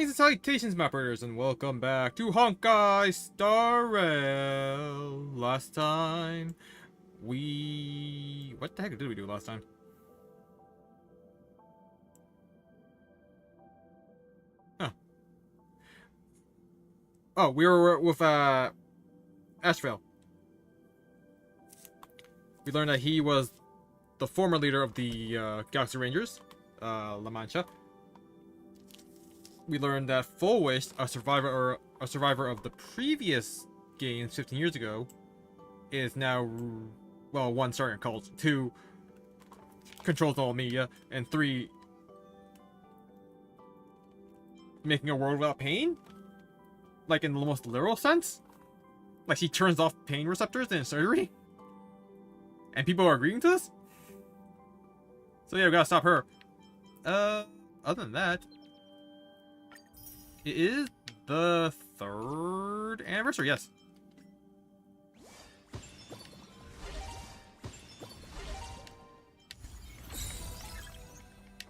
Greetings and salutations, mappers, and welcome back to Honkai Star Rail. Last time, what the heck did we do last time? Huh. Oh, we were with, Ashvale. We learned that he was the former leader of the, Galaxy Rangers, La Mancha. We learned that Full Wish, a survivor of the previous games 15 years ago, is now, well, 1, starting a cult, 2, controls all media, and 3, making a world without pain? Like in the most literal sense? Like she turns off pain receptors in surgery? And people are agreeing to this? So yeah, we gotta stop her. Other than that, it is the 3rd anniversary, yes.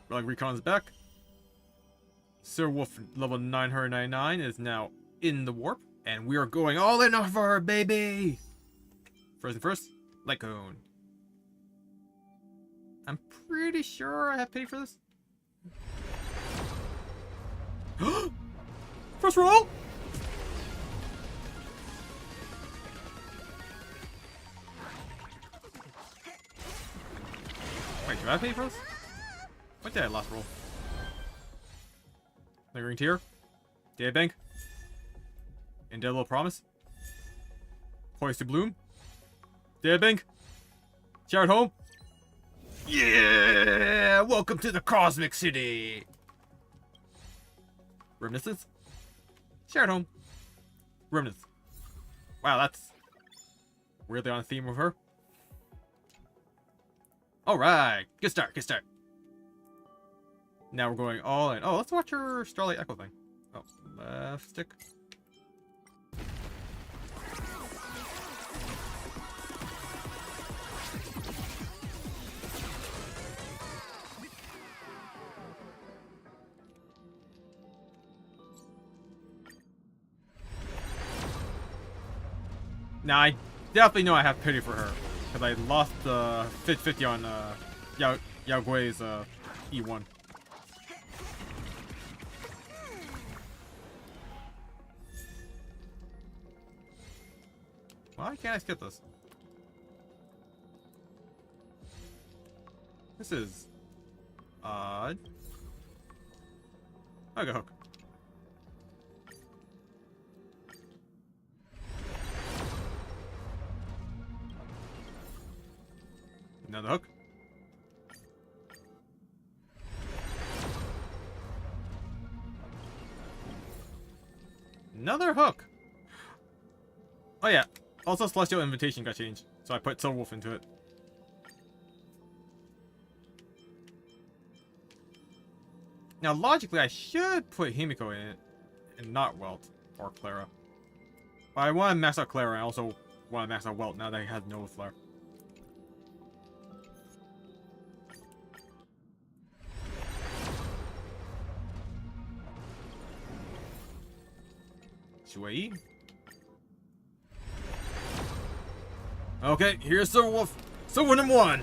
Like Recon's back. Sir Wolf level 999 is now in the warp, and we are going all in for her, baby! First and first, Light Cone. I'm pretty sure I have paid for this. First roll! Wait, did I pay for this? What did I last roll? Lingering Tear? Data Bank? Indelible Promise? Poised to Bloom? Data Bank? Shout Home? Yeah! Welcome to the Cosmic City! Reminiscence? Shared Home. Remnants. Wow, that's weirdly on theme with her. Alright, good start, good start. Now we're going all in. Oh, let's watch her Starlight Echo thing. Oh, left stick. Now, I definitely know I have pity for her, because I lost the 50 on Yao Gui's E1. Why can't I skip this? This is odd. I got hook. Another hook. Another hook. Oh yeah. Also, Celestial Invitation got changed, so I put Silver Wolf into it. Now, logically, I should put Himiko in it, and not Welt or Clara. But I want to max out Clara, and I also want to max out Welt now that he has Nova Flare. Shui. Okay, here's Silver Wolf. Silver number 1.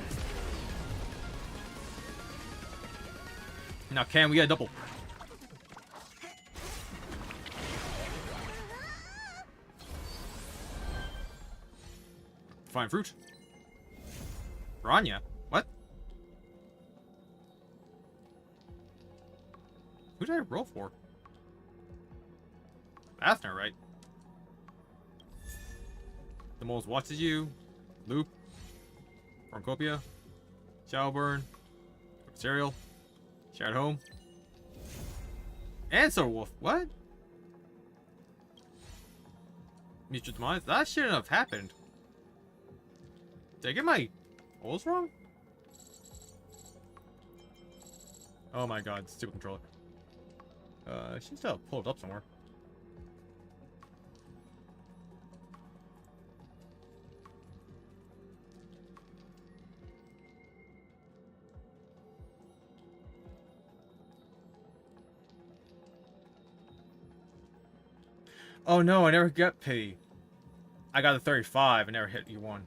Now, can we get a double? Fine fruit. Rania? What? Who did I roll for? That's not right. The Moles watches you. Loop. Cornucopia. Shadowburn. Cereal. Shout Home. And Silver Wolf. What? Mutual Demise? That shouldn't have happened. Did I get my rolls wrong? Oh my god, stupid controller. I should still pull it up somewhere. Oh no, I never got paid. I got a 35 and never hit E1.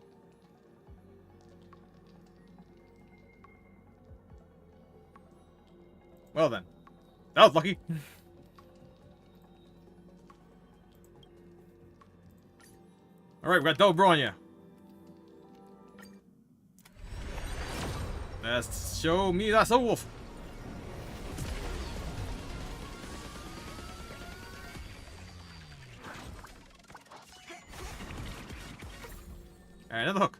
Well then. That was lucky. Alright, we got double bro on you. Let's show me that soul wolf. And another hook.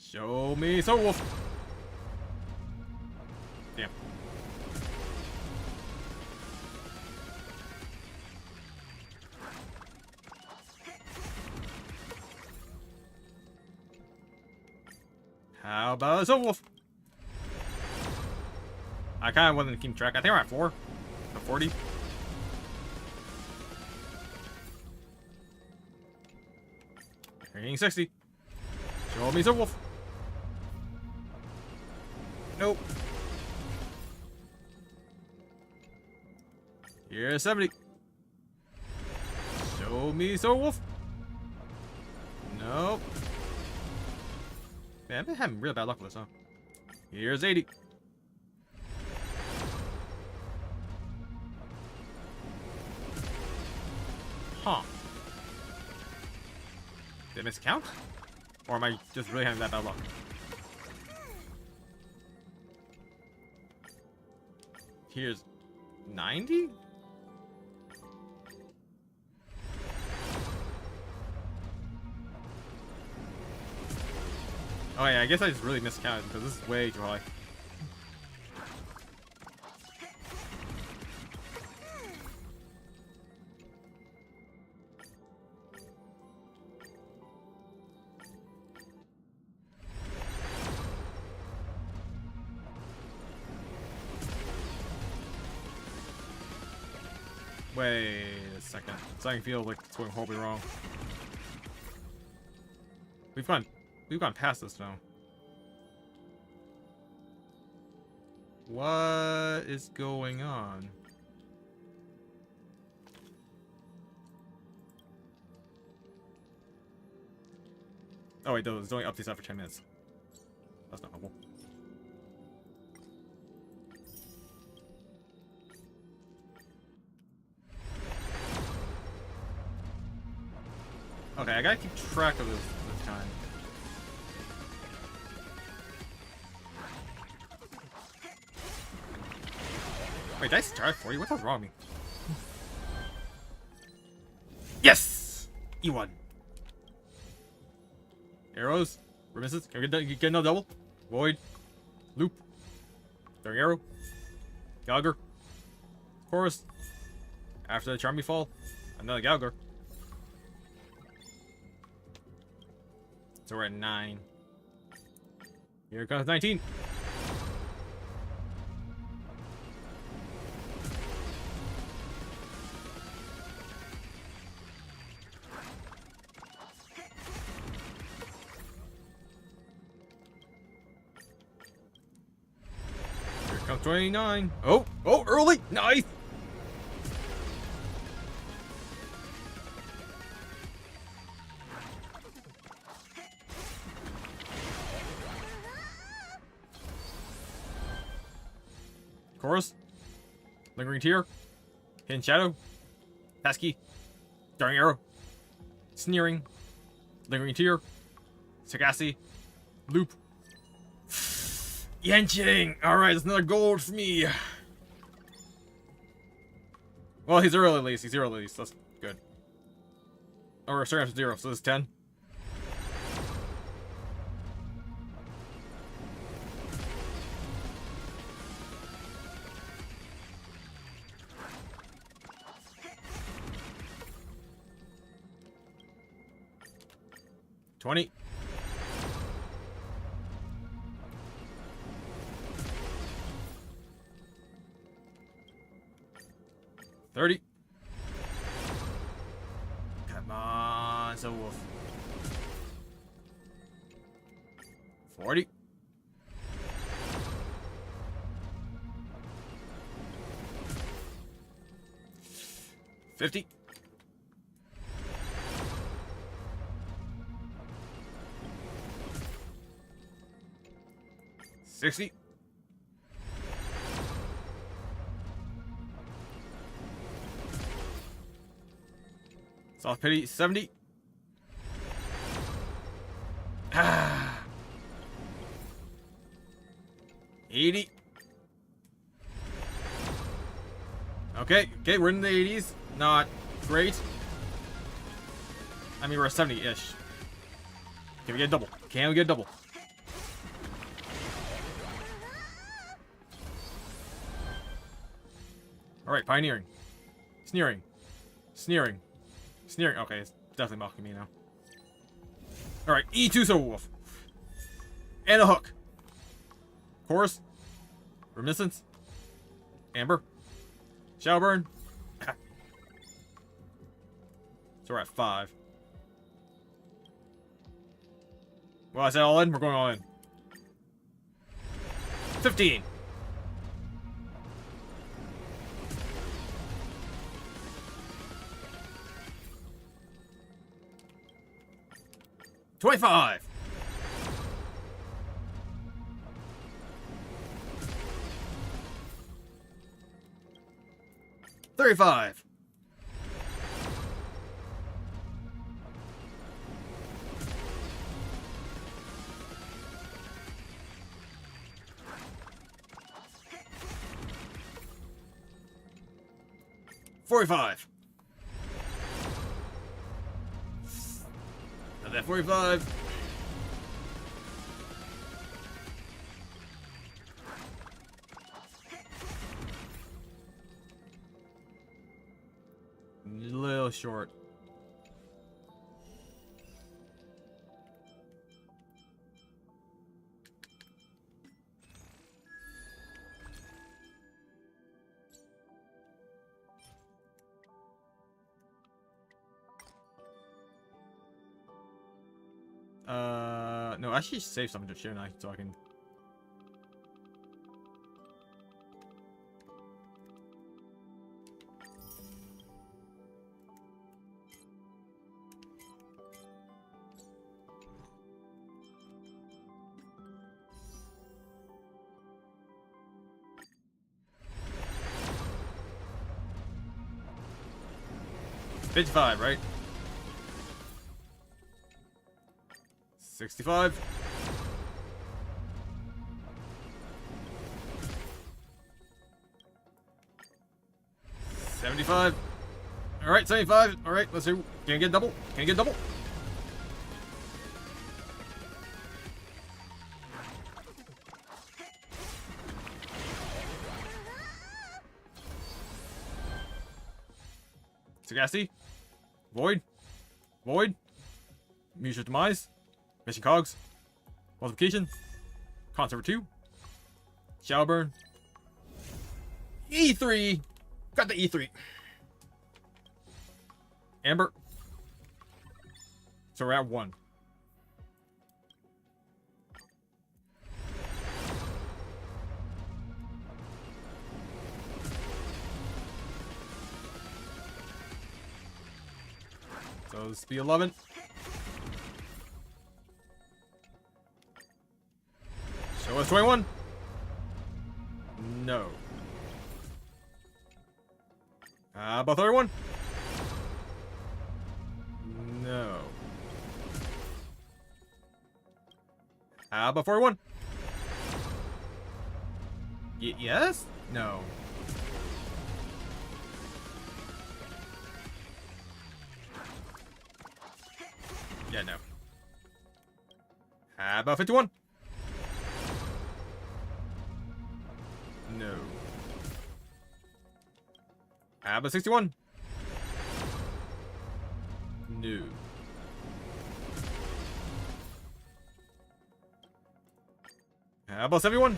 Show me soul wolf. Damn. How about a soul wolf? I kind of wasn't keeping track. I think we're at 4 or 40. Hitting 60. Show me soul wolf. Nope. Here's 70. Show me soul wolf. Nope. Man, I've been having real bad luck with this, huh? Here's 80. Huh. Did I miscount? Or am I just really having that bad luck? Here's 90? Oh yeah, I guess I just really miscounted because this is way too high. Wait a second. Something feels like it's going horribly wrong. We've gone past this now. What is going on? Oh wait, those only updates after 10 minutes. That's not helpful. Okay, I gotta keep track of this time. Wait, did I start 40? What the hell's wrong with me? Yes! E1. Arrows. Reminiscence. Can we get another double? Void. Loop. Throwing arrow. Gallagher. Chorus. After the Charmy Fall. Another Gallagher. So we're at 9. Here comes 19. Here comes 29. Oh, early. Nice. Chorus. Lingering Tear. Hidden Shadow. Pesky. Darting Arrow. Sneering. Lingering Tear. Sagacity. Loop. Yanqing! Alright, that's another gold for me. Well, he's early at least. He's zero at least. That's good. Oh, we're starting after 0, so this is 10. $20. $30. Come on, it's a wolf. 40. 50. 60. Soft pity, 70. Ah. 80. Okay, we're in the 80s. Not great. I mean, we're at 70-ish. Can we get a double? Can we get a double? Alright, pioneering. Sneering. Sneering. Sneering. Okay, it's definitely mocking me now. Alright, E2 Silver Wolf. And a hook. Chorus. Reminiscence. Amber. Shadowburn. So we're at 5. Well, I said all in. We're going all in. 15. 25. 35. 45. Another 45. A little short. No, actually save something to share now so I can. $55, right? 65. 75. Alright, 75. Alright, let's see. Can I get double? Can I get double? Sagacity. Void. Void. Mutual Demise. Mission Cogs. Multiplication. Concert for 2. Shadowburn. E3. Got the E3. Amber. So we're at 1. So this will be 11. Show us 21. No. About 31. No. About 41. Yes? No. Yeah, no. About 51. No. About 61. No. About 71.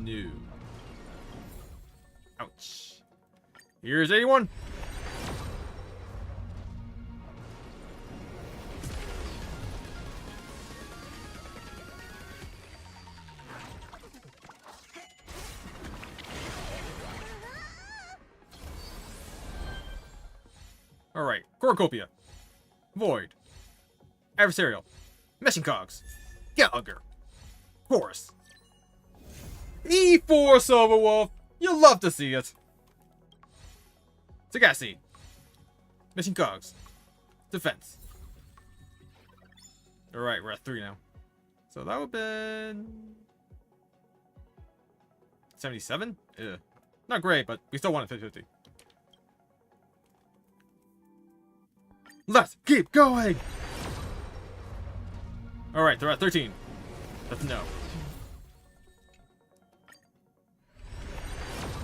No. Ouch. Here's 81. Alright, Cornucopia. Void. Adversarial. Meshing Cogs. Gallagher. Chorus. E4 Silverwolf. You'll love to see it. Sagacity. Meshing Cogs. Defense. Alright, we're at 3 now. So that would have been 77? Yeah. Not great, but we still won at 50-50. Let's keep going! Alright, they're at 13. That's a no.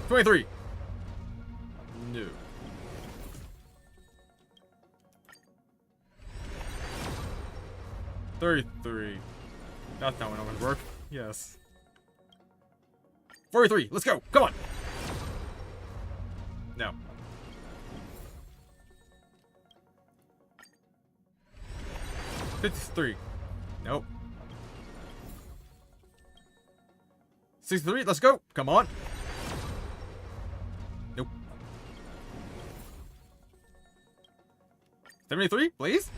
23. No. 33. That's not going to work. Yes. 43. Let's go. Come on. No. 53. Nope. 63. Let's go. Come on. Nope. 73, please.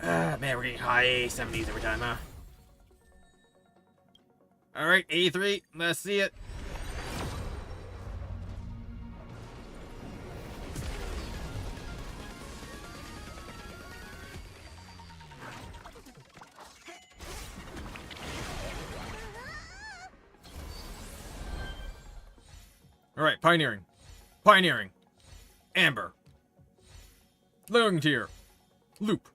Man, we're getting high 70s every time, huh? Alright, 83. Let's see it. Alright, Pioneering. Pioneering. Amber. Living Tier. Loop.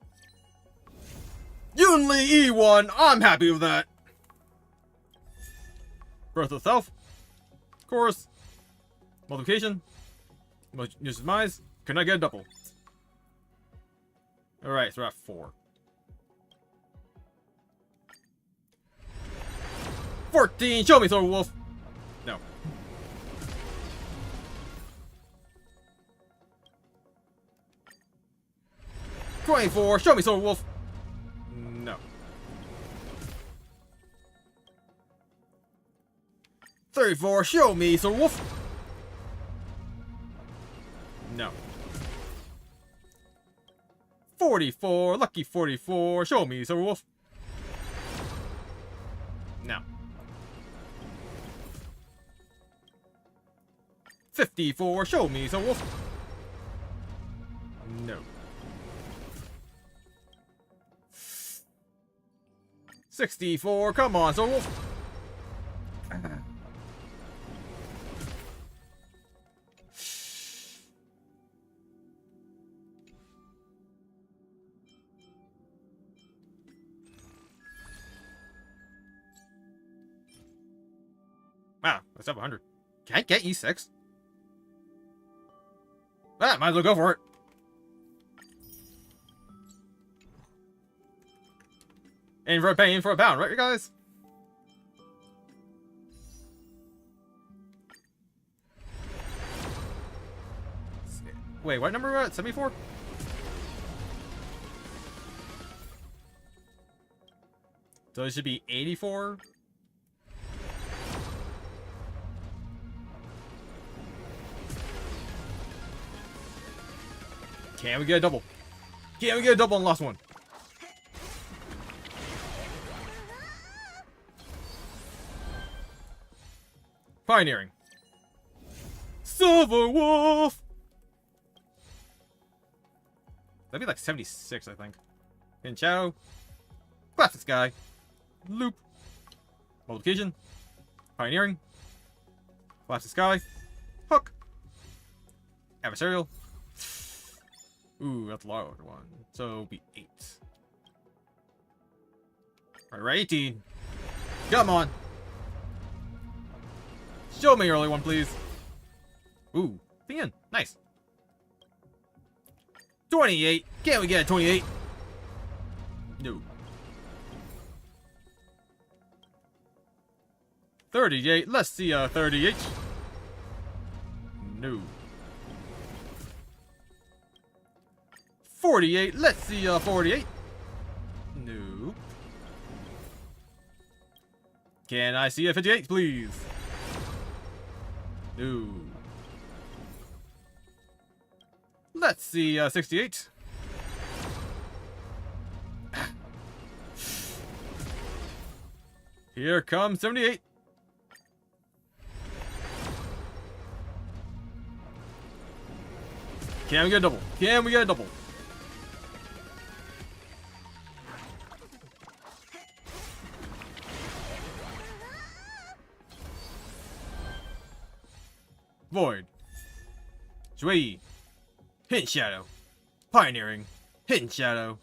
Yunli E1! I'm happy with that! Birth of Self. Chorus. Multiplication. Use Demise. Can I get a double? Alright, so we're at 4. 14! Show me, Sword Wolf! No. 24! Show me, Sword Wolf! No. 34, show me, Sword Wolf! No. 44, lucky 44, show me, Sword Wolf! No. 54, show me, Sword Wolf! No. 64, come on, Sword Wolf! Wow, that's up 100. Can I get E6? Ah, might as well go for it. Aim for a pain for a pound, right, you guys? Wait, what number are we at? 74? So it should be 84? Can we get a double? Can we get a double on the last one? Pioneering. Silver Wolf! That'd be like 76, I think. Pinchao. Collapse the Sky. Loop. Multiplication. Pioneering. Collapse the Sky. Hook. Adversarial. Ooh, that's a large one. So it'll be 8. Alright, we're 18. Come on. Show me early one, please. Ooh, the end. Nice. 28. Can't we get a 28? No. 38. Let's see a 38. No. 48. Let's see a 48. No. Can I see a 58, please? No. Let's see, 68. Here comes 78. Can we get a double? Can we get a double? Void. Shui. Hidden Shadow. Pioneering. Hidden Shadow.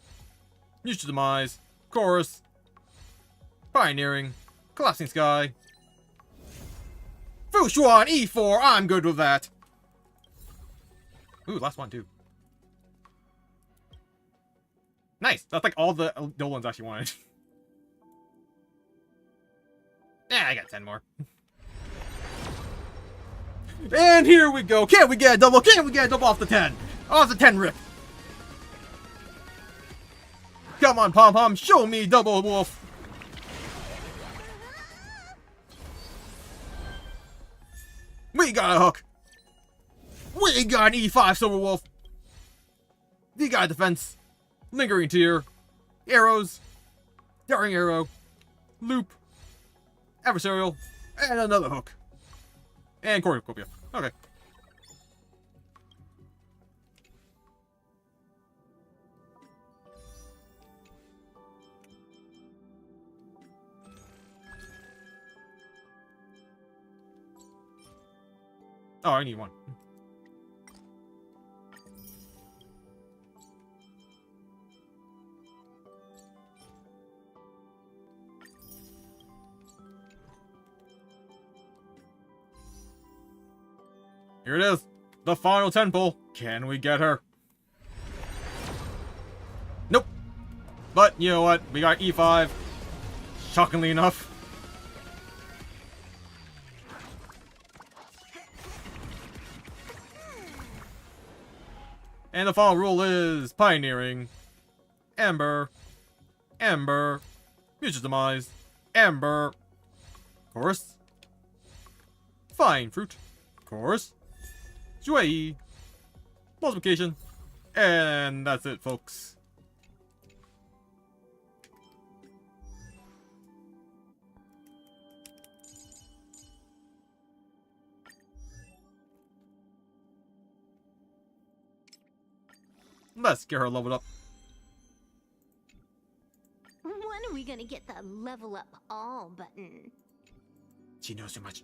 Neutral Demise. Chorus. Pioneering. Collapsing Sky. Fushuan E4. I'm good with that. Ooh, last one too. Nice. That's like all the old ones actually wanted. Yeah, I got 10 more. And here we go. Can we get a double? Can we get a double off the 10? Off the 10 rip. Come on, Pom Pom. Show me double wolf. We got a hook. We got an E5 Silver Wolf. We got a defense. Lingering Tear. Arrows. Daring Arrow. Loop. Adversarial. And another hook. And Cornucopia. Okay. Oh, I need one. Here it is. The final 10 pull. Can we get her? Nope. But you know what? We got E5. Shockingly enough. And the final rule is Pioneering. Ember. Ember. Mutual Demise. Ember. Chorus. Fine Fruit. Chorus. Shui. Multiplication. And that's it, folks. Let's get her leveled up. When are we gonna get the level up all button? She knows too much.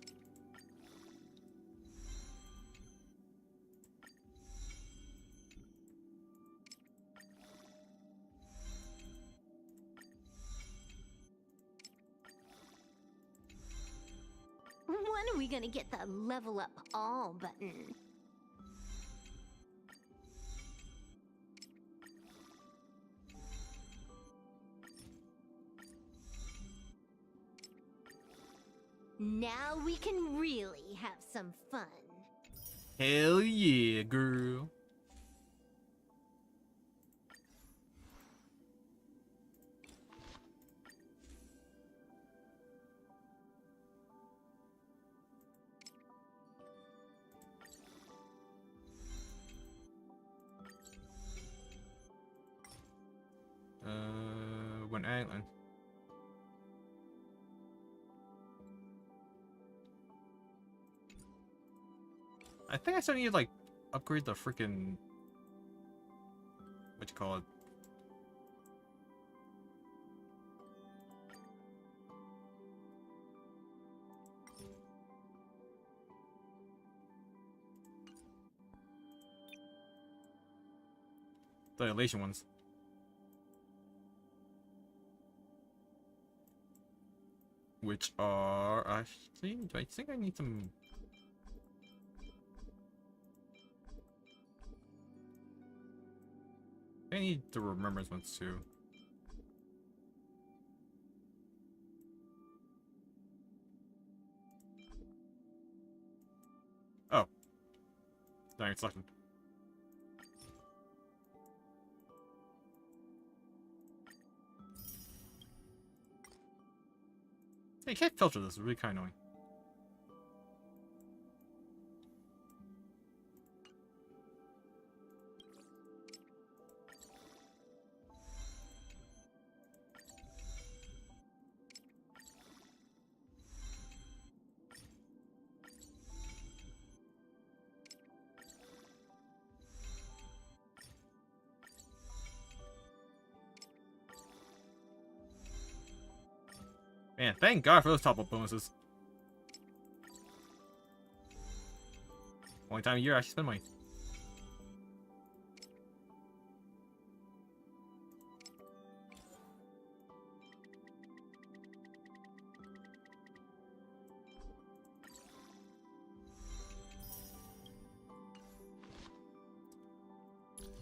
When are we gonna get the level up all button? Now we can really have some fun. Hell yeah, girl. When Island. I think I still need to, like, upgrade the freaking... what you call it? The elation ones. Which are... actually, do I think I need some... I need the remembrance ones too. Oh. Dang, it's selected. Hey, you can't filter this, it's really kind of annoying. Man, thank God for those top-up bonuses. Only time of year I actually spend money.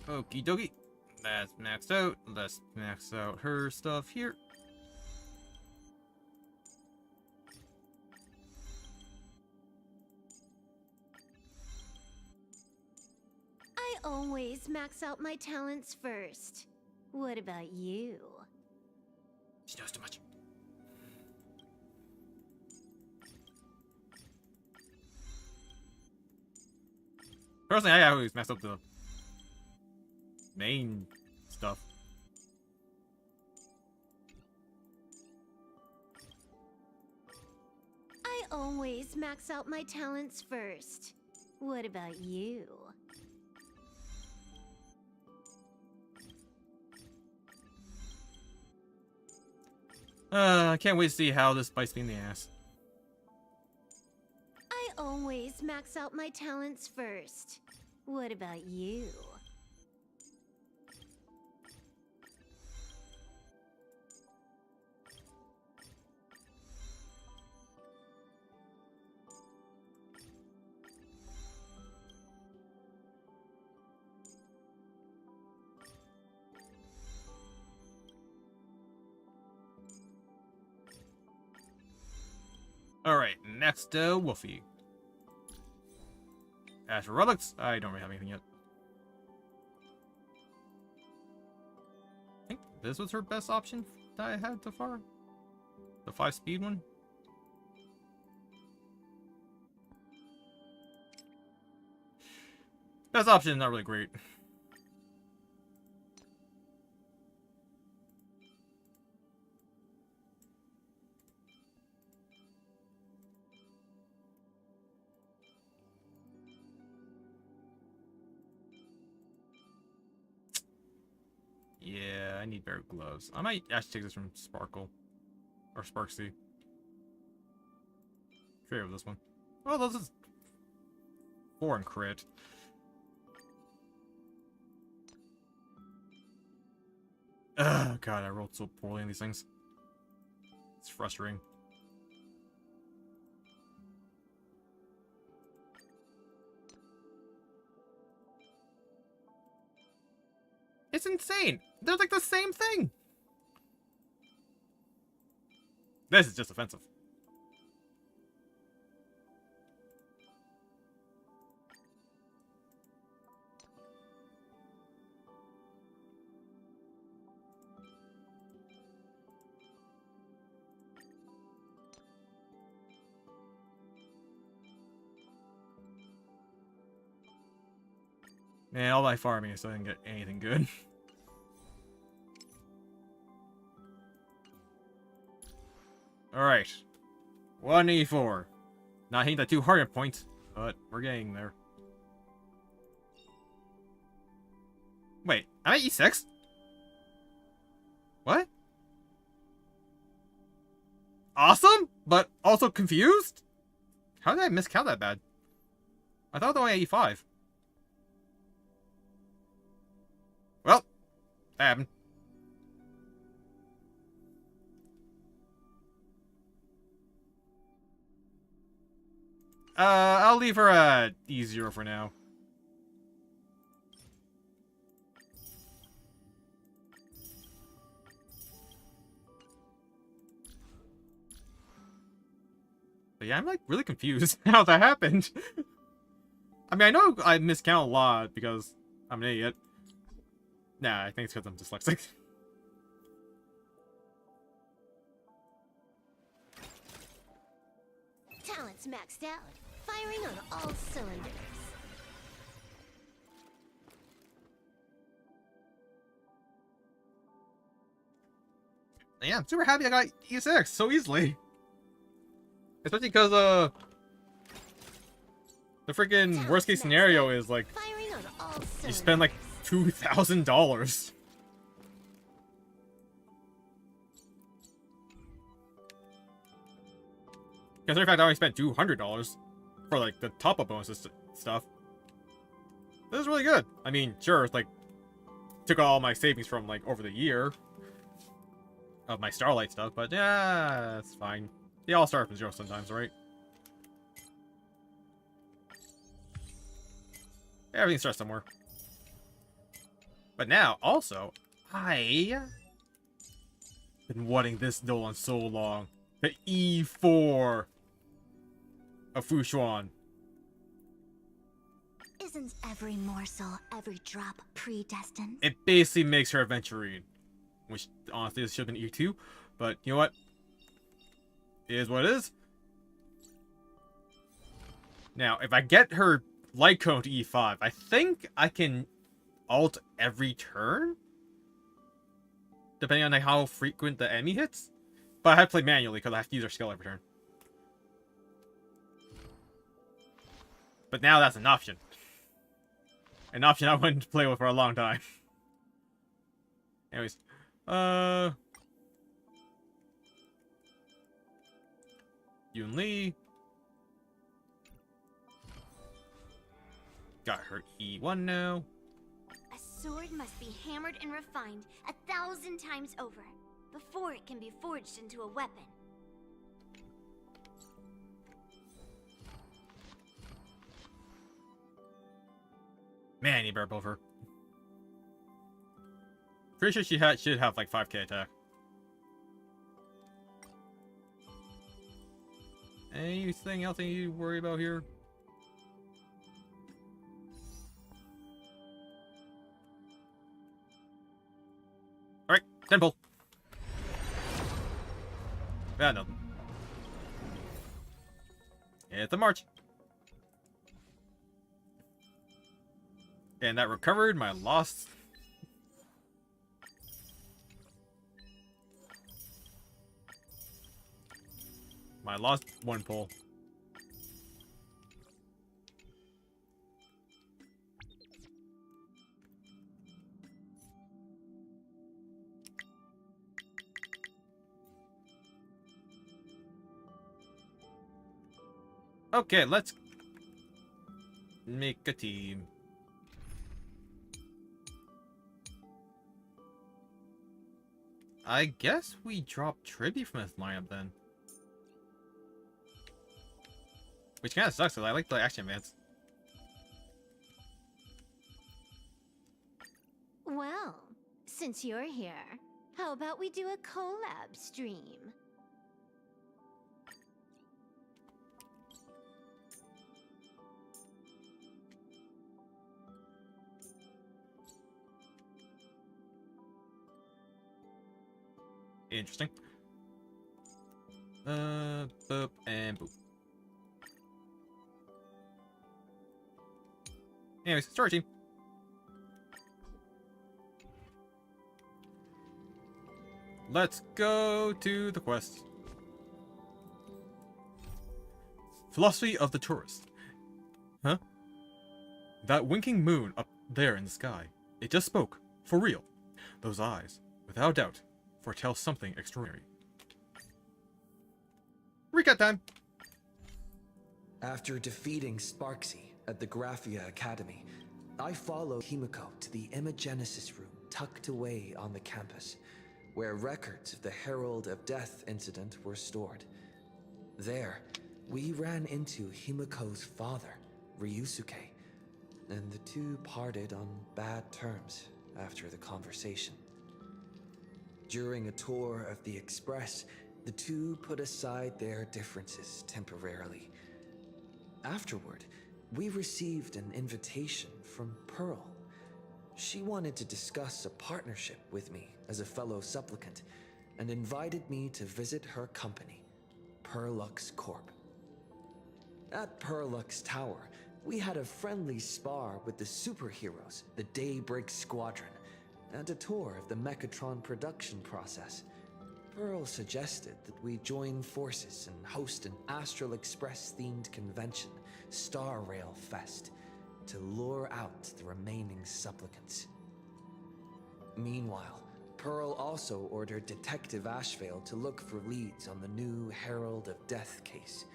Okie dokie. That's maxed out. Let's max out her stuff here. I always max out my talents first. What about you? She knows too much. Personally, I always mess up the main stuff. I always max out my talents first. What about you? I can't wait to see how this bites me in the ass. I always max out my talents first. What about you? Alright, next, Wolfie. As for relics, I don't really have anything yet. I think this was her best option that I had so far. The 5-speed one. Best option, not really great. Yeah, I need better gloves. I might actually take this from Sparkle. Or Sparksy. Trade with this one. Oh, this is 4 and crit. Ugh, God, I rolled so poorly in these things. It's frustrating. It's insane! They're like the same thing! This is just offensive. Man, all my farming so I didn't get anything good. Alright. 184. Not hitting that 200 point, but we're getting there. Wait, I'm at E6? What? Awesome, but also confused? How did I miscount that bad? I thought I was only at E5. Well, that happened. I'll leave her at E0 for now. But yeah, I'm like really confused how that happened. I mean, I know I miscount a lot because I'm an idiot. Nah, I think it's because I'm dyslexic. Talents maxed out. Firing on all cylinders. Yeah, I'm super happy I got E6 so easily. Especially because, the freaking worst case scenario is like, you spend like $2,000. Considering the fact I only spent $200 for like the top-up bonuses stuff. This is really good. I mean, sure, it's like took all my savings from like over the year of my Starlight stuff, but yeah, it's fine. They all start from zero sometimes, right? Everything starts somewhere. But now, also, I been wanting this Dolan so long. The E4 of Fushuan. Isn't every morsel, every drop predestined? It basically makes her Aventurine. Which, honestly, this should have been E2. But, you know what? It is what it is. Now, if I get her Light Cone to E5, I think I can ult every turn? Depending on like, how frequent the enemy hits. But I have to play manually because I have to use her skill every turn. But now that's an option. An option I wouldn't play with for a long time. Anyways. Yun Li. Got her E1 now. A sword must be hammered and refined 1,000 times over before it can be forged into a weapon. Man, you better buff her. Pretty sure she should have like 5k attack. Anything else you worry about here? Alright, temple. Yeah, no. It's a march. And that recovered my lost. My lost one pull. Okay, let's make a team. I guess we drop Tribby from this lineup then. Which kind of sucks because I like the action advance. Well, since you're here, how about we do a collab stream? Interesting. Boop and boop. Anyways, story team. Let's go to the quest. Philosophy of the tourist. Huh? That winking moon up there in the sky. It just spoke. For real. Those eyes, without doubt, foretell something extraordinary. Recap time! After defeating Sparksy at the Graphia Academy, I followed Himiko to the Imagenesis room tucked away on the campus, where records of the Herald of Death incident were stored. There, we ran into Himiko's father, Ryusuke, and the two parted on bad terms after the conversation. During a tour of the Express, the two put aside their differences temporarily. Afterward, we received an invitation from Pearl. She wanted to discuss a partnership with me as a fellow supplicant and invited me to visit her company, Perlux Corp. At Perlux Tower, we had a friendly spar with the superheroes, the Daybreak Squadron, and a tour of the Mechatron production process. Pearl suggested that we join forces and host an Astral Express-themed convention, Star Rail Fest, to lure out the remaining supplicants. Meanwhile, Pearl also ordered Detective Ashvale to look for leads on the new Herald of Death case.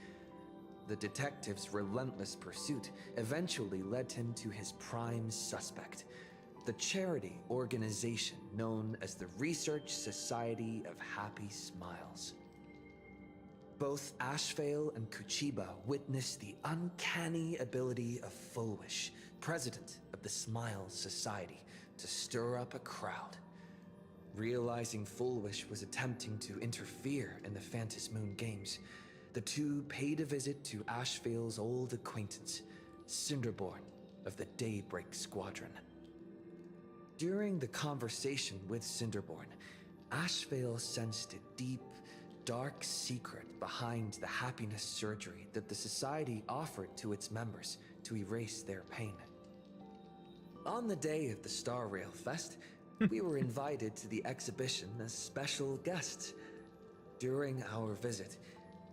The detective's relentless pursuit eventually led him to his prime suspect, the charity organization known as the Research Society of Happy Smiles. Both Ashvale and Kuchiba witnessed the uncanny ability of Fulwish, president of the Smiles Society, to stir up a crowd. Realizing Fulwish was attempting to interfere in the Phantom Moon games, the two paid a visit to Ashvale's old acquaintance, Cinderborn of the Daybreak Squadron. During the conversation with Cinderborn, Ashvale sensed a deep, dark secret behind the happiness surgery that the Society offered to its members to erase their pain. On the day of the Star Rail Fest, we were invited to the exhibition as special guests. During our visit,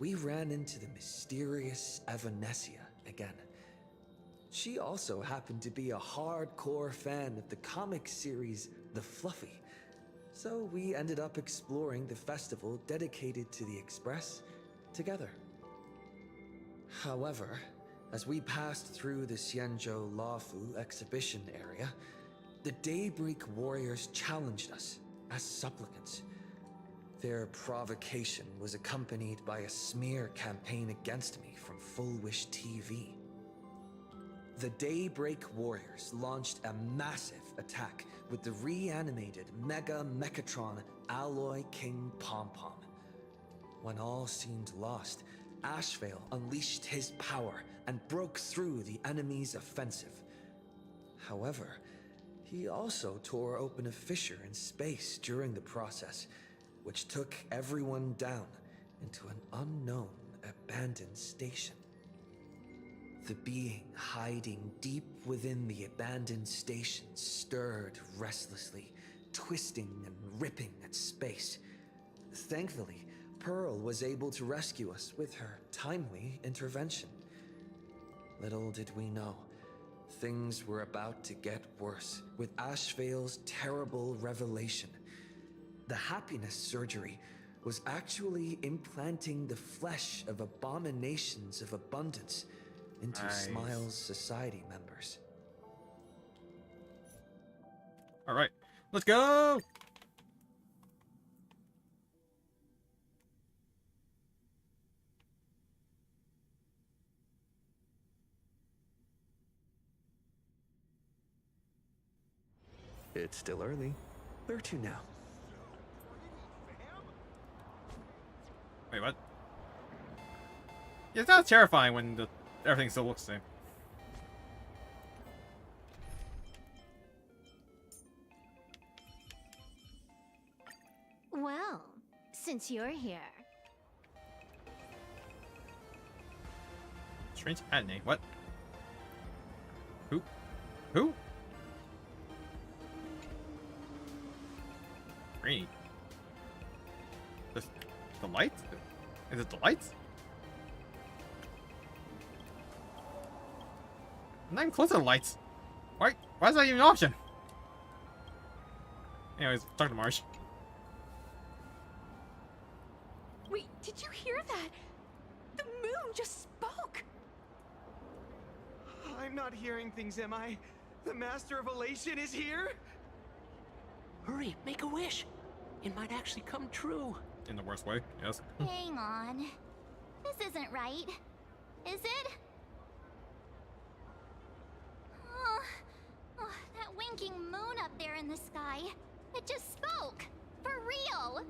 we ran into the mysterious Evanesia again. She also happened to be a hardcore fan of the comic series The Fluffy, so we ended up exploring the festival dedicated to the Express together. However, as we passed through the Xianzhou Laofu exhibition area, the Daybreak warriors challenged us as supplicants. Their provocation was accompanied by a smear campaign against me from Fulwish TV. The Daybreak warriors launched a massive attack with the reanimated Mega Mechatron Alloy King Pom-Pom. When all seemed lost, Ashvale unleashed his power and broke through the enemy's offensive. However, he also tore open a fissure in space during the process, which took everyone down into an unknown abandoned station. The being hiding deep within the abandoned station stirred restlessly, twisting and ripping at space. Thankfully, Pearl was able to rescue us with her timely intervention. Little did we know, things were about to get worse with Ashvale's terrible revelation. The happiness surgery was actually implanting the flesh of abominations of abundance into Nice. Smiles Society members. All right, let's go. It's still early. Where to now? Wait, what? Yeah, it's not terrifying when everything still looks the same. Well, since you're here, Strange hat name. What? Who? Who? Green. The lights? Is it the lights? I'm not even close to the lights. Why is that even an option? Anyways, talk to Marsh. Wait, did you hear that? The moon just spoke! I'm not hearing things, am I? The Master of Elation is here? Hurry, make a wish. It might actually come true. In the worst way, yes. hang on. This isn't right. Is it? Oh, that winking moon up there in the sky. It just spoke. For real.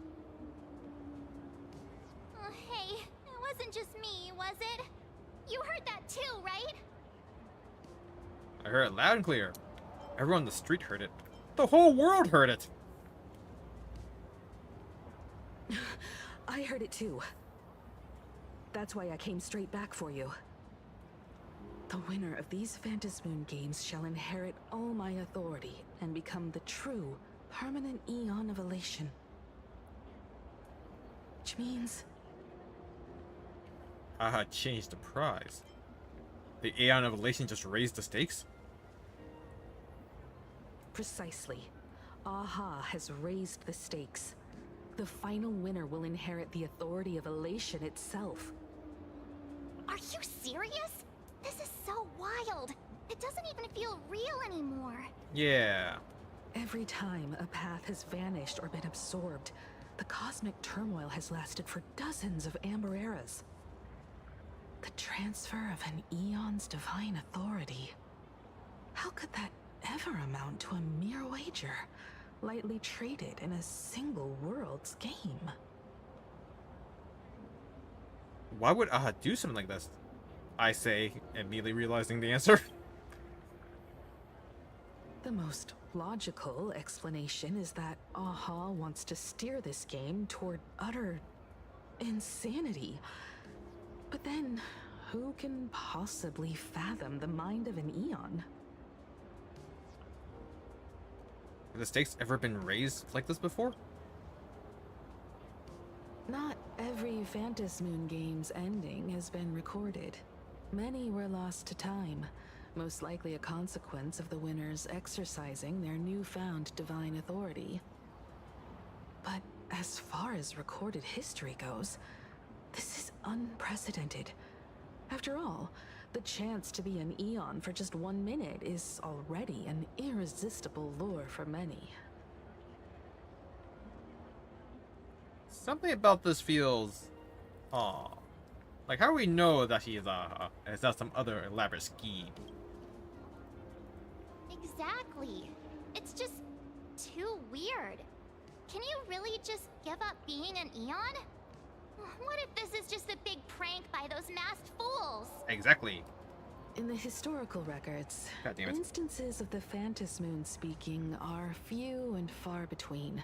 Oh, hey, it wasn't just me, was it? You heard that too, right? I heard it loud and clear. Everyone on the street heard it. The whole world heard it. I heard it too. That's why I came straight back for you. The winner of these Phantom Moon games shall inherit all my authority and become the true, permanent Eon of Elation. Which means... Haha, changed the prize. The Aeon of Elation just raised the stakes? Precisely. Aha has raised the stakes. The final winner will inherit the authority of Elation itself. Are you serious? This is so wild. It doesn't even feel real anymore. Yeah. Every time a path has vanished or been absorbed, the cosmic turmoil has lasted for dozens of Amber eras. The transfer of an eon's divine authority. How could that ever amount to a mere wager, lightly traded in a single world's game? Why would Aha do something like this? I say, immediately realizing the answer. The most logical explanation is that Aha wants to steer this game toward utter insanity. But then, who can possibly fathom the mind of an Eon? Have the stakes ever been raised like this before? Not every Phantom Moon game's ending has been recorded. Many were lost to time, most likely a consequence of the winners exercising their newfound divine authority. But as far as recorded history goes, this is unprecedented. After all, the chance to be an Eon for just 1 minute is already an irresistible lure for many. Something about this feels... Aw. Like, how do we know that he is Aha? Is that some other elaborate scheme? Exactly. It's just too weird. Can you really just give up being an Eon? What if this is just a big prank by those masked fools? Exactly. In the historical records, God damn it. instances of the Phantom Moon speaking are few and far between,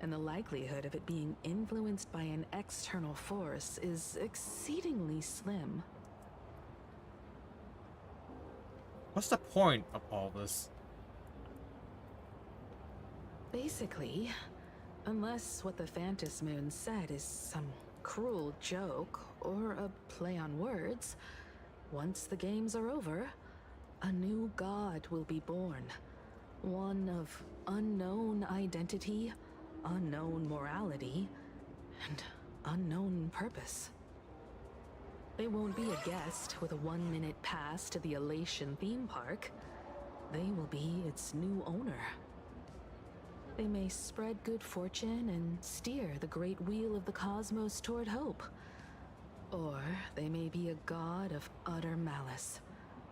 and the likelihood of it being influenced by an external force is exceedingly slim. What's the point of all this? Basically, unless what the Phantom Moon said is some cruel joke or a play on words, once the games are over, a new god will be born. One of unknown identity, unknown morality, and unknown purpose. They won't be a guest with a 1-minute pass to the Elation theme park. They will be its new owner. They may spread good fortune and steer the great wheel of the cosmos toward hope. Or they may be a god of utter malice,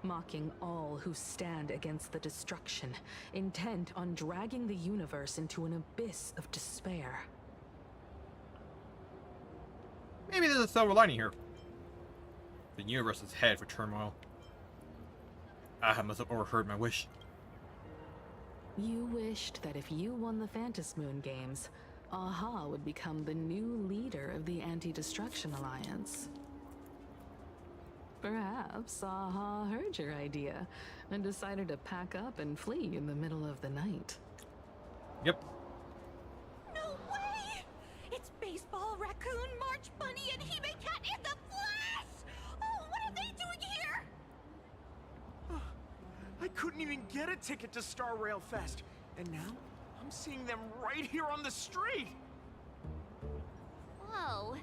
mocking all who stand against the destruction, intent on dragging the universe into an abyss of despair. Maybe there's a silver lining here. The universe is headed for turmoil. Aha must have overheard my wish. You wished that if you won the Phantom Moon games, Aha would become the new leader of the Anti-Destruction Alliance. Perhaps Aha heard your idea and decided to pack up and flee in the middle of the night. Yep. No way! It's Baseball, Raccoon, March Bunny, and Hime Cat in the flesh! Oh, what are they doing here? I couldn't even get a ticket to Star Rail Fest, and now I'm seeing them right here on the street. Whoa.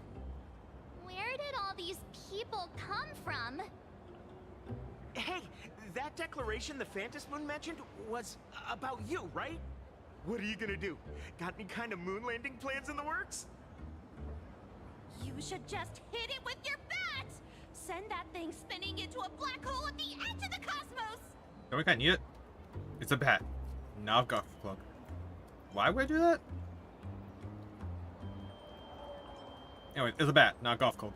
Where did all these people come from? Hey, that declaration the Phantom Moon mentioned was about you, right? What are you gonna do? Got any kind of moon landing plans in the works? You should just hit it with your bat! Send that thing spinning into a black hole at the edge of the cosmos! Don't we kinda need it? It's a bat, not a golf club. Why would I do that? Anyway, it's a bat, not a golf club.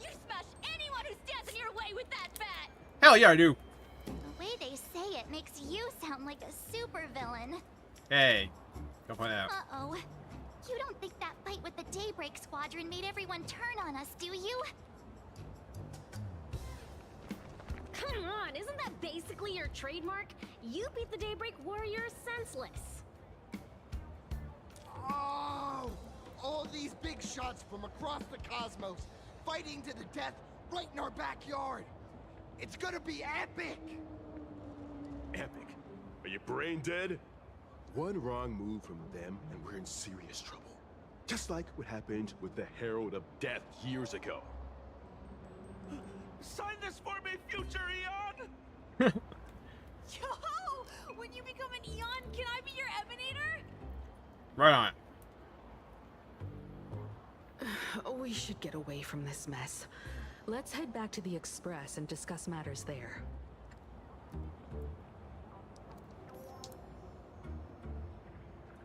You smash anyone who stands in your way with that bat! Hell yeah, I do! The way they say it makes you sound like a supervillain. Hey, don't point that out. Uh-oh. You don't think that fight with the Daybreak Squadron made everyone turn on us, do you? Come on, isn't that basically your trademark? You beat the Daybreak Warriors senseless. Oh! All these big shots from across the cosmos, fighting to the death right in our backyard. It's gonna be epic! Epic. Are you brain dead? One wrong move from them and we're in serious trouble. Just like what happened with the Herald of Death years ago. Sign this for me, future Eon! Yo! When you become an Eon, can I be your emanator? Right on. We should get away from this mess. Let's head back to the Express and discuss matters there.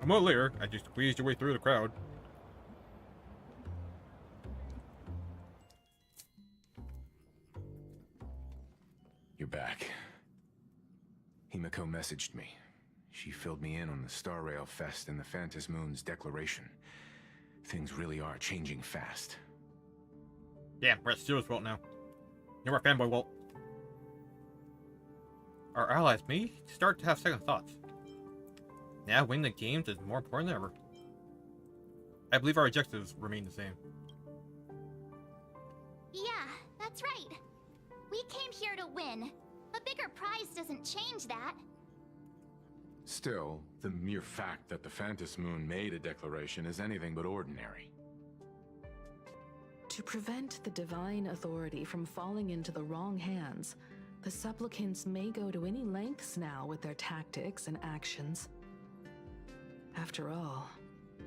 A moment later, as you squeezed your way through the crowd. You're back. Himiko messaged me. She filled me in on the Star Rail Fest and the Phantom Moon's declaration. Things really are changing fast. Yeah, we're at Steel's Walt now. You're our fanboy, Walt. Our allies may start to have second thoughts. Now winning the games is more important than ever. I believe our objectives remain the same. Yeah, that's right. We came here to win. A bigger prize doesn't change that. Still, the mere fact that the Phantom Moon made a declaration is anything but ordinary. To prevent the divine authority from falling into the wrong hands, the supplicants may go to any lengths now with their tactics and actions. After all,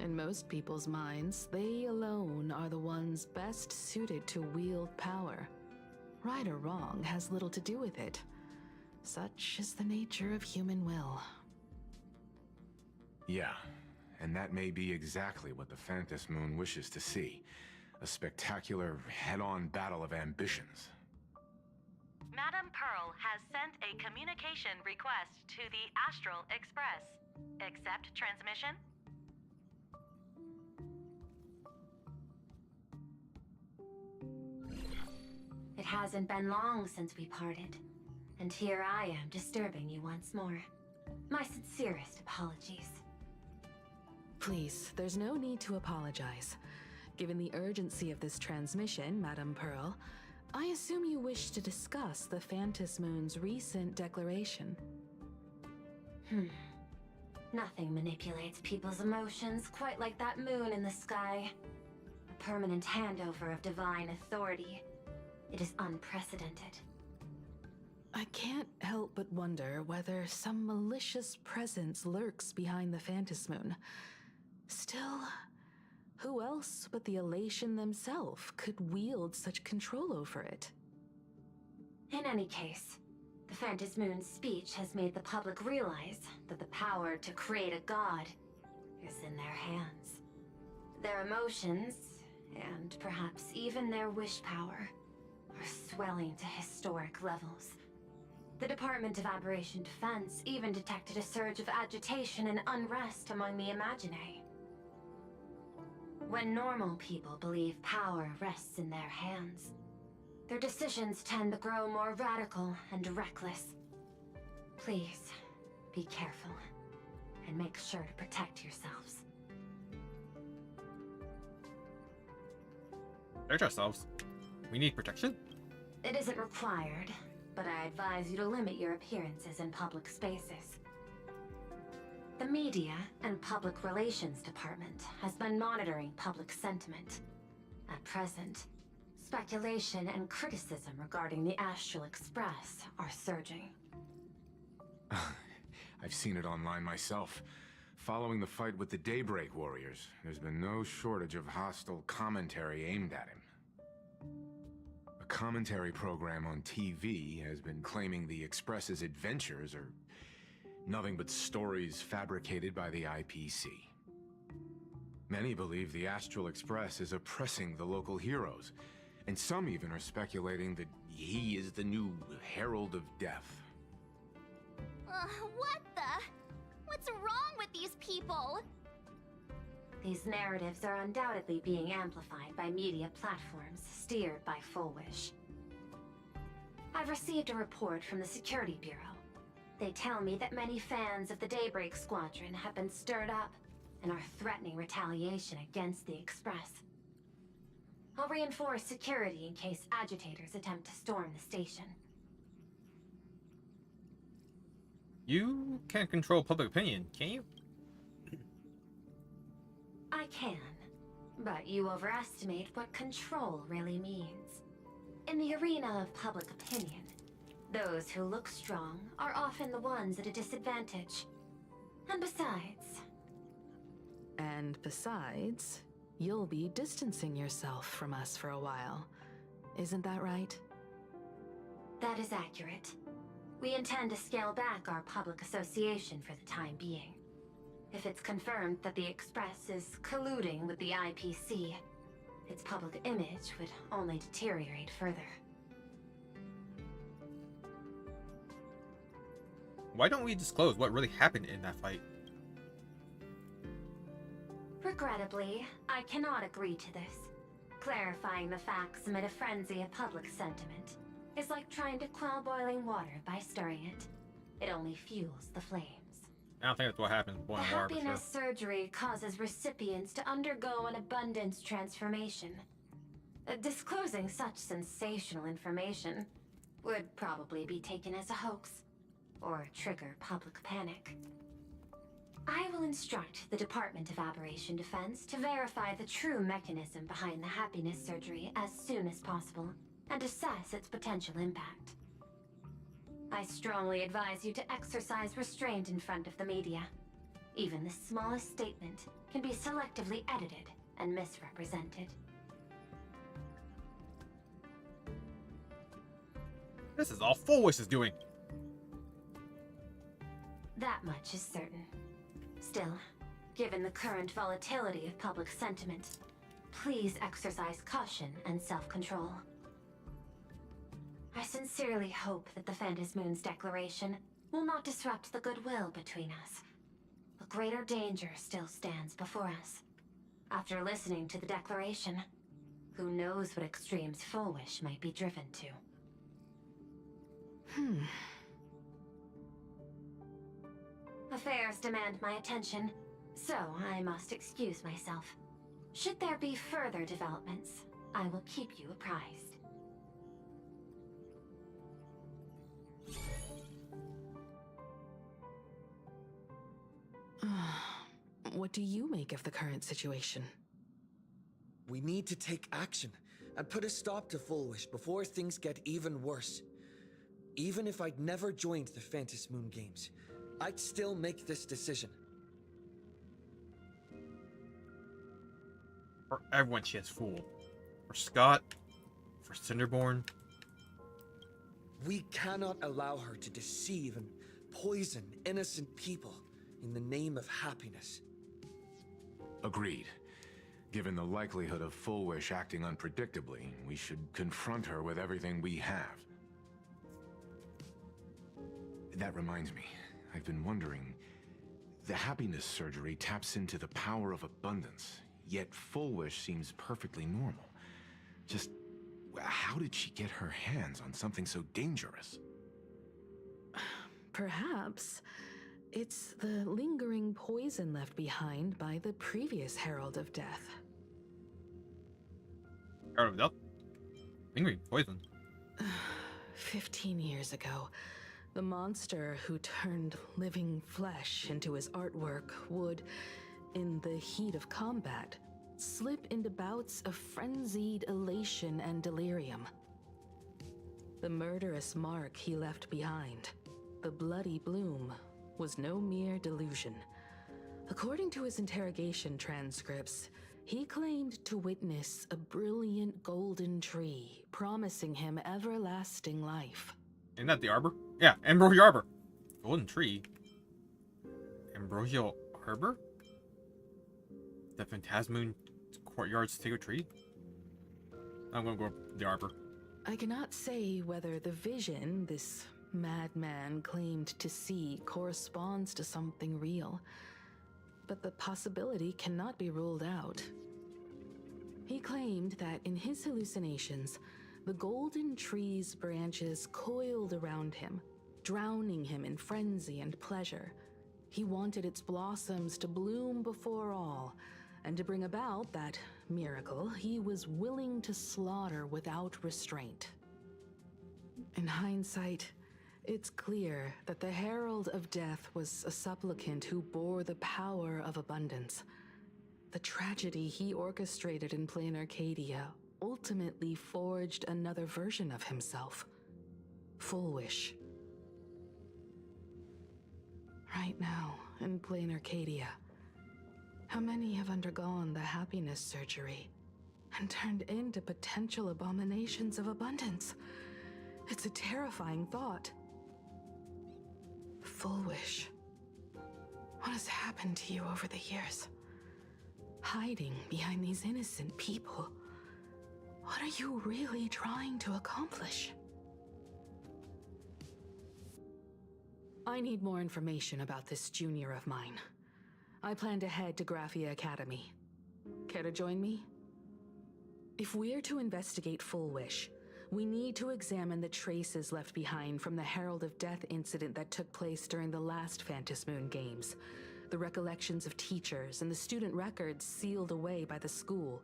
in most people's minds, they alone are the ones best suited to wield power. Right or wrong has little to do with it. Such is the nature of human will. Yeah, and that may be exactly what the Phantom Moon wishes to see. A spectacular, head-on battle of ambitions. Madame Pearl has sent a communication request to the Astral Express. Accept transmission? It hasn't been long since we parted, and here I am disturbing you once more. My sincerest apologies. Please, there's no need to apologize. Given the urgency of this transmission, Madame Pearl, I assume you wish to discuss the Phantom Moon's recent declaration. Nothing manipulates people's emotions quite like that moon in the sky. A permanent handover of divine authority. It is unprecedented. I can't help but wonder whether some malicious presence lurks behind the Phantom Moon. Still, who else but the Elation themselves could wield such control over it? In any case, the Phantom Moon's speech has made the public realize that the power to create a god is in their hands. Their emotions, and perhaps even their wish power, are swelling to historic levels. The Department of Aberration Defense even detected a surge of agitation and unrest among the Imaginae. When normal people believe power rests in their hands, their decisions tend to grow more radical and reckless. Please, be careful, and make sure to protect yourselves. Protect ourselves. We need protection? It isn't required, but I advise you to limit your appearances in public spaces. The Media and Public Relations Department has been monitoring public sentiment. At present, speculation and criticism regarding the Astral Express are surging. I've seen it online myself. Following the fight with the Daybreak Warriors, there's been no shortage of hostile commentary aimed at him. A commentary program on TV has been claiming the Express's adventures are nothing but stories fabricated by the IPC. Many believe the Astral Express is oppressing the local heroes, and some even are speculating that he is the new Herald of Death. What the? What's wrong with these people? These narratives are undoubtedly being amplified by media platforms steered by Full Wish. I've received a report from the Security Bureau. They tell me that many fans of the Daybreak Squadron have been stirred up and are threatening retaliation against the Express. I'll reinforce security in case agitators attempt to storm the station. You can't control public opinion, can you? I can, but you overestimate what control really means. In the arena of public opinion, those who look strong are often the ones at a disadvantage. And besides, you'll be distancing yourself from us for a while. Isn't that right? That is accurate. We intend to scale back our public association for the time being. If it's confirmed that the Express is colluding with the IPC, its public image would only deteriorate further. Why don't we disclose what really happened in that fight? Regrettably, I cannot agree to this. Clarifying the facts amid a frenzy of public sentiment is like trying to quell boiling water by stirring it. It only fuels the flames. I don't think that's what happens. The happiness surgery causes recipients to undergo an abundance transformation. Disclosing such sensational information would probably be taken as a hoax, or trigger public panic. I will instruct the Department of Aberration Defense to verify the true mechanism behind the happiness surgery as soon as possible, and assess its potential impact. I strongly advise you to exercise restraint in front of the media. Even the smallest statement can be selectively edited and misrepresented. This is all Fullwish is doing. That much is certain. Still, given the current volatility of public sentiment, please exercise caution and self-control. I sincerely hope that the Phantom Moon's declaration will not disrupt the goodwill between us. A greater danger still stands before us. After listening to the declaration, who knows what extremes Fullwish might be driven to. Affairs demand my attention, so I must excuse myself. Should there be further developments, I will keep you apprised. What do you make of the current situation? We need to take action and put a stop to Fullwish before things get even worse. Even if I'd never joined the Phantom Moon Games, I'd still make this decision. For everyone she has fooled. For Scott. For Cinderborn. We cannot allow her to deceive and poison innocent people in the name of happiness. Agreed. Given the likelihood of Fullwish acting unpredictably, we should confront her with everything we have. That reminds me, I've been wondering, the happiness surgery taps into the power of abundance, yet Fullwish seems perfectly normal. Just, how did she get her hands on something so dangerous? Perhaps it's the lingering poison left behind by the previous Herald of Death. Herald of Death? Lingering poison? 15 years ago, the monster who turned living flesh into his artwork would, in the heat of combat, slip into bouts of frenzied elation and delirium. The murderous mark he left behind, the bloody bloom, was no mere delusion. According to his interrogation transcripts, he claimed to witness a brilliant golden tree promising him everlasting life. Isn't that the arbor? Yeah, Ambrosial Arbor. Golden tree. Ambrosial Arbor? The Phantasmoon Courtyard's sacred tree? I'm gonna go with the arbor. I cannot say whether the vision this madman claimed to see corresponds to something real, but the possibility cannot be ruled out. He claimed that in his hallucinations, the golden tree's branches coiled around him, drowning him in frenzy and pleasure. He wanted its blossoms to bloom before all, and to bring about that miracle, he was willing to slaughter without restraint. In hindsight, It's clear that the Herald of Death was a supplicant who bore the power of abundance. The tragedy he orchestrated in Plain Arcadia ultimately forged another version of himself. Full Wish. Right now, in Plain Arcadia, how many have undergone the happiness surgery and turned into potential abominations of abundance? It's a terrifying thought. Full Wish. What has happened to you over the years? Hiding behind these innocent people. What are you really trying to accomplish? I need more information about this junior of mine. I plan to head to Graphia Academy. Care to join me? If we're to investigate Full Wish, we need to examine the traces left behind from the Herald of Death incident that took place during the last Phantom Moon Games. The recollections of teachers and the student records sealed away by the school.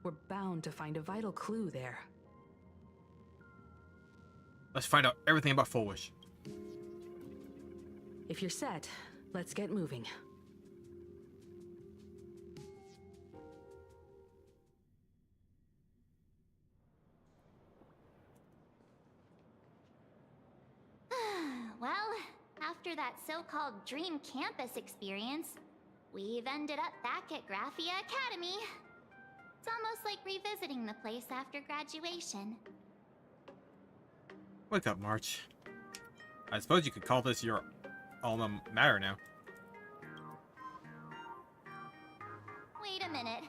We're bound to find a vital clue there. Let's find out everything about Full Wish. If you're set, let's get moving. Well, after that so-called dream campus experience, we've ended up back at Graphia Academy. It's almost like revisiting the place after graduation. Wake up, March. I suppose you could call this your alma mater now. Wait a minute.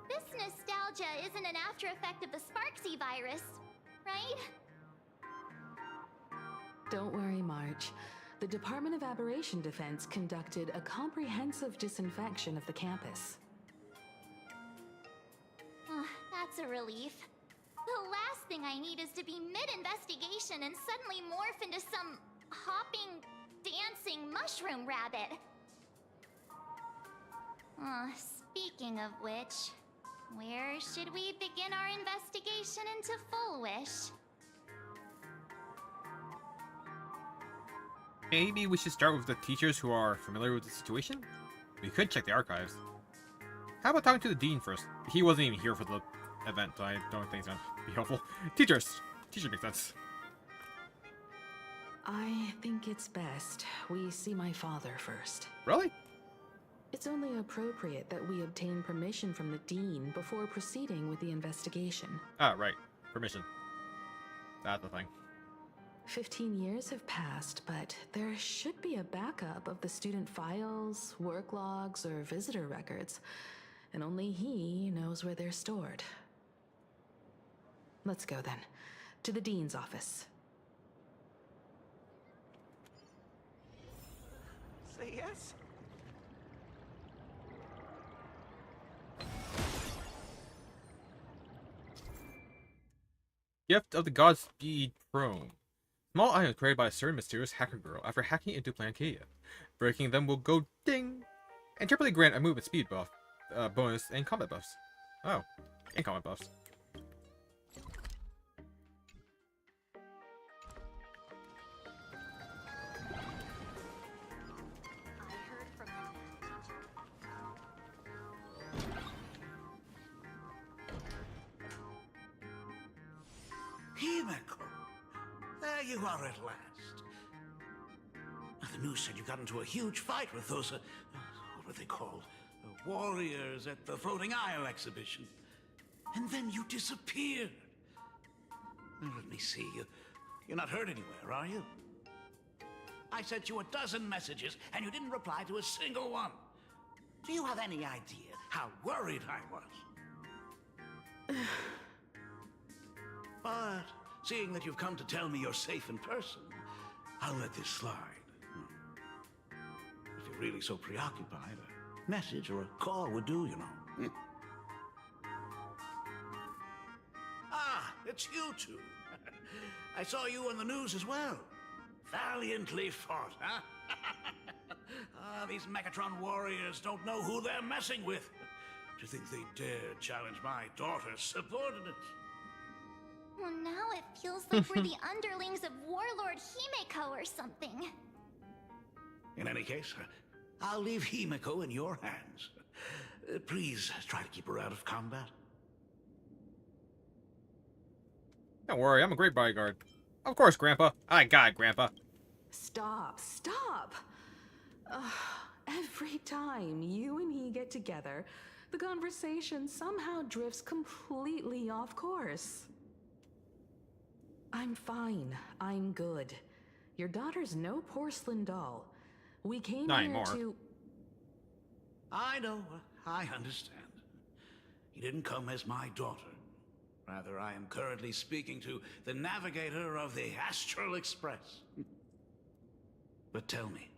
This nostalgia isn't an after effect of the Sparksy virus, right? Don't worry, March. The Department of Aberration Defense conducted a comprehensive disinfection of the campus. That's a relief. The last thing I need is to be mid-investigation and suddenly morph into some hopping, dancing mushroom rabbit. Speaking of which, where should we begin our investigation into Full Wish? Maybe we should start with the teachers who are familiar with the situation? We could check the archives. How about talking to the dean first? He wasn't even here for the event, so I don't think it's gonna be helpful. Teachers! Teacher makes sense. I think it's best we see my father first. Really? It's only appropriate that we obtain permission from the dean before proceeding with the investigation. Ah, right. Permission. That's the thing. 15 years have passed, but there should be a backup of the student files, work logs, or visitor records, and only he knows where they're stored. Let's go then, to the dean's office. Say yes? Gift of the Godspeed Chrome. Small items created by a certain mysterious hacker girl after hacking into Plancadia. Breaking them will go ding! And temporarily grant a movement speed buff, bonus, and combat buffs. Oh, and combat buffs. Himeko! There you are at last. The news said you got into a huge fight with those, what were they called? Warriors at the Floating Isle exhibition. And then you disappeared. Now, let me see. You're not hurt anywhere, are you? I sent you a dozen messages, and you didn't reply to a single one. Do you have any idea how worried I was? But seeing that you've come to tell me you're safe in person, I'll let this slide. If you're really so preoccupied, a message or a call would do, you know. Ah, it's you two. I saw you on the news as well. Valiantly fought, huh? These Megatron warriors don't know who they're messing with. To think they dare challenge my daughter's subordinates. Well, now it feels like we're the underlings of Warlord Himeko or something. In any case, I'll leave Himeko in your hands. Please try to keep her out of combat. Don't worry, I'm a great bodyguard. Of course, Grandpa. I got it, Grandpa. Stop, stop! Ugh, every time you and he get together, the conversation somehow drifts completely off course. I'm fine. I'm good. Your daughter's no porcelain doll. We came Not here anymore. to... I know. I understand. You didn't come as my daughter. Rather, I am currently speaking to the navigator of the Astral Express. But tell me,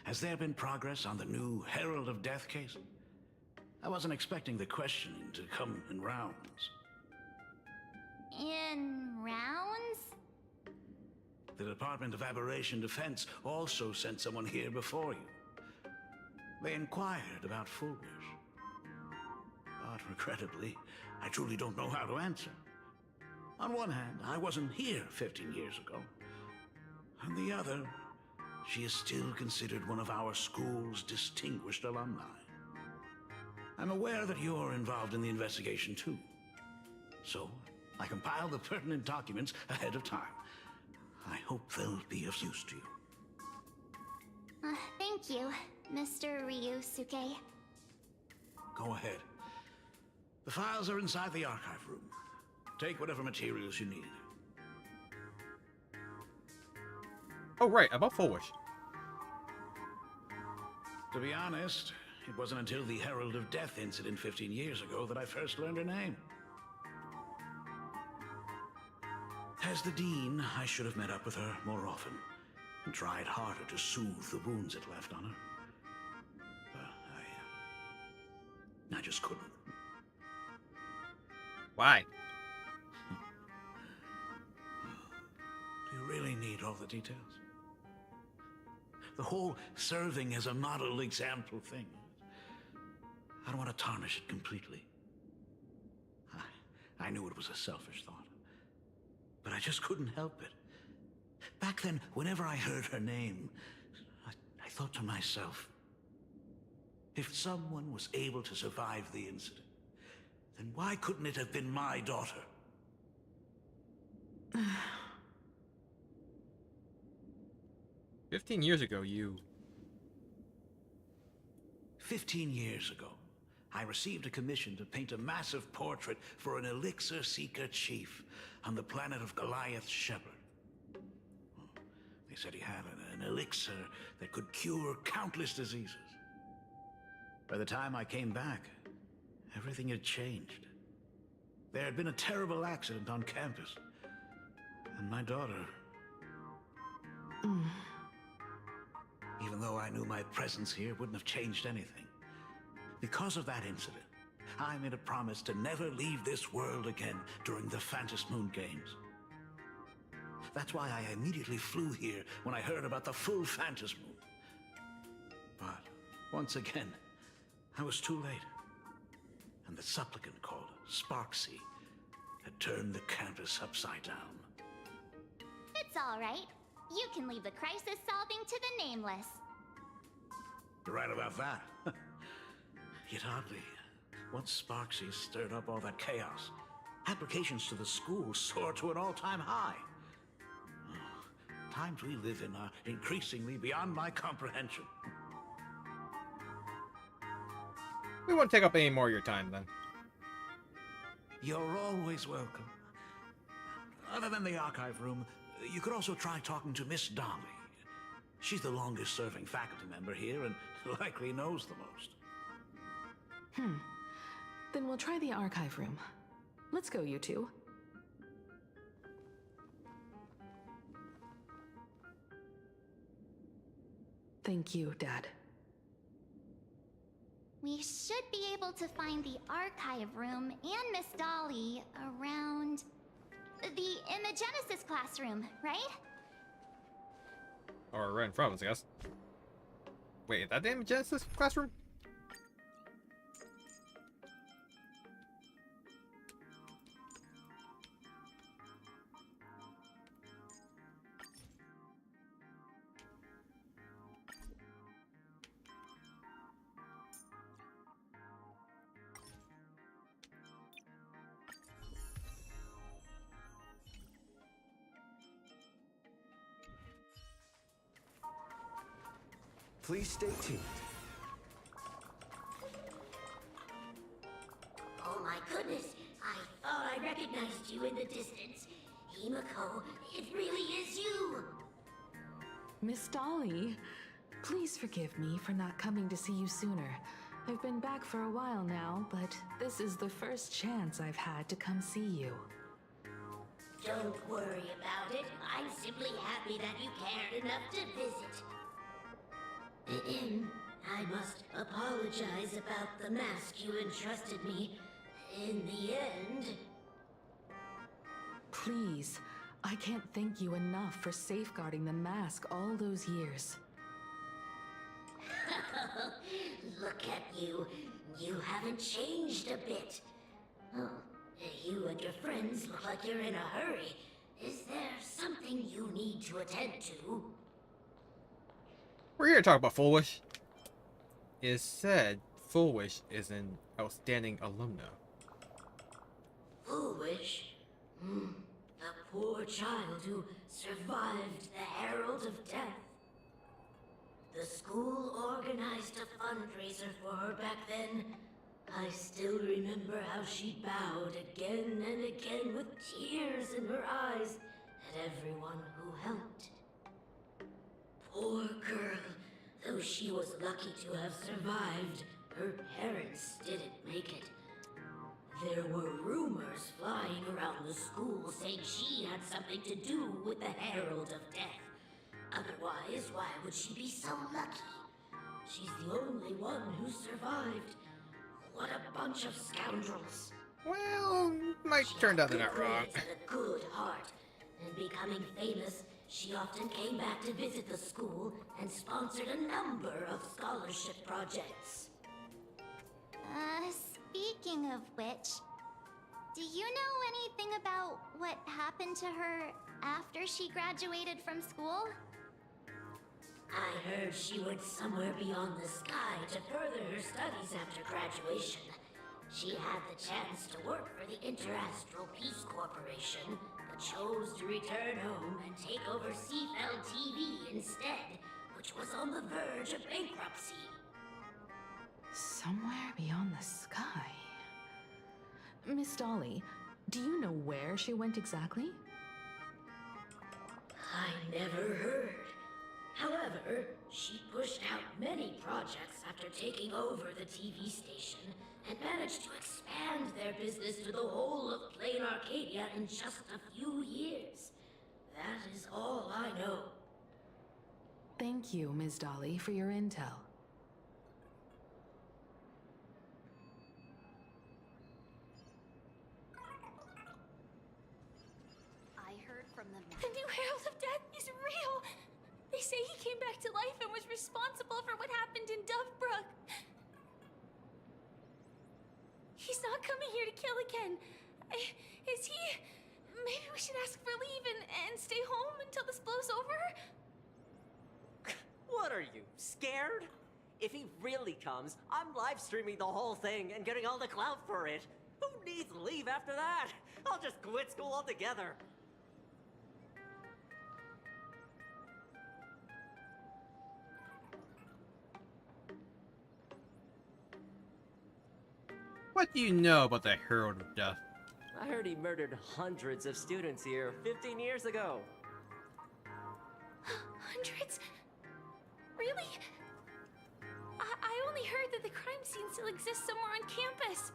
has there been progress on the new Herald of Death case? I wasn't expecting the questioning to come in rounds. In rounds? The Department of Aberration Defense also sent someone here before you. They inquired about Fulgur's. But regrettably, I truly don't know how to answer. On one hand, I wasn't here 15 years ago. On the other, she is still considered one of our school's distinguished alumni. I'm aware that you're involved in the investigation too. So, I compiled the pertinent documents ahead of time. I hope they'll be of use to you. Thank you, Mr. Ryusuke. Go ahead. The files are inside the archive room. Take whatever materials you need. Oh, right, about Full Wish. To be honest, it wasn't until the Herald of Death incident 15 years ago that I first learned her name. As the Dean, I should have met up with her more often and tried harder to soothe the wounds it left on her. But I just couldn't. Why? Do you really need all the details? The whole serving as a model example thing. I don't want to tarnish it completely. I knew it was a selfish thought. But I just couldn't help it. Back then, whenever I heard her name, I thought to myself, if someone was able to survive the incident, then why couldn't it have been my daughter? 15 years ago, you... 15 years ago, I received a commission to paint a massive portrait for an elixir seeker chief on the planet of Goliath's Shepherd. They said he had an elixir that could cure countless diseases. By the time I came back, everything had changed. There had been a terrible accident on campus, and my daughter... Even though I knew my presence here wouldn't have changed anything. Because of that incident, I made a promise to never leave this world again during the Phantom Moon Games. That's why I immediately flew here when I heard about the full Phantom Moon. But, once again, I was too late. And the supplicant called Sparksy had turned the campus upside down. It's all right. You can leave the crisis solving to the Nameless. You're right about that. Yet oddly, once Sparksy stirred up all that chaos, applications to the school soared to an all-time high. Times we live in are increasingly beyond my comprehension. We won't take up any more of your time, then. You're always welcome. Other than the archive room, you could also try talking to Miss Dolly. She's the longest-serving faculty member here and likely knows the most. Then we'll try the archive room. Let's go, you two. Thank you, Dad. We should be able to find the archive room and Miss Dolly around the Imagenesis classroom, right? Or right in front of us, I guess. Wait, is that the Imagenesis classroom? Please stay tuned. Oh my goodness, I thought I recognized you in the distance. Himiko, it really is you! Miss Dolly, please forgive me for not coming to see you sooner. I've been back for a while now, but this is the first chance I've had to come see you. Don't worry about it. I'm simply happy that you cared enough to visit. I must apologize about the mask you entrusted me. In the end... Please, I can't thank you enough for safeguarding the mask all those years. Look at you. You haven't changed a bit. Oh, you and your friends look like you're in a hurry. Is there something you need to attend to? We're here to talk about Full Wish. It is said Full Wish is an outstanding alumna. Foolish? The poor child who survived the Herald of Death. The school organized a fundraiser for her back then. I still remember how she bowed again and again with tears in her eyes at everyone who helped. Poor girl. Though she was lucky to have survived, her parents didn't make it. There were rumors flying around the school saying she had something to do with the Herald of Death. Otherwise, why would she be so lucky? She's the only one who survived. What a bunch of scoundrels. Well, might turn out they're not wrong. And a good heart. And becoming famous, she often came back to visit the school and sponsored a number of scholarship projects. Speaking of which, do you know anything about what happened to her after she graduated from school? I heard she went somewhere beyond the sky to further her studies after graduation. She had the chance to work for the Interastral Peace Corporation, but chose to return home and take over Seafell TV instead, which was on the verge of bankruptcy. Somewhere beyond the sky. Miss Dolly, do you know where she went exactly? I never heard. However, she pushed out many projects after taking over the TV station and managed to expand their business to the whole of Plain Arcadia in just a few years. That is all I know. Thank you, Ms. Dolly, for your intel. I heard from the The new Herald of Death is real! They say he came back to life and was responsible for what happened in Dovebrook. He's not coming here to kill again. Is he? Maybe we should ask for leave and stay home until this blows over? What are you, scared? If he really comes, I'm live streaming the whole thing and getting all the clout for it. Who needs leave after that? I'll just quit school altogether. What do you know about the Herald of Death? I heard he murdered hundreds of students here 15 years ago. Hundreds? Really? I only heard that the crime scene still exists somewhere on campus.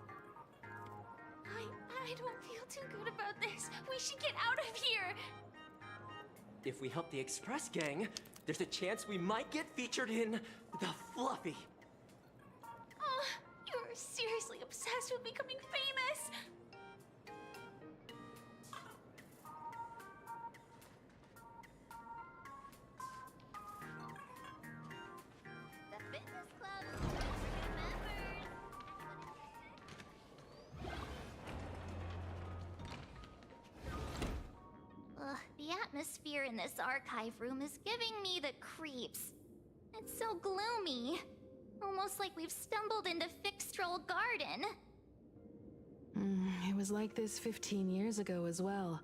I don't feel too good about this. We should get out of here. If we help the Express Gang, there's a chance we might get featured in The Fluffy. You're seriously obsessed with becoming famous. The fitness club is open for new members. Ugh, the atmosphere in this archive room is giving me the creeps. It's so gloomy. Almost like we've stumbled into Fixtroll Garden. It was like this 15 years ago as well.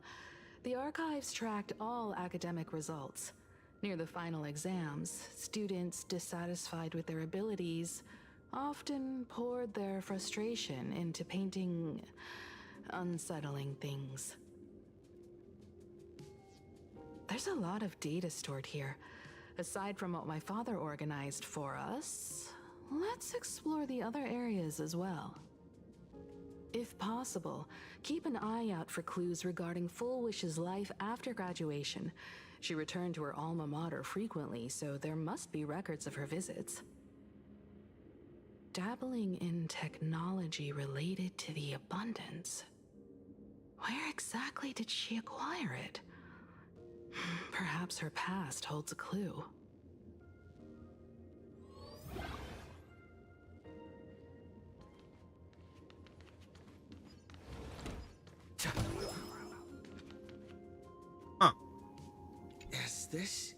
The archives tracked all academic results. Near the final exams, students dissatisfied with their abilities often poured their frustration into painting unsettling things. There's a lot of data stored here. Aside from what my father organized for us, let's explore the other areas as well. If possible, keep an eye out for clues regarding Full Wish's life after graduation. She returned to her alma mater frequently, so there must be records of her visits. Dabbling in technology related to the abundance. Where exactly did she acquire it? Perhaps her past holds a clue. Huh. Is this...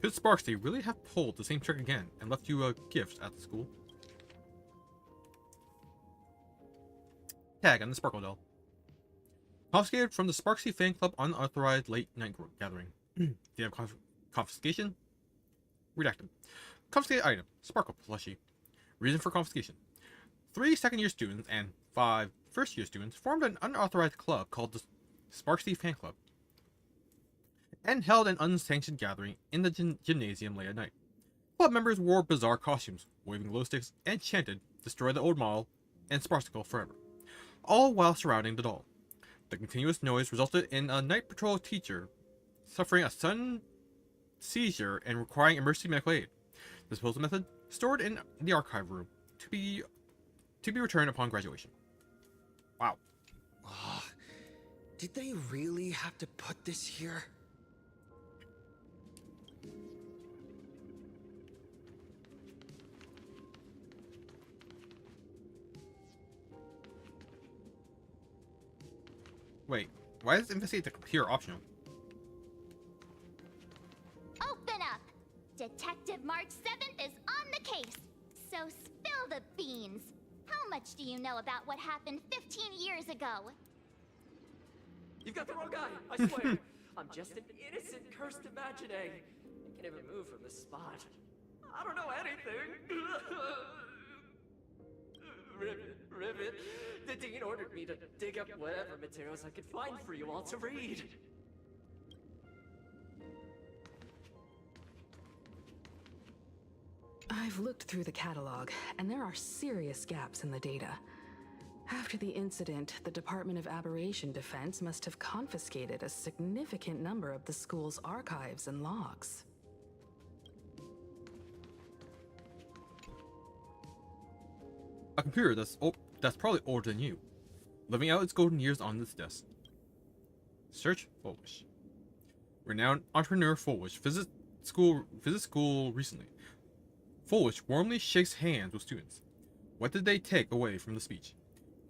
Could Sparksy really have pulled the same trick again and left you a gift at the school? Tag on the Sparkle Doll. Confiscated from the Sparksy fan club unauthorized late night gathering. Date of confiscation? Redacted. Confiscated item. Sparkle plushie. Reason for confiscation. 3 second-year students and 5 first-year students formed an unauthorized club called the Sparksy Fan Club and held an unsanctioned gathering in the gymnasium late at night. Club members wore bizarre costumes, waving glow sticks, and chanted, "Destroy the old model," and Sparksicle forever, all while surrounding the doll. The continuous noise resulted in a night patrol teacher suffering a sudden seizure and requiring emergency medical aid. Disposal method stored in the archive room to be returned upon graduation. Wow. Did they really have to put this here? Wait, why is investigate the computer optional? Open up! Detective March 7th is on the case, so spill the beans. How much do you know about what happened 15 years ago? You've got the wrong guy, I swear. I'm just an innocent, cursed imaginary. I can't even move from this spot. I don't know anything. Rivet. The dean ordered me to dig up whatever materials I could find for you all to read. I've looked through the catalog, and there are serious gaps in the data. After the incident, the Department of Aberration Defense must have confiscated a significant number of the school's archives and logs. A computer that's probably older than you, living out its golden years on this desk. Search Foolish. Renowned entrepreneur Foolish visits school recently. Foolish warmly shakes hands with students. What did they take away from the speech?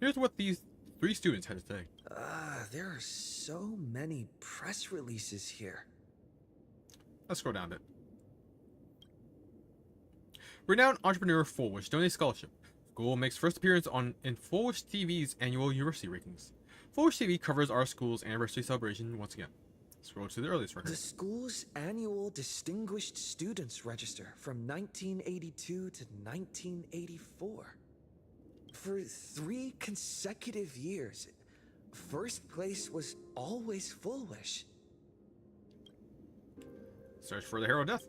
Here's what these 3 students had to say. There are so many press releases here. Let's scroll down a bit. Renowned entrepreneur Foolish donates scholarship. School makes first appearance in Foolish TV's annual university rankings. Foolish TV covers our school's anniversary celebration once again. Scroll to the earliest record. The school's annual Distinguished Students Register from 1982 to 1984. For 3 consecutive years, first place was always Foolish. Search for the Hero of Death.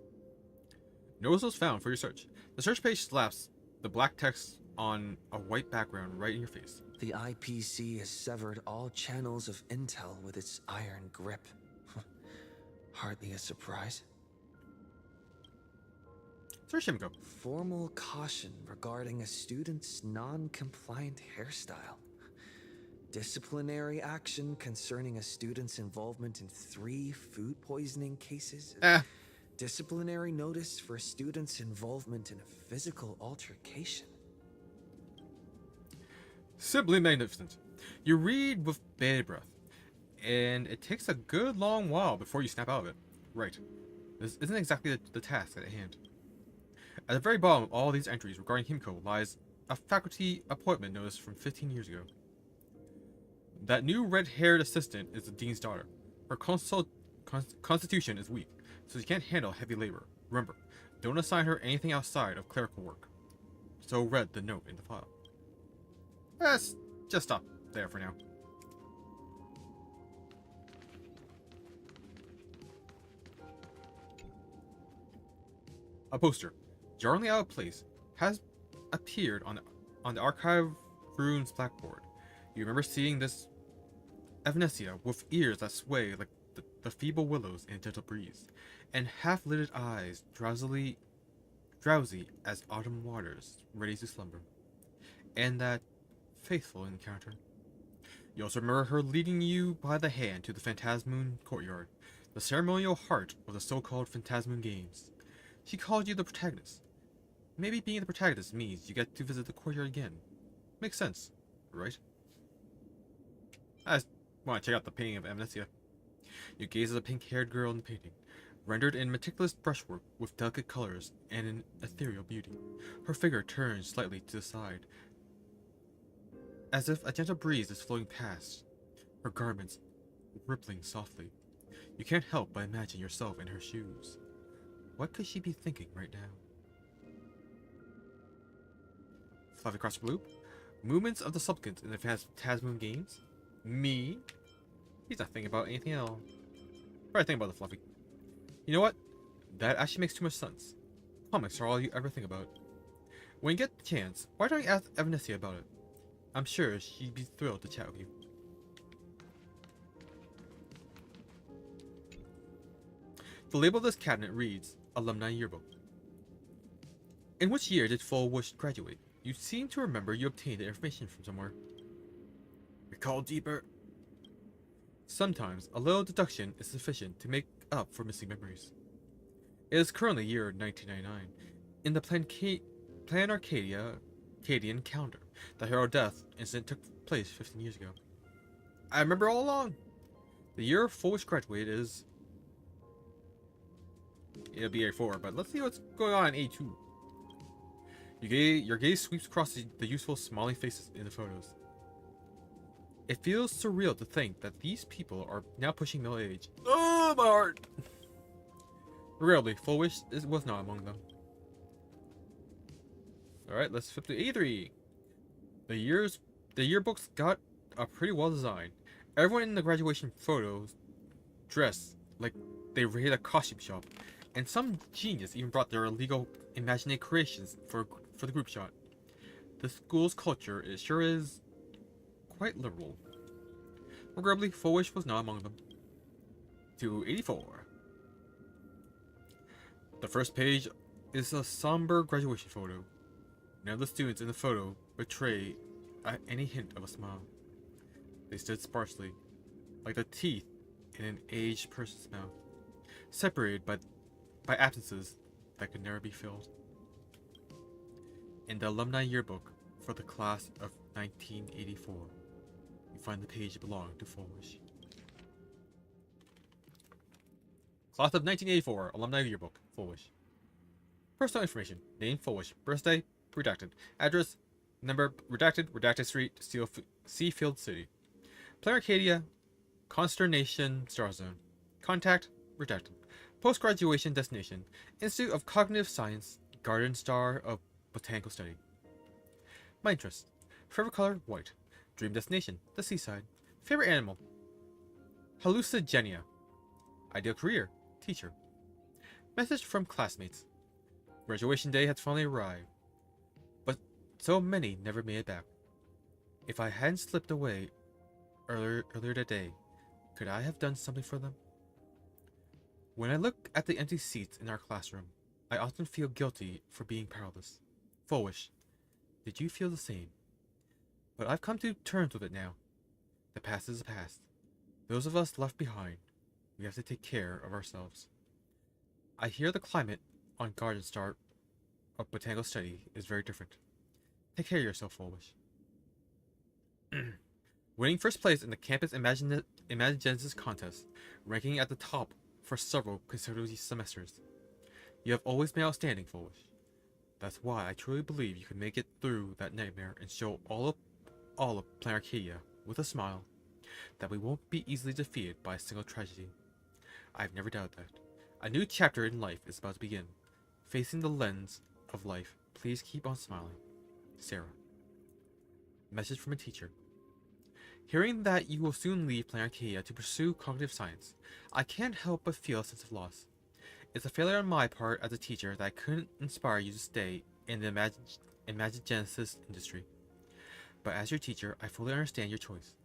Notice was found for your search. The search page slaps the black text on a white background right in your face. The IPC has severed all channels of intel with its iron grip. Hardly a surprise. Search Himiko. Formal caution regarding a student's non-compliant hairstyle. Disciplinary action concerning a student's involvement in 3 food poisoning cases. Disciplinary notice for a student's involvement in a physical altercation. Simply magnificent. You read with bated breath, and it takes a good long while before you snap out of it. Right. This isn't exactly the task at hand. At the very bottom of all these entries regarding Himiko lies a faculty appointment notice from 15 years ago. That new red-haired assistant is the dean's daughter. Her constitution is weak, so she can't handle heavy labor. Remember, don't assign her anything outside of clerical work. So read the note in the file. Let's just stop there for now. A poster, jarringly out of place, has appeared on the archive room's blackboard. You remember seeing this Evanesia with ears that sway like the feeble willows in a gentle breeze, and half-lidded eyes drowsy as autumn waters ready to slumber. And that faithful encounter. You also remember her leading you by the hand to the Phantasmoon courtyard, the ceremonial heart of the so-called Phantasmoon Games. She called you the protagonist. Maybe being the protagonist means you get to visit the courtyard again. Makes sense, right? I just want to check out the painting of Amnesia. You gaze at the pink-haired girl in the painting, rendered in meticulous brushwork with delicate colors and an ethereal beauty. Her figure turns slightly to the side, as if a gentle breeze is flowing past, her garments rippling softly. You can't help but imagine yourself in her shoes. What could she be thinking right now? Fluffy cross blue. Movements of the supplicants in the Phantasmoon Games. Me? He's not thinking about anything else. Probably thinking about the Fluffy. You know what? That actually makes too much sense. Comics are all you ever think about. When you get the chance, why don't you ask Evanesia about it? I'm sure she'd be thrilled to chat with you. The label of this cabinet reads, Alumni Yearbook. In which year did Fullwish graduate? You seem to remember you obtained the information from somewhere. Recall deeper. Sometimes, a little deduction is sufficient to make up for missing memories. It is currently year 1999. In the Plan Arcadian calendar, the Herald Death incident took place 15 years ago. I remember all along. The year Fullwish graduated is... It'll be A4, but let's see what's going on in A2. Your gaze sweeps across the useful smiling faces in the photos. It feels surreal to think that these people are now pushing middle age. Oh, my heart! Regrettably, Fullwish was not among them. Alright, let's flip to A3. The yearbooks got pretty well designed. Everyone in the graduation photos dressed like they raided a costume shop, and some genius even brought their illegal imaginary creations for the group shot. The school's culture sure is quite liberal. Regrettably, Fullwish was not among them. To 84. The first page is a somber graduation photo. None of the students in the photo betray any hint of a smile. They stood sparsely, like the teeth in an aged person's mouth, separated by absences that could never be filled. In the alumni yearbook for the class of 1984, you find the page belonging to Fullwish. Class of 1984, alumni yearbook, Fullwish. Personal information: name Fullwish, birthday redacted, address number redacted street, Seafield City, Plan Arcadia, Consternation Star Zone, contact redacted, post graduation destination, Institute of Cognitive Science, Garden Star of Botanical Study. My interest: favorite color white, dream destination the seaside, favorite animal hallucigenia, ideal career teacher. Message from classmates: graduation day has finally arrived, but so many never made it back. If I hadn't slipped away earlier today, could I have done something for them? When I look at the empty seats in our classroom, I often feel guilty for being powerless. Fullwish, did you feel the same? But I've come to terms with it now. The past is the past. Those of us left behind, we have to take care of ourselves. I hear the climate on Garden Star of Botanical Study is very different. Take care of yourself, Fullwish. Winning first place in the Campus Imagenesis contest, ranking at the top for several consecutive semesters. You have always been outstanding, Fullwish. That's why I truly believe you can make it through that nightmare and show all of Plan Arcadia, with a smile, that we won't be easily defeated by a single tragedy. I've never doubted that. A new chapter in life is about to begin. Facing the lens of life, please keep on smiling. Sarah. Message from a teacher. Hearing that you will soon leave Planet Arcadia to pursue cognitive science, I can't help but feel a sense of loss. It's a failure on my part as a teacher that I couldn't inspire you to stay in the Imagigenesis industry. But as your teacher, I fully understand your choice.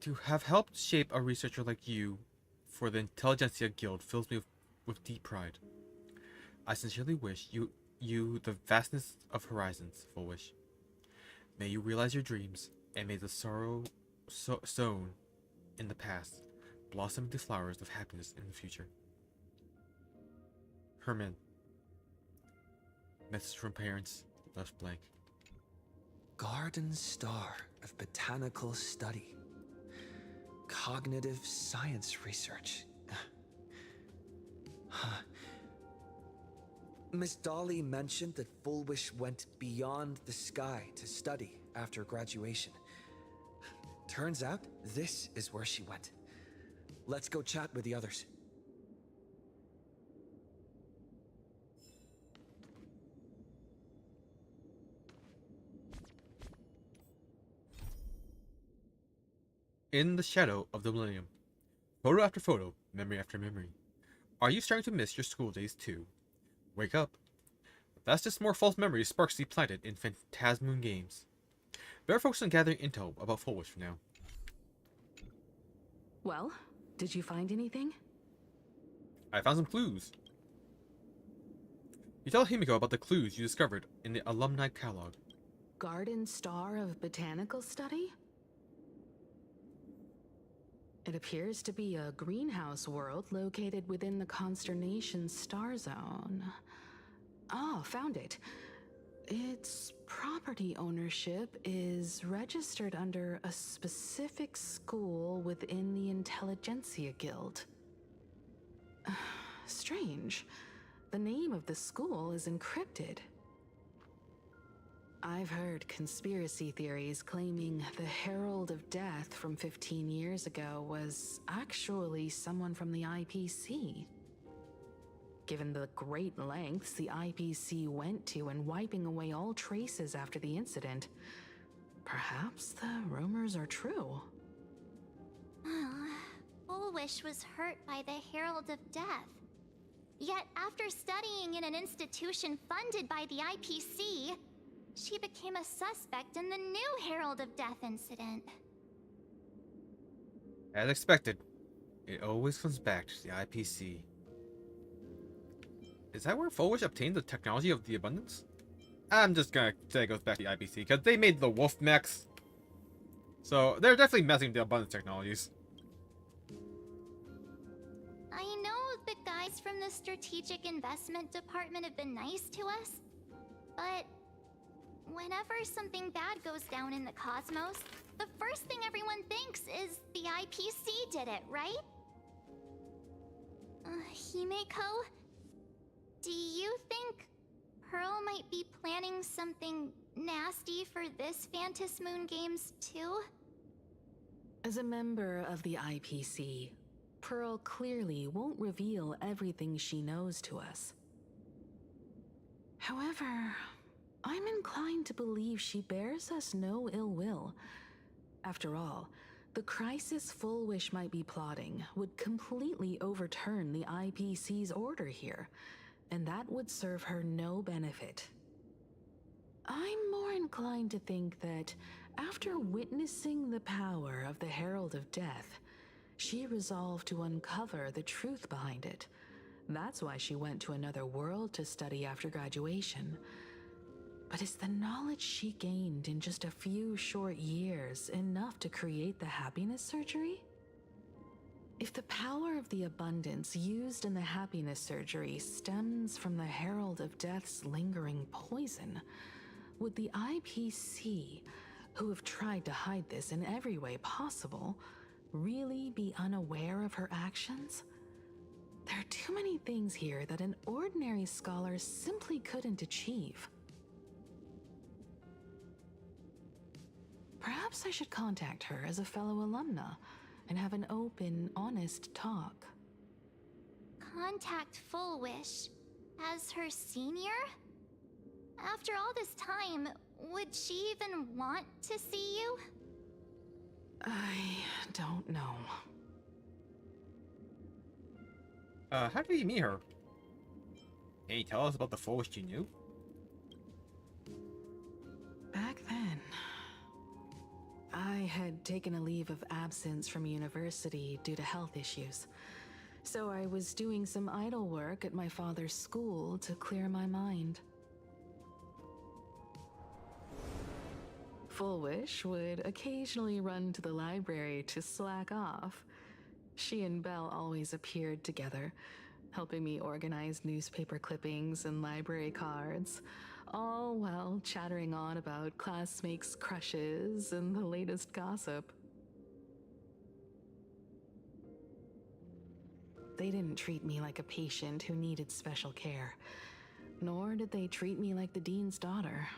To have helped shape a researcher like you for the Intelligentsia Guild fills me with deep pride. I sincerely wish you the vastness of horizons, Full Wish. May you realize your dreams, and may the sorrow sown in the past blossom into flowers of happiness in the future. Herman. Message from parents, left blank. Garden Star of Botanical Study. Cognitive Science Research. Huh. Miss Dolly mentioned that Full Wish went beyond the sky to study after graduation. Turns out, this is where she went. Let's go chat with the others. In the shadow of the millennium. Photo after photo, memory after memory. Are you starting to miss your school days too? Wake up. That's just more false memories sparsely planted in Phantasmoon games. Better focus on gathering intel about Full Wish for now. Well, did you find anything? I found some clues. You tell Himiko about the clues you discovered in the alumni catalog. Garden Star of Botanical Study? It appears to be a greenhouse world located within the consternation star zone. Ah, found it. Its property ownership is registered under a specific school within the Intelligentsia Guild. Strange. The name of the school is encrypted. I've heard conspiracy theories claiming the Herald of Death from 15 years ago was actually someone from the IPC. Given the great lengths the IPC went to in wiping away all traces after the incident, perhaps the rumors are true. Full Wish was hurt by the Herald of Death. Yet after studying in an institution funded by the IPC, she became a suspect in the new Herald of Death incident. As expected, it always comes back to the IPC. Is that where Full Wish obtained the technology of the Abundance? I'm just gonna say it goes back to the IPC, because they made the wolf mechs. So, they're definitely messing with the Abundance technologies. I know the guys from the Strategic Investment Department have been nice to us, but whenever something bad goes down in the cosmos, the first thing everyone thinks is the IPC did it, right? Himeko? Do you think Pearl might be planning something nasty for this Phantasmoon games too? As a member of the IPC, Pearl clearly won't reveal everything she knows to us. However, I'm inclined to believe she bears us no ill will. After all, the crisis Full Wish might be plotting would completely overturn the IPC's order here, and that would serve her no benefit. I'm more inclined to think that after witnessing the power of the Herald of Death, she resolved to uncover the truth behind it. That's why she went to another world to study after graduation. But is the knowledge she gained in just a few short years enough to create the happiness surgery? If the power of the abundance used in the happiness surgery stems from the Herald of Death's lingering poison, would the IPC, who have tried to hide this in every way possible, really be unaware of her actions? There are too many things here that an ordinary scholar simply couldn't achieve. Perhaps I should contact her as a fellow alumna and have an open, honest talk. Contact Full Wish as her senior? After all this time, would she even want to see you? I don't know. How did you meet her? Can you tell us about the Full Wish you knew? Back then, I had taken a leave of absence from university due to health issues. So I was doing some idle work at my father's school to clear my mind. Full Wish would occasionally run to the library to slack off. She and Belle always appeared together, helping me organize newspaper clippings and library cards, all while chattering on about classmates' crushes and the latest gossip. They didn't treat me like a patient who needed special care, nor did they treat me like the dean's daughter.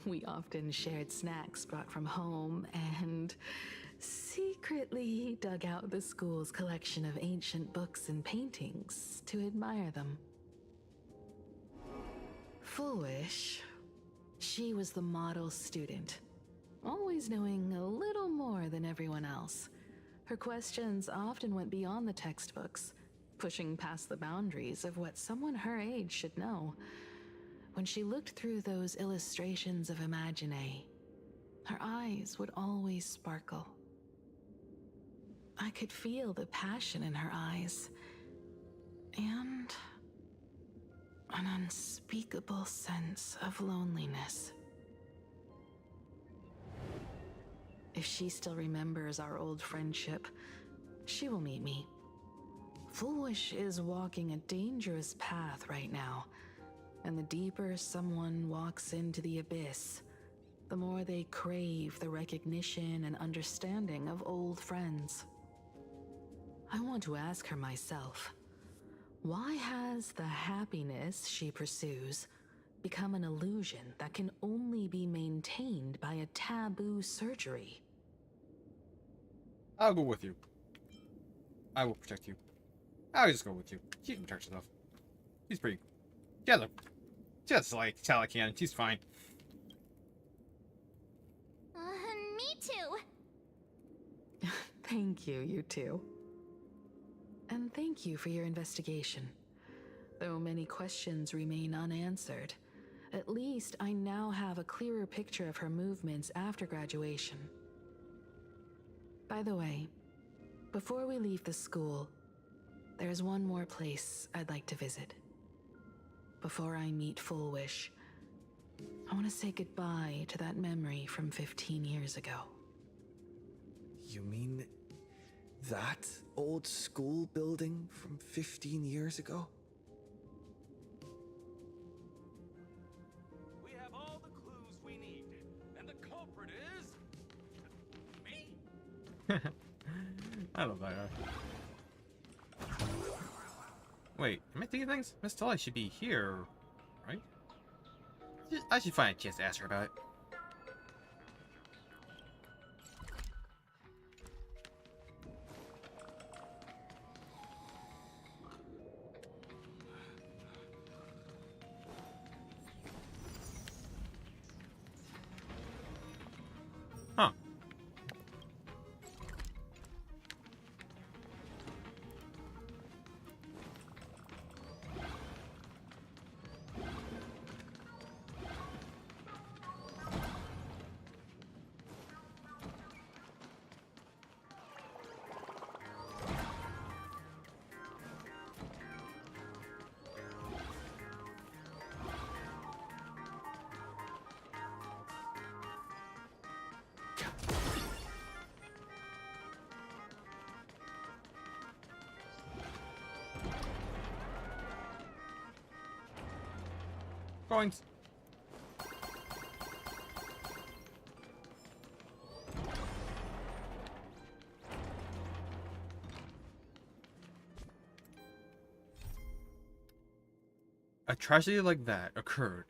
We often shared snacks brought from home and secretly dug out the school's collection of ancient books and paintings to admire them. Full Wish, she was the model student, always knowing a little more than everyone else. Her questions often went beyond the textbooks, pushing past the boundaries of what someone her age should know. When she looked through those illustrations of Imagine, her eyes would always sparkle. I could feel the passion in her eyes, and an unspeakable sense of loneliness. If she still remembers our old friendship, she will meet me. Full Wish is walking a dangerous path right now, and the deeper someone walks into the abyss, the more they crave the recognition and understanding of old friends. I want to ask her myself, why has the happiness she pursues become an illusion that can only be maintained by a taboo surgery? I'll go with you. I will protect you. I'll just go with you. She can protect herself. She's pretty. Just like Sally can. She's fine. Me too. Thank you, you two. And thank you for your investigation. Though many questions remain unanswered, at least I now have a clearer picture of her movements after graduation. By the way, before we leave the school, there's one more place I'd like to visit. Before I meet Full Wish, I want to say goodbye to that memory from 15 years ago. You mean that old school building from 15 years ago? We have all the clues we need, and the culprit is me. I love that guy. Wait, am I thinking things? Miss Tully should be here, right? I should find a chance to ask her about it. Huh. Coins. A tragedy like that occurred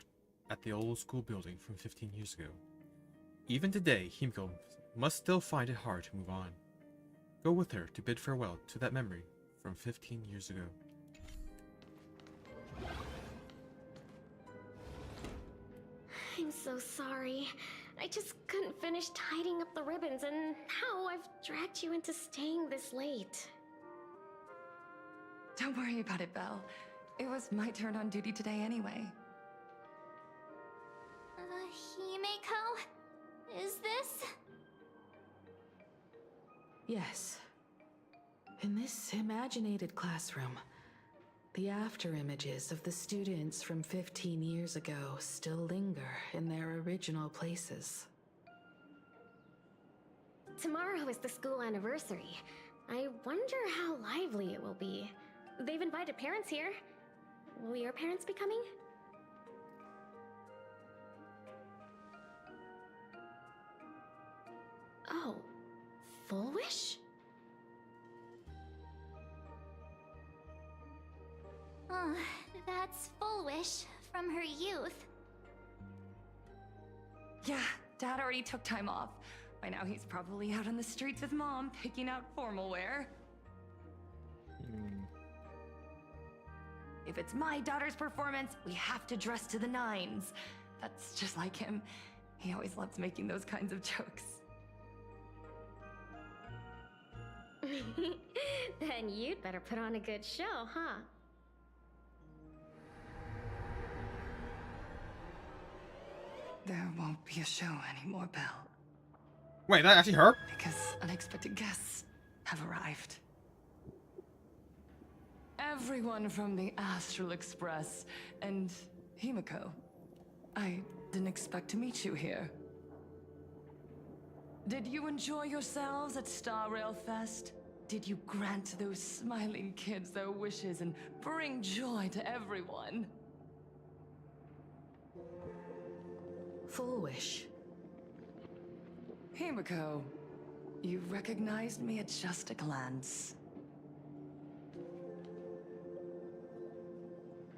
at the old school building from 15 years ago. Even today, Himiko must still find it hard to move on. Go with her to bid farewell to that memory from 15 years ago. I'm so sorry. I just couldn't finish tidying up the ribbons, and now I've dragged you into staying this late. Don't worry about it, Belle. It was my turn on duty today anyway. Himiko? Is this? Yes. In this imaginated classroom, the after images of the students from 15 years ago still linger in their original places. Tomorrow is the school anniversary. I wonder how lively it will be. They've invited parents here. Will your parents be coming? Oh, Full Wish? Oh, that's Full Wish from her youth. Yeah, Dad already took time off. By now he's probably out on the streets with Mom, picking out formal wear. If it's my daughter's performance, we have to dress to the nines. That's just like him. He always loves making those kinds of jokes. Then you'd better put on a good show, huh? There won't be a show anymore, Belle. Wait, that actually her? Because unexpected guests have arrived. Everyone from the Astral Express and Himiko. I didn't expect to meet you here. Did you enjoy yourselves at Star Rail Fest? Did you grant those smiling kids their wishes and bring joy to everyone? Full Wish. Himiko, you recognized me at just a glance.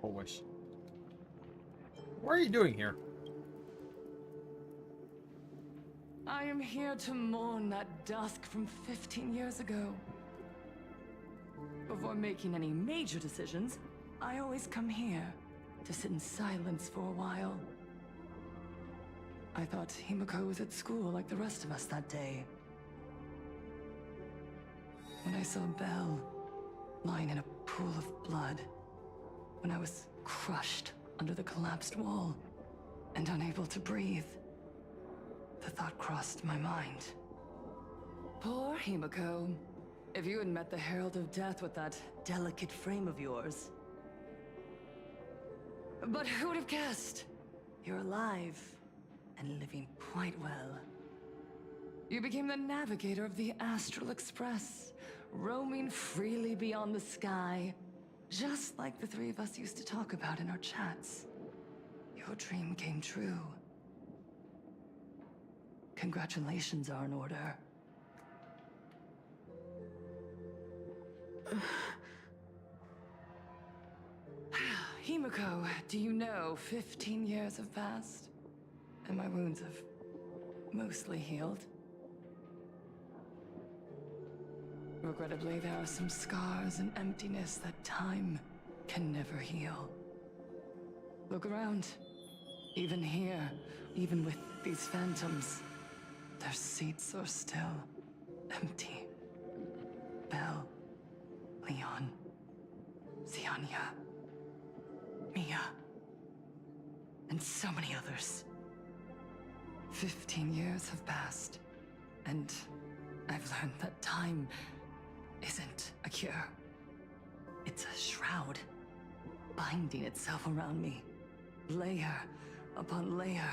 Full Wish. What are you doing here? I am here to mourn that dusk from 15 years ago. Before making any major decisions, I always come here to sit in silence for a while. I thought Himiko was at school like the rest of us that day. When I saw Belle lying in a pool of blood, when I was crushed under the collapsed wall and unable to breathe, the thought crossed my mind. Poor Himiko. If you had met the Herald of Death with that delicate frame of yours. But who would have guessed? You're alive and living quite well. You became the navigator of the Astral Express, roaming freely beyond the sky, just like the three of us used to talk about in our chats. Your dream came true. Congratulations are in order. Himiko, do you know 15 years have passed? And my wounds have mostly healed. Regrettably, there are some scars and emptiness that time can never heal. Look around. Even here, even with these phantoms, their seats are still empty. Belle, Leon, Ziania, Mia, and so many others. 15 years have passed, and I've learned that time isn't a cure. It's a shroud, binding itself around me, layer upon layer.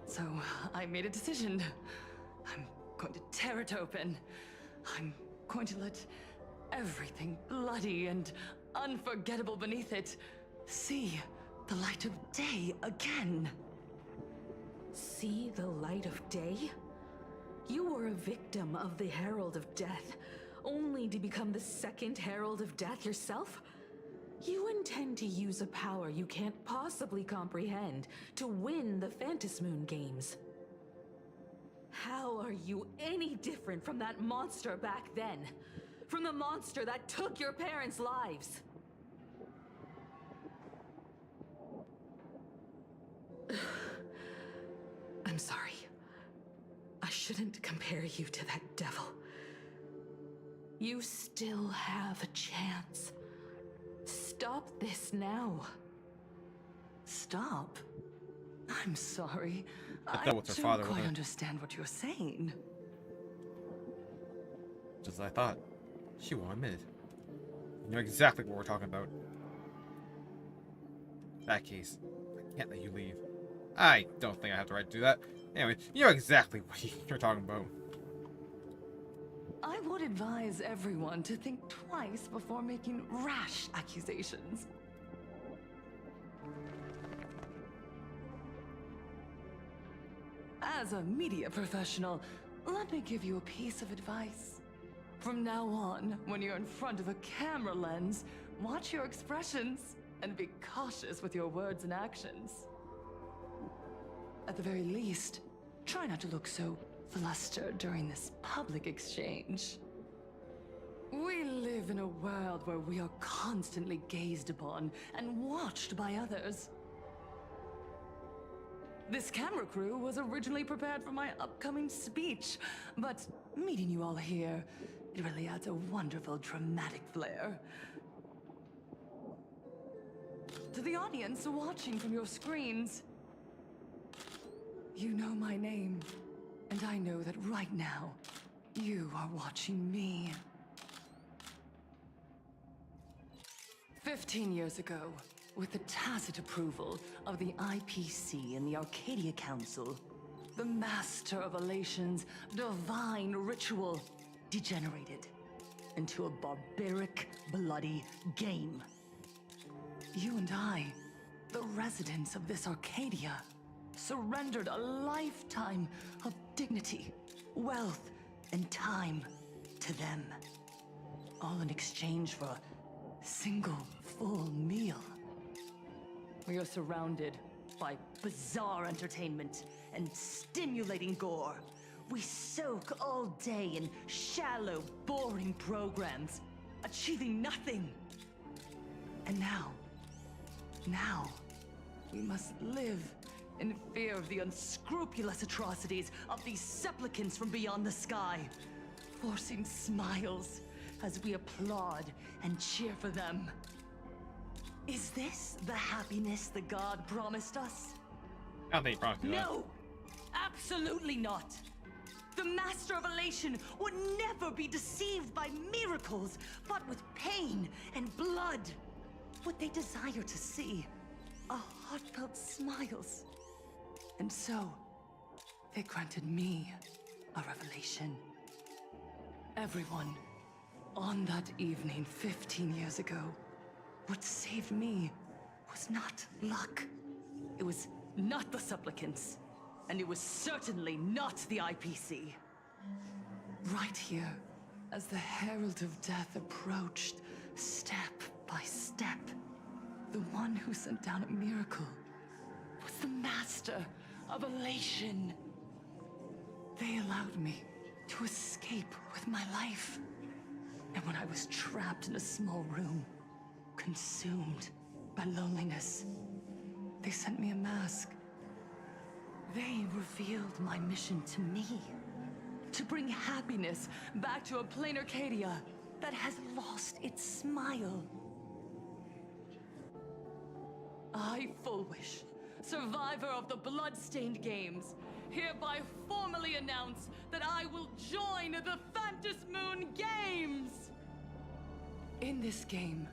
So I made a decision. I'm going to tear it open. I'm going to let everything bloody and unforgettable beneath it see the light of day again. See the light of day? You were a victim of the Herald of Death, only to become the second Herald of Death yourself? You intend to use a power you can't possibly comprehend to win the Phantasmoon games. How are you any different from that monster back then? From the monster that took your parents' lives? I'm sorry. I shouldn't compare you to that devil. You still have a chance. Stop this now. Stop? I'm sorry. But I that was her don't father, quite wasn't it? understand what you're saying. Just as I thought. She won't admit it. You know exactly what we're talking about. In that case, I can't let you leave. I don't think I have the right to do that. Anyway, you know exactly what you're talking about. I would advise everyone to think twice before making rash accusations. As a media professional, let me give you a piece of advice. From now on, when you're in front of a camera lens, watch your expressions and be cautious with your words and actions. At the very least, try not to look so flustered during this public exchange. We live in a world where we are constantly gazed upon and watched by others. This camera crew was originally prepared for my upcoming speech, but meeting you all here, it really adds a wonderful dramatic flair. To the audience watching from your screens, you know my name, and I know that right now, you are watching me. 15 years ago, with the tacit approval of the IPC and the Arcadia Council, the Master of Elation's divine ritual degenerated into a barbaric, bloody game. You and I, the residents of this Arcadia, surrendered a lifetime of dignity, wealth, and time to them. All in exchange for a single full meal. We are surrounded by bizarre entertainment and stimulating gore. We soak all day in shallow, boring programs, achieving nothing. And now, we must live in fear of the unscrupulous atrocities of these supplicants from beyond the sky, forcing smiles as we applaud and cheer for them. Is this the happiness the god promised us? I don't think he promised you that. No! Absolutely not! The Master of Elation would never be deceived by miracles, but with pain and blood. What they desire to see are heartfelt smiles. And so, they granted me a revelation. Everyone, on that evening 15 years ago, what saved me was not luck. It was not the supplicants, and it was certainly not the IPC. Right here, as the Herald of Death approached, step by step, the one who sent down a miracle was the Master of Elation. They allowed me to escape with my life. And when I was trapped in a small room, consumed by loneliness, they sent me a mask. They revealed my mission to me, to bring happiness back to a plain Arcadia that has lost its smile. I, Fullwish, survivor of the Bloodstained Games, hereby formally announce that I will join the Phantasmoon Games! In this game,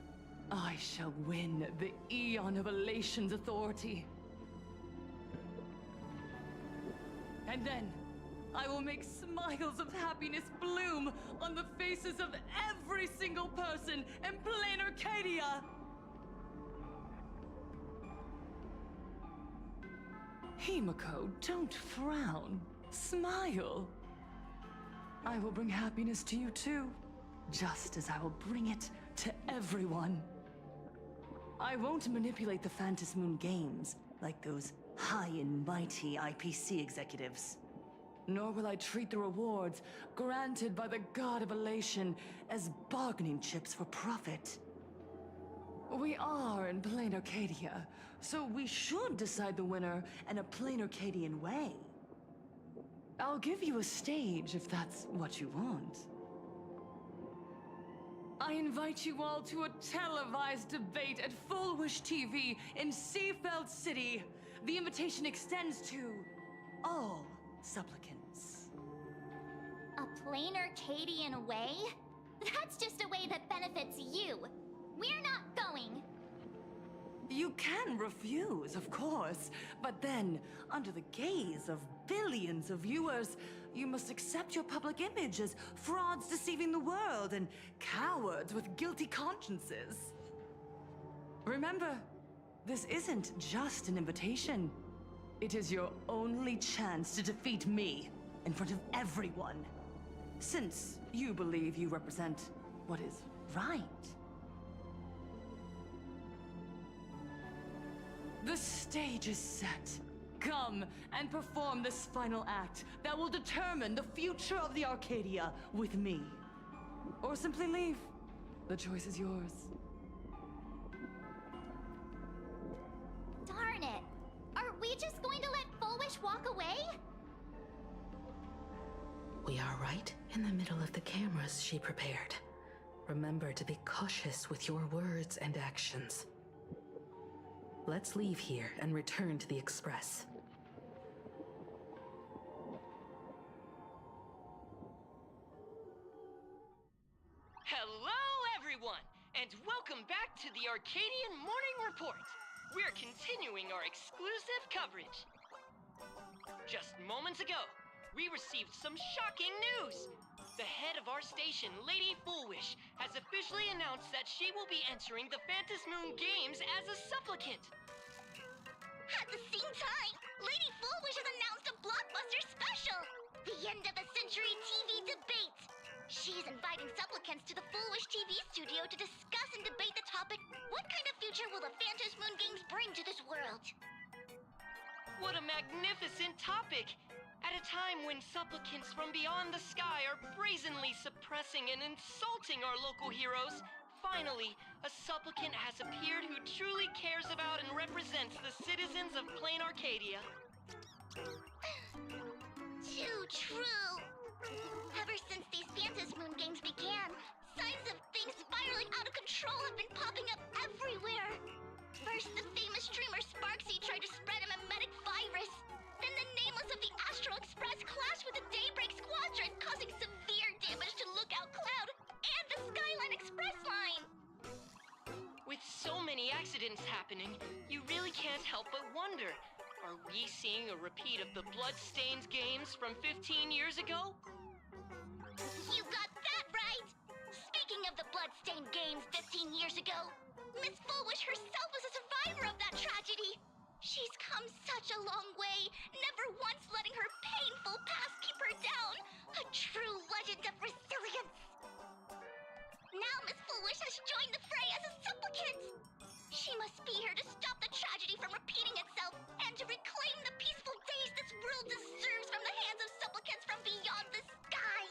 I shall win the Eon of Elation's authority. And then, I will make smiles of happiness bloom on the faces of every single person in plain Arcadia! Himiko, don't frown. Smile. I will bring happiness to you too, just as I will bring it to everyone. I won't manipulate the Phantom Moon games like those high and mighty IPC executives. Nor will I treat the rewards granted by the God of Elation as bargaining chips for profit. We are in plain Arcadia, so we should decide the winner in a plain Arcadian way. I'll give you a stage if that's what you want. I invite you all to a televised debate at Full Wish TV in Seafeld City. The invitation extends to all supplicants. A plain Arcadian way? That's just a way that benefits you. We're not going. You can refuse, of course, but then, under the gaze of billions of viewers, you must accept your public image as frauds deceiving the world and cowards with guilty consciences. Remember, this isn't just an invitation. It is your only chance to defeat me in front of everyone. Since you believe you represent what is right. The stage is set. Come and perform this final act that will determine the future of the Arcadia with me. Or simply leave. The choice is yours. Darn it! Are we just going to let Full Wish walk away? We are right in the middle of the cameras she prepared. Remember to be cautious with your words and actions. Let's leave here and return to the Express. Hello, everyone, and welcome back to the Arcadian Morning Report. We're continuing our exclusive coverage. Just moments ago, we received some shocking news. The head of our station, Lady Foolwish, has officially announced that she will be entering the Phantom Moon Games as a supplicant. At the same time, Lady Foolwish has announced a blockbuster special! The end of a century TV debate! She's inviting supplicants to the Foolwish TV studio to discuss and debate the topic, what kind of future will the Phantom Moon Games bring to this world? What a magnificent topic! At a time when supplicants from beyond the sky are brazenly suppressing and insulting our local heroes, finally, a supplicant has appeared who truly cares about and represents the citizens of Plain Arcadia. Too true! Ever since these Phantom Moon Games began, signs of things spiraling out of control have been popping up everywhere. First, the famous streamer Sparksy tried to spread a mimetic virus. Then the nameless of the Astral Express clashed with the Daybreak Squadron, causing severe damage to Lookout Cloud and the Skyline Express line. With so many accidents happening, you really can't help but wonder, are we seeing a repeat of the Bloodstained games from 15 years ago? You got that right! Speaking of the Bloodstained games 15 years ago, Miss Foolwish herself was a survivor of that tragedy. She's come such a long way, never once letting her painful past keep her down. A true legend of resilience. Now Miss Foolwish has joined the fray as a supplicant. She must be here to stop the tragedy from repeating itself and to reclaim the peaceful days this world deserves from the hands of supplicants from beyond the sky.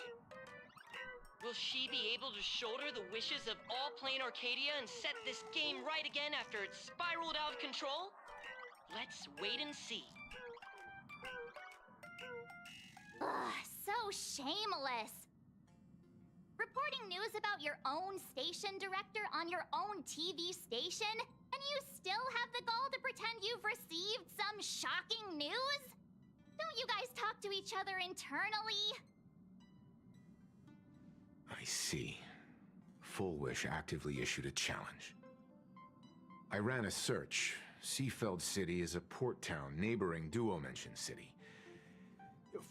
Will she be able to shoulder the wishes of all Plain Arcadia and set this game right again after it spiraled out of control? Let's wait and see. Ugh, so shameless. Reporting news about your own station director on your own TV station, and you still have the gall to pretend you've received some shocking news? Don't you guys talk to each other internally? I see. Fullwish actively issued a challenge. I ran a search. Seafeld City is a port town neighboring Duo-Mention City.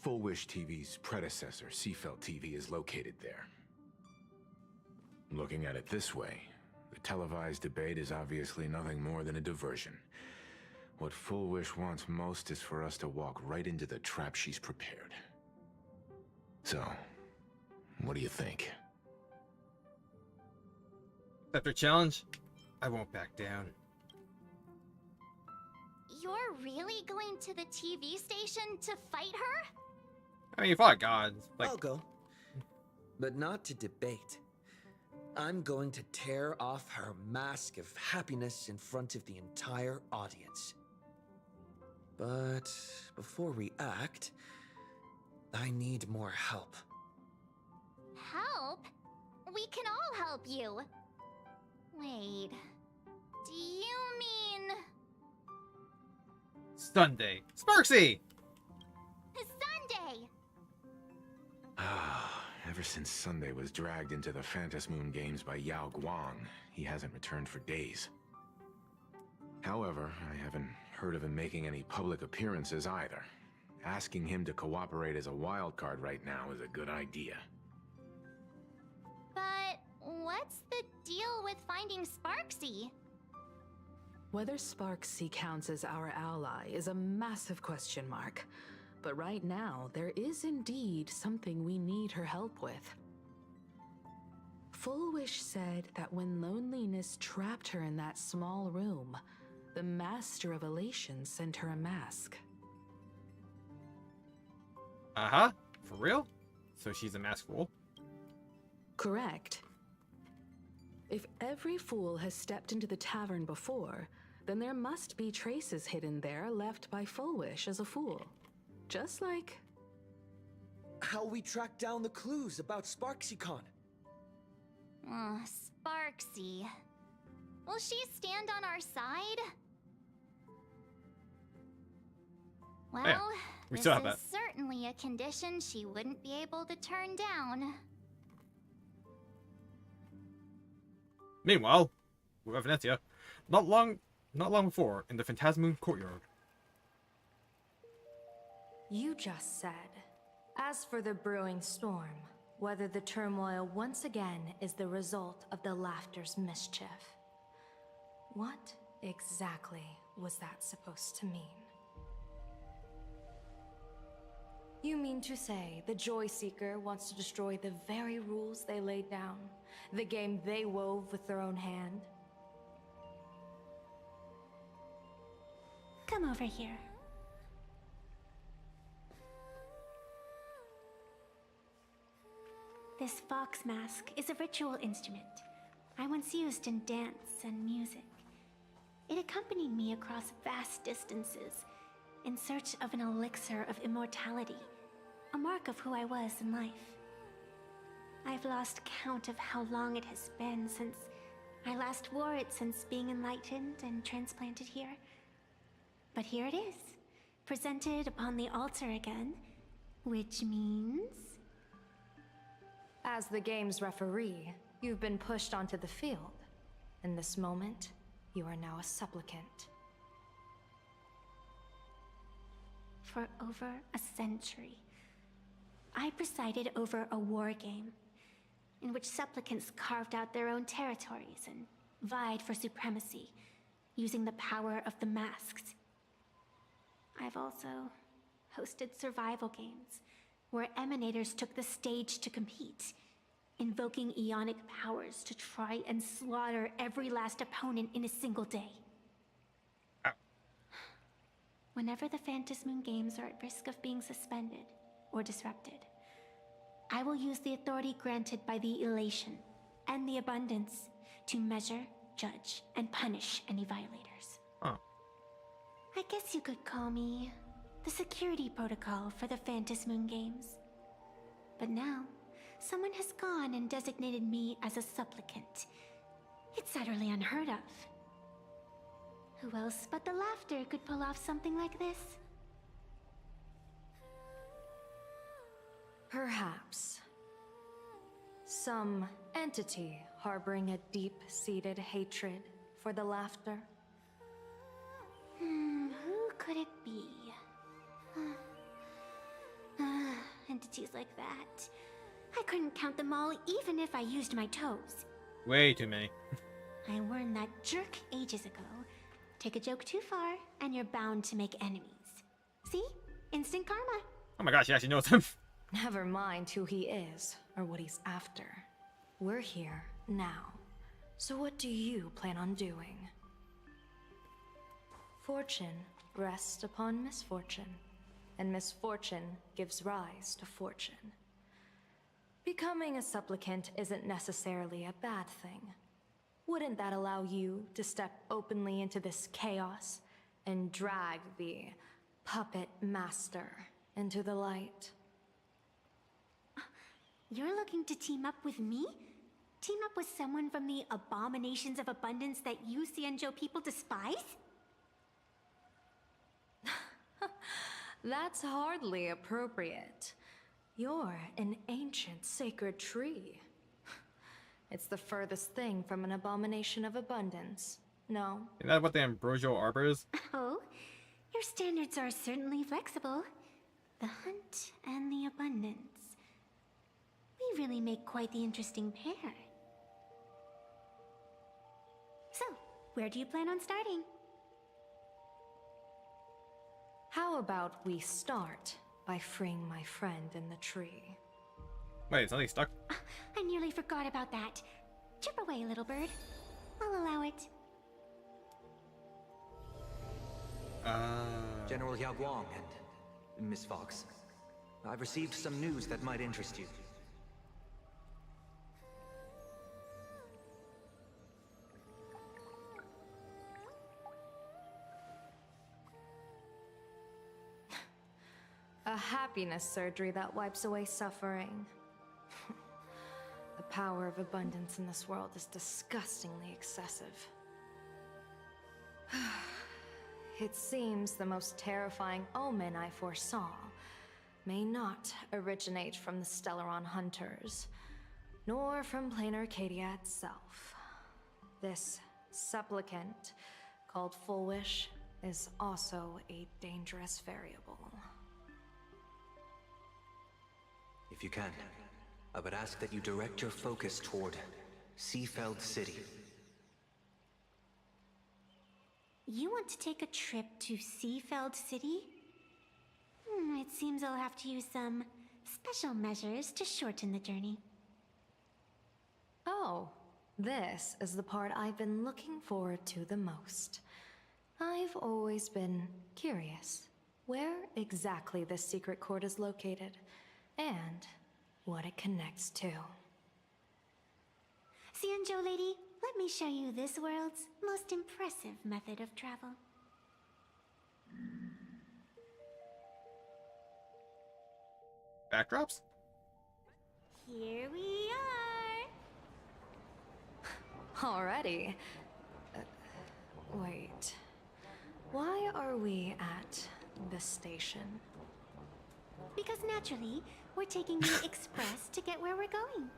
Fullwish TV's predecessor, Seafeld TV, is located there. Looking at it this way, the televised debate is obviously nothing more than a diversion. What Fullwish wants most is for us to walk right into the trap she's prepared. So, what do you think? After challenge, I won't back down. You're really going to the TV station to fight her? I mean, you fought gods. Like, I'll go. But not to debate. I'm going to tear off her mask of happiness in front of the entire audience. But before we act, I need more help. Help? We can all help you. Wait, do you mean... Sunday. Sparksy! Sunday! Ah, ever since Sunday was dragged into the Phantom Moon Games by Yao Guang, he hasn't returned for days. However, I haven't heard of him making any public appearances either. Asking him to cooperate as a wildcard right now is a good idea. But what's the deal with finding Sparksy? Whether Sparksy counts as our ally is a massive question mark. But right now, there is indeed something we need her help with. Full Wish said that when loneliness trapped her in that small room, the Master of Elation sent her a mask. Uh-huh. For real? So she's a masked fool? Correct. If every fool has stepped into the tavern before, then there must be traces hidden there left by Full Wish as a fool. Just like... how we track down the clues about SparksyCon. Sparksy. Will she stand on our side? Well, yeah, we this still have is that. certainly a condition she wouldn't be able to turn down. Meanwhile, we're at Venezia. Not long before, in the Phantasmoon courtyard. You just said, as for the brewing storm, whether the turmoil once again is the result of the laughter's mischief. What exactly was that supposed to mean? You mean to say the Joy Seeker wants to destroy the very rules they laid down? The game they wove with their own hand? Come over here. This fox mask is a ritual instrument I once used in dance and music. It accompanied me across vast distances in search of an elixir of immortality, a mark of who I was in life. I've lost count of how long it has been since I last wore it since being enlightened and transplanted here. But here it is, presented upon the altar again, which means... As the game's referee, you've been pushed onto the field. In this moment, you are now a supplicant. For over a century, I presided over a war game in which supplicants carved out their own territories and vied for supremacy, using the power of the masks. I've also hosted survival games where emanators took the stage to compete, invoking eonic powers to try and slaughter every last opponent in a single day. Whenever the Phantasmoon Games are at risk of being suspended or disrupted, I will use the authority granted by the Elation and the Abundance to measure, judge, and punish any violators. Oh. I guess you could call me the security protocol for the Phantasmoon Games. But now, someone has gone and designated me as a supplicant. It's utterly unheard of. Who else but the laughter could pull off something like this? Perhaps. Some entity harboring a deep-seated hatred for the laughter. Who could it be? Entities like that. I couldn't count them all even if I used my toes. Way too many. I warned that jerk ages ago. Take a joke too far, and you're bound to make enemies. See? Instant karma. Oh my gosh, he actually knows him. Never mind who he is, or what he's after. We're here, now. So what do you plan on doing? Fortune rests upon misfortune, and misfortune gives rise to fortune. Becoming a supplicant isn't necessarily a bad thing. Wouldn't that allow you to step openly into this chaos and drag the puppet master into the light? You're looking to team up with me? Team up with someone from the abominations of abundance that you Xianzhou people despise? That's hardly appropriate. You're an ancient sacred tree. It's the furthest thing from an abomination of abundance. No? Isn't that what the ambrosial arbor is? Oh, your standards are certainly flexible. The hunt and the abundance. We really make quite the interesting pair. So, where do you plan on starting? How about we start by freeing my friend in the tree? Wait, is something stuck? I nearly forgot about that. Chip away, little bird. I'll allow it. General Yao Guang and Miss Fox, I've received some news that might interest you. A happiness surgery that wipes away suffering. The power of abundance in this world is disgustingly excessive. It seems the most terrifying omen I foresaw may not originate from the Stellaron hunters, nor from plain Arcadia itself. This supplicant, called Full Wish, is also a dangerous variable. If you can, I would ask that you direct your focus toward Seafeld City. You want to take a trip to Seafeld City? It seems I'll have to use some special measures to shorten the journey. Oh, this is the part I've been looking forward to the most. I've always been curious where exactly this secret court is located, and what it connects to. Xianzhou lady, let me show you this world's most impressive method of travel. Backdrops? Here we are! Already? Wait. Why are we at the station? Because naturally, we're taking the express to get where we're going.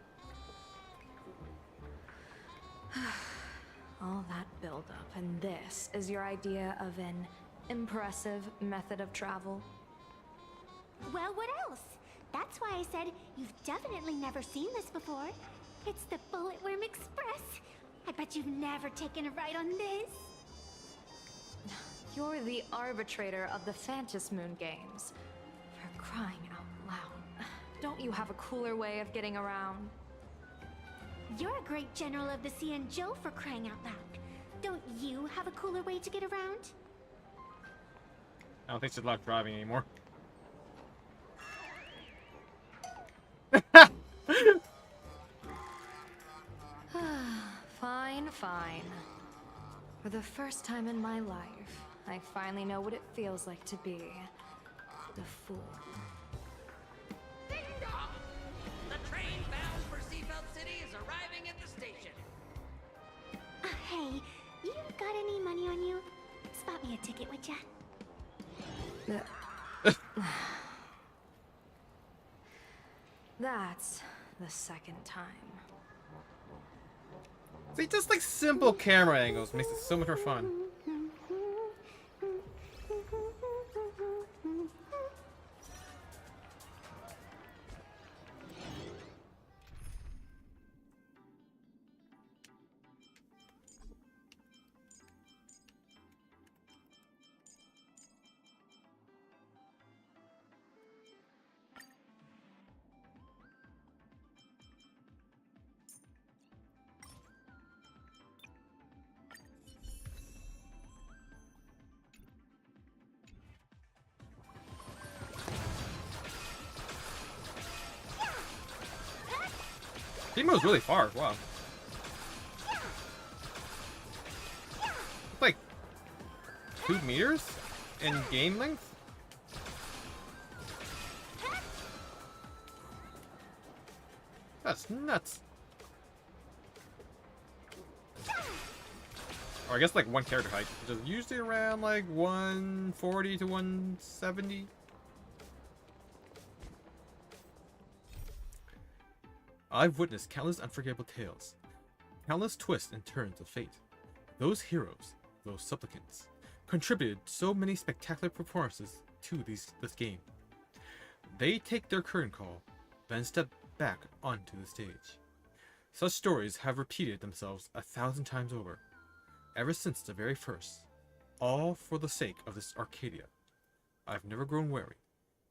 All that buildup, and this is your idea of an impressive method of travel? Well, what else? That's why I said you've definitely never seen this before. It's the Bulletworm Express. I bet you've never taken a ride on this. You're the arbitrator of the Phantom Moon games. For crying out loud. Don't you have a cooler way of getting around? You're a great general of the Xianzhou for crying out loud. Don't you have a cooler way to get around? I don't think she's allowed driving anymore. Fine, fine. For the first time in my life, I finally know what it feels like to be the fool. Ding dong! The train bound for Seafeld City is arriving at the station. Hey, you got any money on you? Spot me a ticket, would ya? That's the second time. See, just like simple camera angles makes it so much more fun. Game mode's really far. Wow. Like 2 meters in game length. That's nuts. Or I guess like one character height, which is usually around like 140 to 170. I've witnessed countless unforgettable tales, countless twists and turns of fate. Those heroes, those supplicants, contributed so many spectacular performances to this game. They take their curtain call, then step back onto the stage. Such stories have repeated themselves 1,000 times over, ever since the very first, all for the sake of this Arcadia. I've never grown weary,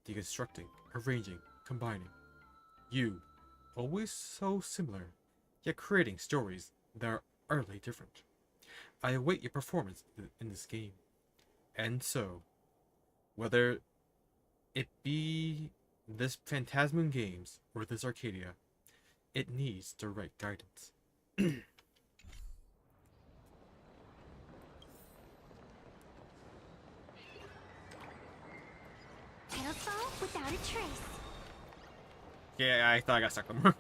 deconstructing, arranging, combining. You, always so similar, yet creating stories that are utterly different. I await your performance in this game. And so, whether it be this Phantasmoon Games or this Arcadia, it needs the right guidance. Pedal without a trace. Yeah, I thought I got stuck with them.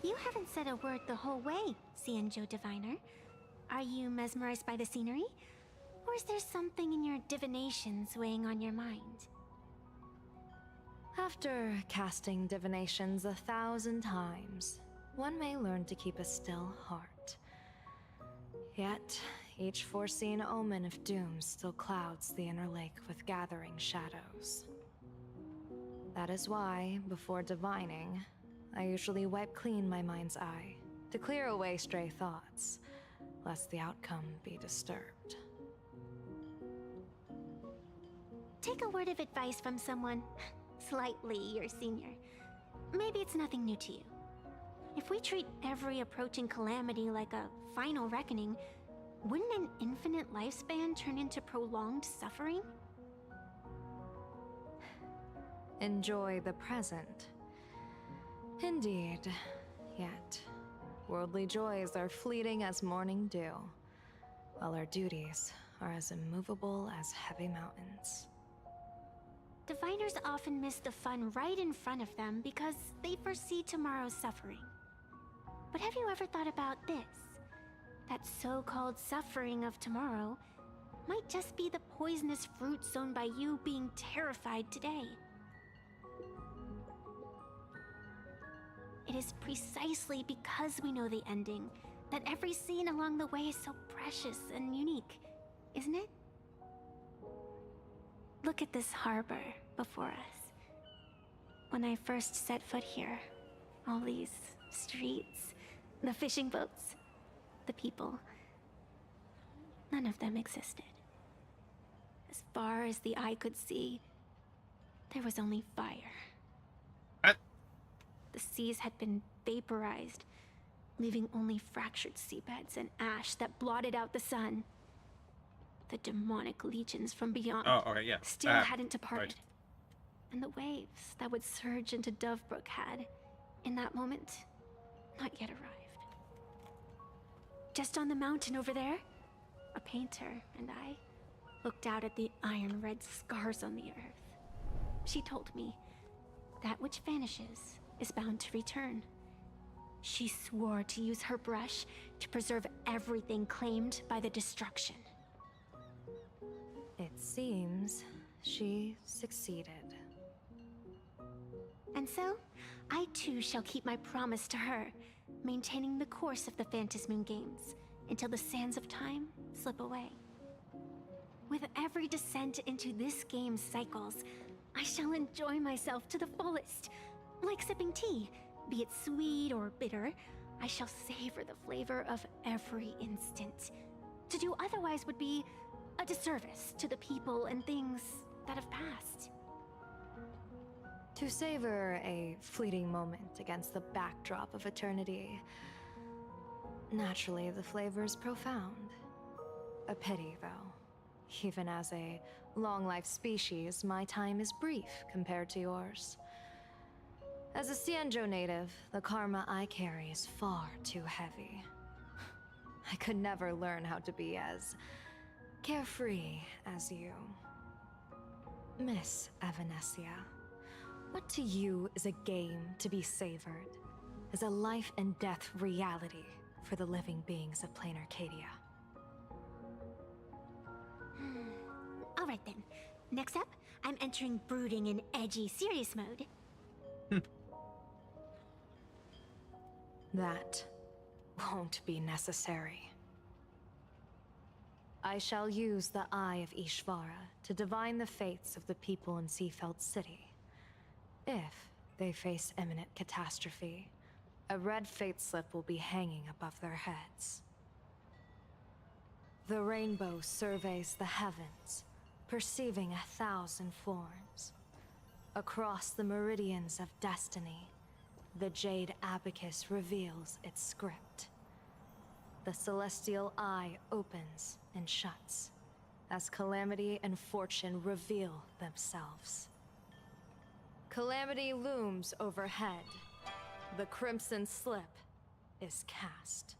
You haven't said a word the whole way, Xianzhou Diviner. Are you mesmerized by the scenery? Or is there something in your divinations weighing on your mind? After casting divinations 1,000 times, one may learn to keep a still heart. Yet, each foreseen omen of doom still clouds the inner lake with gathering shadows. That is why, before divining, I usually wipe clean my mind's eye to clear away stray thoughts, lest the outcome be disturbed. Take a word of advice from someone slightly your senior. Maybe it's nothing new to you. If we treat every approaching calamity like a final reckoning, wouldn't an infinite lifespan turn into prolonged suffering? Enjoy the present. Indeed, yet worldly joys are fleeting as morning dew, while our duties are as immovable as heavy mountains. Diviners often miss the fun right in front of them because they foresee tomorrow's suffering. But have you ever thought about this? That so-called suffering of tomorrow might just be the poisonous fruit sown by you being terrified today. It is precisely because we know the ending that every scene along the way is so precious and unique, isn't it? Look at this harbor before us. When I first set foot here, all these streets, the fishing boats, the people, none of them existed. As far as the eye could see, there was only fire. The seas had been vaporized, leaving only fractured seabeds and ash that blotted out the sun. The demonic legions from beyond still hadn't departed. Right. And the waves that would surge into Dovebrook had, in that moment, not yet arrived. Just on the mountain over there, a painter and I looked out at the iron red scars on the earth. She told me, that which vanishes is bound to return. She swore to use her brush to preserve everything claimed by the destruction. It seems she succeeded. And so, I too shall keep my promise to her, maintaining the course of the Phantasmoon Games until the sands of time slip away. With every descent into this game's cycles, I shall enjoy myself to the fullest. Like sipping tea, be it sweet or bitter, I shall savor the flavor of every instant. To do otherwise would be a disservice to the people and things that have passed. To savor a fleeting moment against the backdrop of eternity, naturally the flavor is profound. A pity, though, Even as a long-life species, my time is brief compared to yours. As a Xianzhou native, the karma I carry is far too heavy. I could never learn how to be as carefree as you. Miss Evanescia, what to you is a game to be savored, is a life and death reality for the living beings of plain Arcadia? Alright then. Next up, I'm entering brooding and edgy serious mode. That won't be necessary. I shall use the Eye of Ishvara to divine the fates of the people in Seafeld City. If they face imminent catastrophe, a red fate slip will be hanging above their heads. The rainbow surveys the heavens, perceiving 1,000 forms. Across the meridians of destiny, the Jade Abacus reveals its script. The celestial eye opens and shuts, as calamity and fortune reveal themselves. Calamity looms overhead. The crimson slip is cast.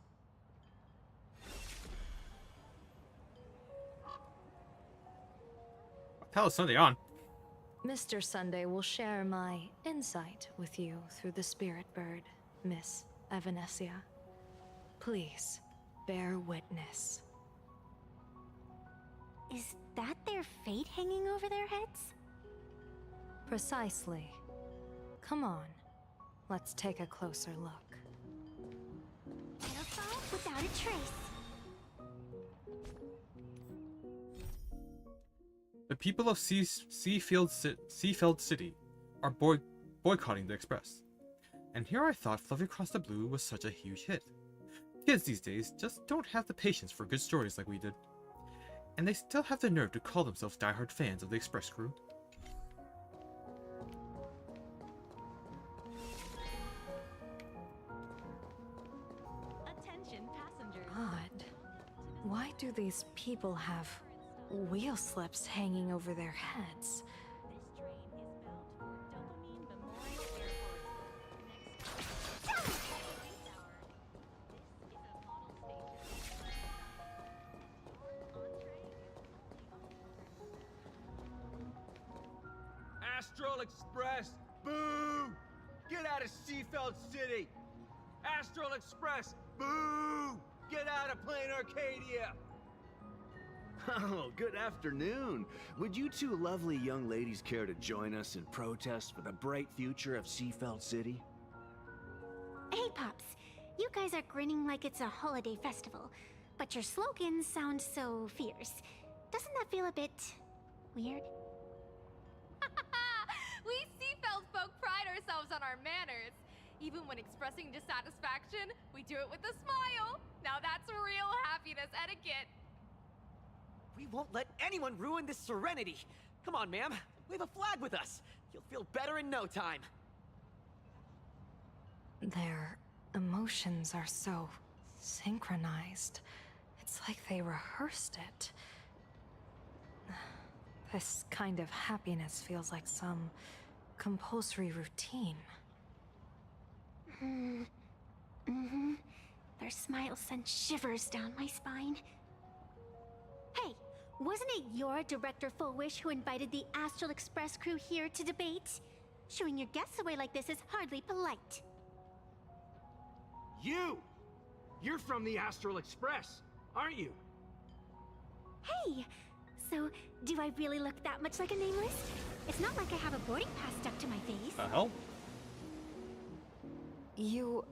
What the hell is Sunday on? Mr. Sunday will share my insight with you through the spirit bird, Miss Evanescia. Please, bear witness. Is that their fate hanging over their heads? Precisely. Come on, let's take a closer look. Waterfall without a trace. The people of Seafeld City are boycotting the Express. And here I thought Fluffy Across the Blue was such a huge hit. Kids these days just don't have the patience for good stories like we did. And they still have the nerve to call themselves diehard fans of the Express crew. Attention passengers. Odd. Why do these people have wheel slips hanging over their heads? Astral Express, boo! Get out of Seafeld City! Astral Express, boo! Get out of plain Arcadia! Oh, good afternoon. Would you two lovely young ladies care to join us in protest for the bright future of Seafeld City? Hey, Pops. You guys are grinning like it's a holiday festival, but your slogans sound so fierce. Doesn't that feel a bit weird? We Seafeld folk pride ourselves on our manners. Even when expressing dissatisfaction, we do it with a smile. Now that's real happiness etiquette. We won't let anyone ruin this serenity. Come on, ma'am. Wave a flag with us. You'll feel better in no time. Their emotions are so synchronized. It's like they rehearsed it. This kind of happiness feels like some compulsory routine. Mm-hmm. Their smiles send shivers down my spine. Hey, wasn't it your Director Fullwish who invited the Astral Express crew here to debate? Shooing your guests away like this is hardly polite. You! You're from the Astral Express, aren't you? Hey! So, do I really look that much like a nameless? It's not like I have a boarding pass stuck to my face. The hell? You...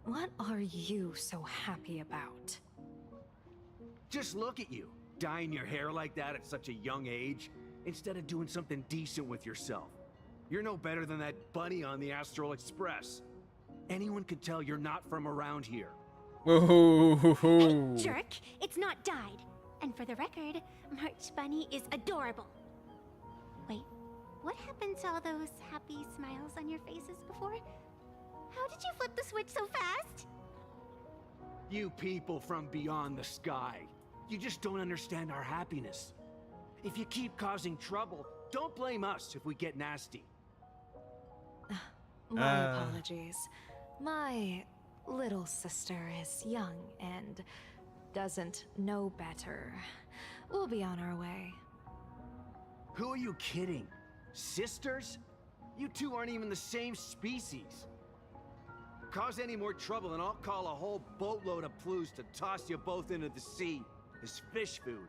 What are you so happy about? Just look at you, dyeing your hair like that at such a young age, instead of doing something decent with yourself. You're no better than that bunny on the Astral Express. Anyone could tell you're not from around here. Whoa! Hey, jerk! It's not dyed. And for the record, March Bunny is adorable. Wait, what happened to all those happy smiles on your faces before? How did you flip the switch so fast? You people from beyond the sky. You just don't understand our happiness. If you keep causing trouble, don't blame us if we get nasty. My apologies. My little sister is young and doesn't know better. We'll be on our way. Who are you kidding? Sisters? You two aren't even the same species. Cause any more trouble and I'll call a whole boatload of Ploos to toss you both into the sea as fish food.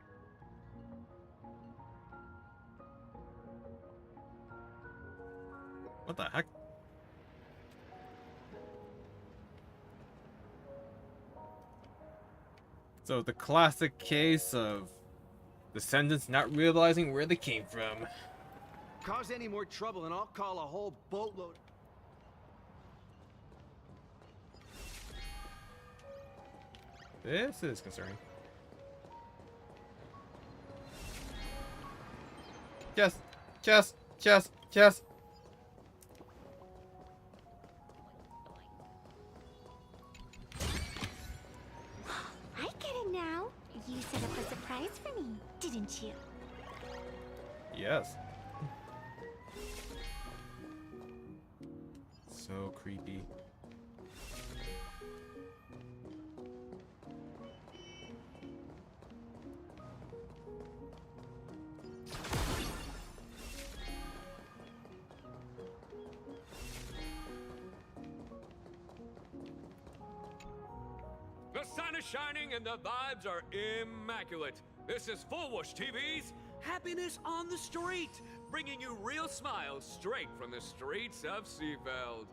What the heck? So the classic case of descendants not realizing where they came from. Cause any more trouble and I'll call a whole boatload. This is concerning. Chest, chest, chest, chest. I get it now. You set up a surprise for me, didn't you? Yes. So creepy. The sun is shining and the vibes are immaculate. This is Full Whoosh TV's Happiness on the Street, bringing you real smiles straight from the streets of Seafeld.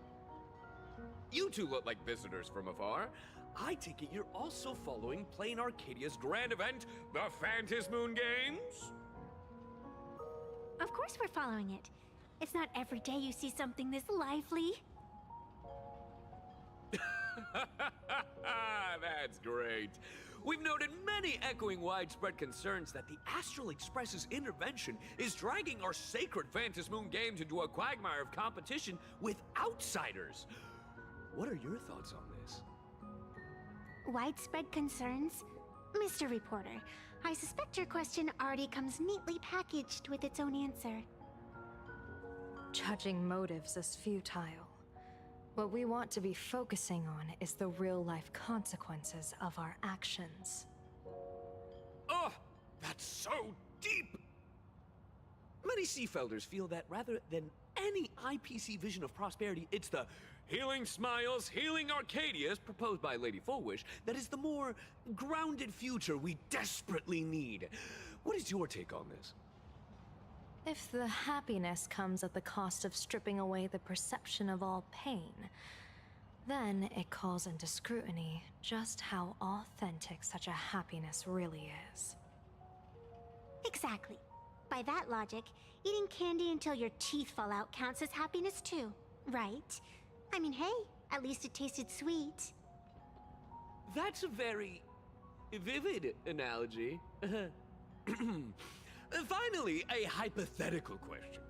You two look like visitors from afar. I take it you're also following Plain Arcadia's grand event, the Phantasmoon Games? Of course we're following it. It's not every day you see something this lively. That's great. We've noted many echoing widespread concerns that the Astral Express's intervention is dragging our sacred Phantasmoon Games into a quagmire of competition with outsiders. What are your thoughts on this? Widespread concerns? Mr. Reporter, I suspect your question already comes neatly packaged with its own answer. Judging motives is futile. What we want to be focusing on is the real-life consequences of our actions. Oh, that's so deep! Many Seafelders feel that rather than any IPC vision of prosperity, it's the Healing Smiles, Healing Arcadias proposed by Lady Fullwish that is the more grounded future we desperately need. What is your take on this? If the happiness comes at the cost of stripping away the perception of all pain, then it calls into scrutiny just how authentic such a happiness really is. Exactly. By that logic, eating candy until your teeth fall out counts as happiness too, right? I mean, hey, at least it tasted sweet. That's a very vivid analogy. Finally, a hypothetical question.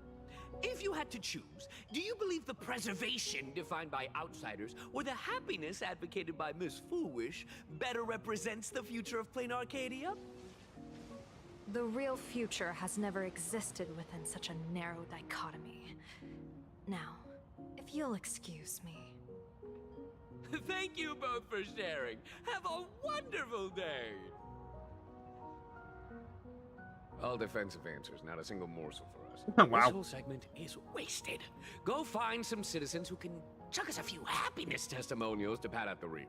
If you had to choose, do you believe the preservation defined by outsiders or the happiness advocated by Miss Foolwish better represents the future of Plain Arcadia? The real future has never existed within such a narrow dichotomy. Now, if you'll excuse me. Thank you both for sharing. Have a wonderful day. All defensive answers, not a single morsel for us. Wow. This whole segment is wasted. Go find some citizens who can chuck us a few happiness testimonials to pad out the reel.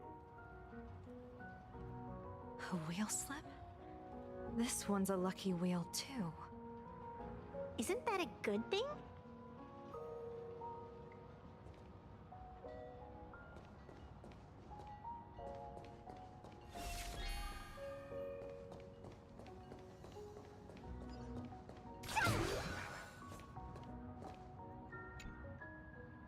A wheel slip? This one's a lucky wheel too. Isn't that a good thing?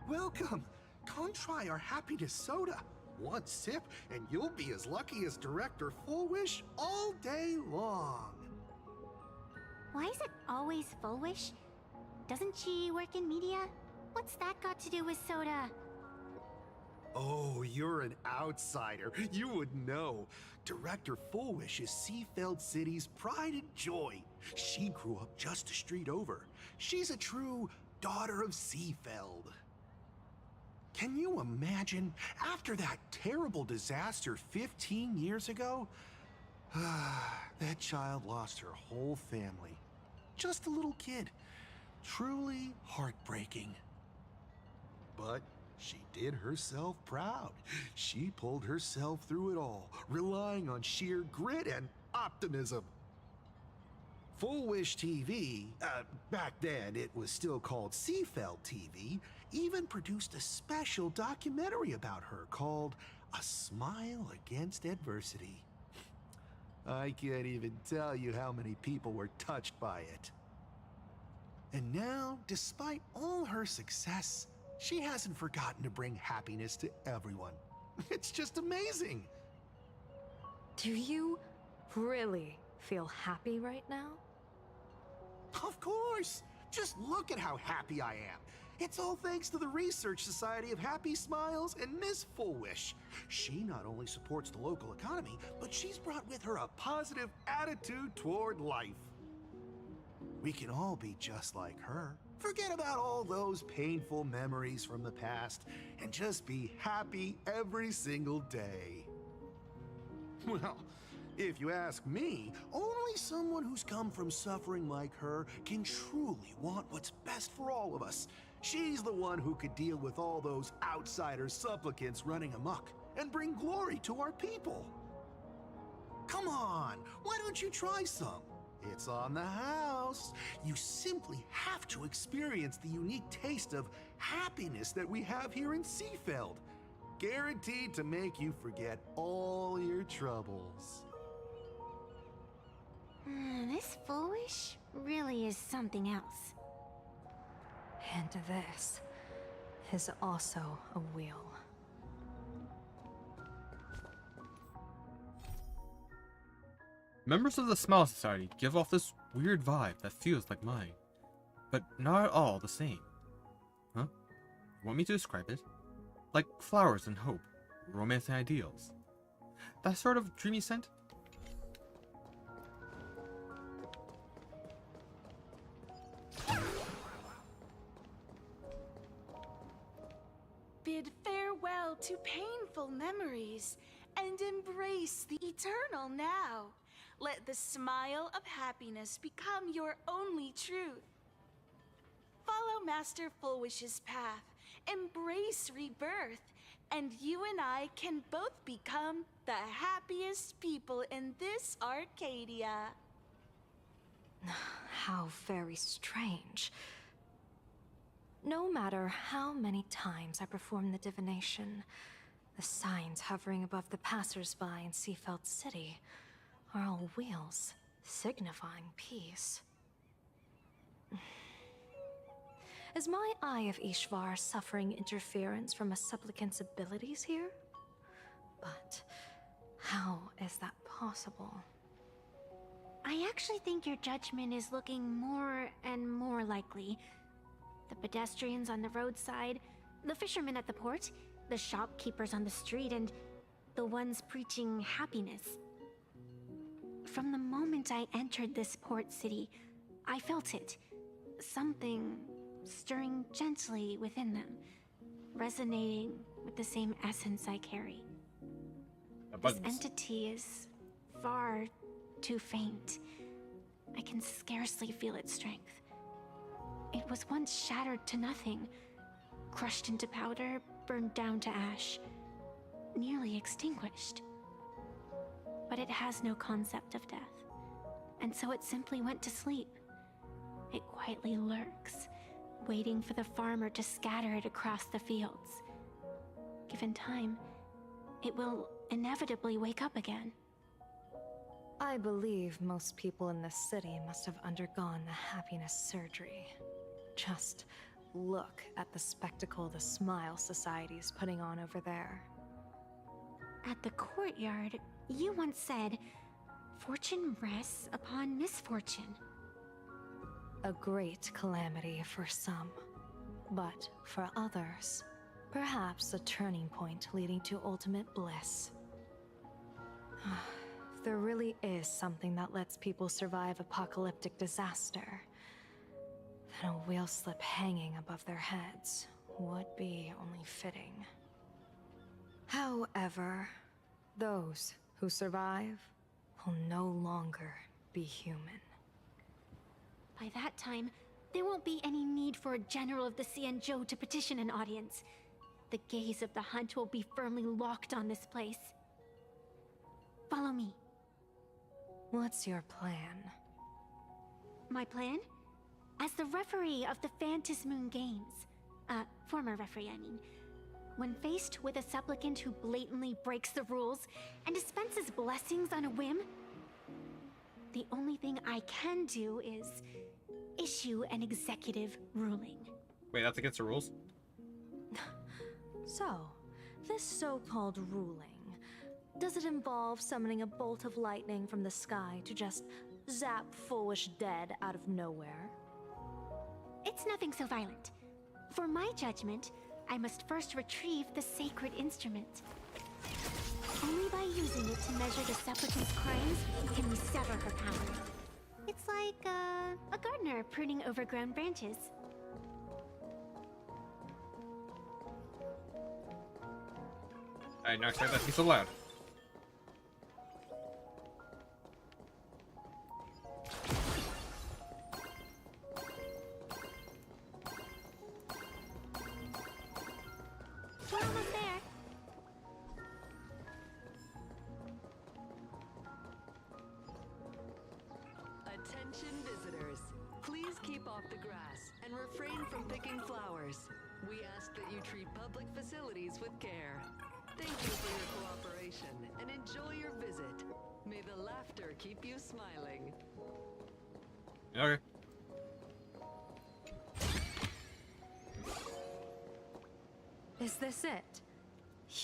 Welcome! Come try our happiness soda. One sip, and you'll be as lucky as Director Fullwish all day long. Why is it always Fullwish? Doesn't she work in media? What's that got to do with soda? Oh, you're an outsider. You would know. Director Fullwish is Seafeld City's pride and joy. She grew up just a street over. She's a true daughter of Seafeld. Can you imagine? After that terrible disaster 15 years ago, that child lost her whole family. Just a little kid. Truly heartbreaking. But she did herself proud. She pulled herself through it all, relying on sheer grit and optimism. Full Wish TV, back then it was still called Seafeld TV, even produced a special documentary about her called A Smile Against Adversity. I can't even tell you how many people were touched by it. And now, despite all her success, she hasn't forgotten to bring happiness to everyone. It's just amazing. Do you really feel happy right now? Of course! Just look at how happy I am. It's all thanks to the Research Society of Happy Smiles and Miss Fullwish. She not only supports the local economy, but she's brought with her a positive attitude toward life. We can all be just like her. Forget about all those painful memories from the past and just be happy every single day. Well, if you ask me, only someone who's come from suffering like her can truly want what's best for all of us. She's the one who could deal with all those outsider supplicants running amok and bring glory to our people. Come on, why don't you try some? It's on the house. You simply have to experience the unique taste of happiness that we have here in Seafeld. Guaranteed to make you forget all your troubles. This Foolish really is something else. And this is also a wheel. Members of the Smile Society give off this weird vibe that feels like mine, but not at all the same. Huh? You want me to describe it? Like flowers and hope, romance and ideals. That sort of dreamy scent? Bid farewell to painful memories and embrace the eternal now. Let the smile of happiness become your only truth. Follow Master Fullwish's path, embrace rebirth, and you and I can both become the happiest people in this Arcadia. How very strange. No matter how many times I perform the divination, the signs hovering above the passers-by in Seafeld City are all wheels, signifying peace. Is my Eye of Ishvar suffering interference from a supplicant's abilities here? But how is that possible? I actually think your judgment is looking more and more likely. The pedestrians on the roadside, the fishermen at the port, the shopkeepers on the street, and the ones preaching happiness. From the moment I entered this port city, I felt it. Something stirring gently within them, resonating with the same essence I carry. This entity is far too faint. I can scarcely feel its strength. It was once shattered to nothing, crushed into powder, burned down to ash, nearly extinguished. But it has no concept of death, and so it simply went to sleep. It quietly lurks, waiting for the farmer to scatter it across the fields. Given time, it will inevitably wake up again. I believe most people in this city must have undergone the happiness surgery. Just look at the spectacle the Smile Society's putting on over there. At the courtyard, you once said, "Fortune rests upon misfortune." A great calamity for some, but for others, Perhaps a turning point leading to ultimate bliss. There really is something that lets people survive apocalyptic disaster, then a wheel slip hanging above their heads would be only fitting. However, those who survive will no longer be human. By that time, there won't be any need for a general of the Xianzhou to petition an audience. The gaze of the hunt will be firmly locked on this place. Follow me. What's your plan? My plan? As the referee of the Phantasmoon Games, former referee, I mean, when faced with a supplicant who blatantly breaks the rules and dispenses blessings on a whim, the only thing I can do is issue an executive ruling. Wait, that's against the rules? So, this so-called ruling, does it involve summoning a bolt of lightning from the sky to just zap foolish dead out of nowhere? It's nothing so violent. For my judgment, I must first retrieve the sacred instrument. Only by using it to measure the supplicant's crimes can we sever her power. It's like a gardener pruning overgrown branches. I did not expect that to be so loud. We're almost there. Attention visitors. Please keep off the grass and refrain from picking flowers. We ask that you treat public facilities with care. Thank you for your cooperation and enjoy your visit. May the laughter keep you smiling. Okay. Is this it?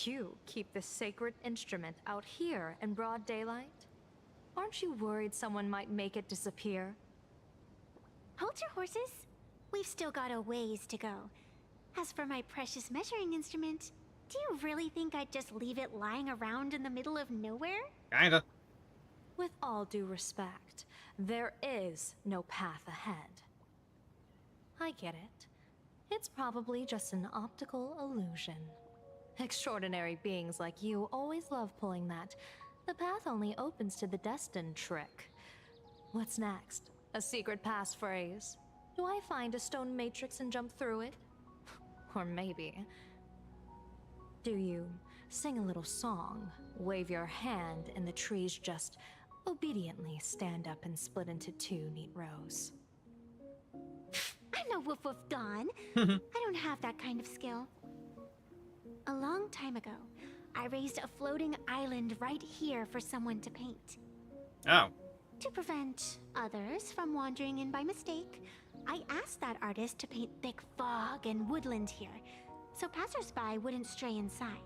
You keep the sacred instrument out here in broad daylight? Aren't you worried someone might make it disappear? Hold your horses. We've still got a ways to go. As for my precious measuring instrument, do you really think I'd just leave it lying around in the middle of nowhere? Kinda. With all due respect, there is no path ahead. I get it. It's probably just an optical illusion. Extraordinary beings like you always love pulling that "the path only opens to the destined" trick. What's next? A secret passphrase? Do I find a stone matrix and jump through it? Or maybe... do you sing a little song, wave your hand, and the trees just obediently stand up and split into two neat rows? I'm no Woof Woof Dawn. I don't have that kind of skill. A long time ago, I raised a floating island right here for someone to paint. Oh. To prevent others from wandering in by mistake, I asked that artist to paint thick fog and woodland here, so passersby wouldn't stray inside.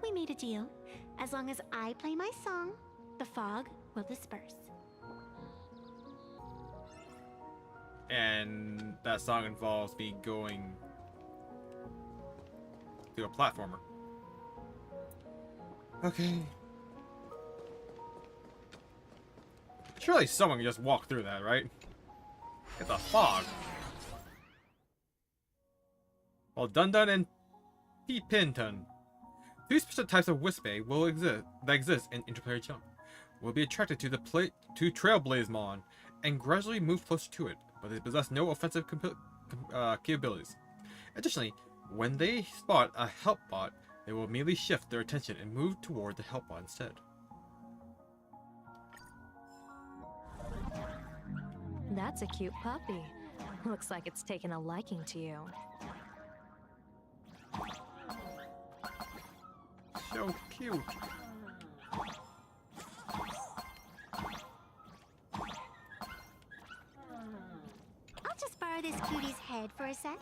We made a deal. As long as I play my song, the fog will disperse. And that song involves me going to a platformer. Okay. Surely someone can just walk through that, right? Get the fog. Well, Dun-Dun and P-Pinton. Two special types of Wispy will exist in interplayer jump. Will be attracted to to Trailblazemon and gradually move closer to it, but they possess no offensive capabilities. Additionally, when they spot a help bot, they will immediately shift their attention and move toward the help bot instead. That's a cute puppy. Looks like it's taken a liking to you. So cute. I'll just borrow this cutie's head for a sec.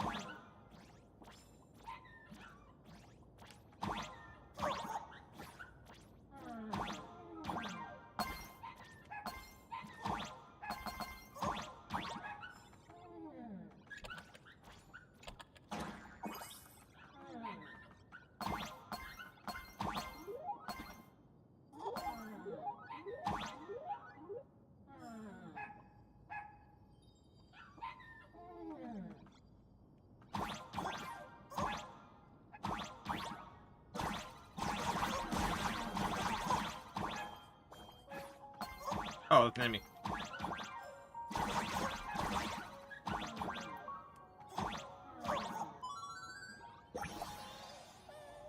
Oh, it's an enemy.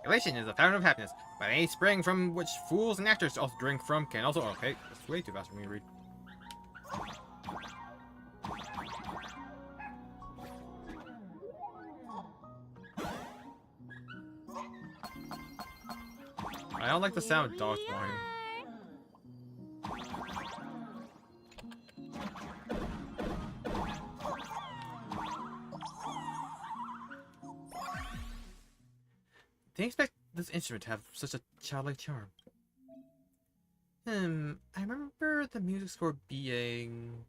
Elation is a fountain of happiness, but any spring from which fools and actors also drink from can also. Okay, that's way too fast for me to read. I don't like the sound of dogs whining. Didn't expect this instrument to have such a childlike charm. I remember the music score being...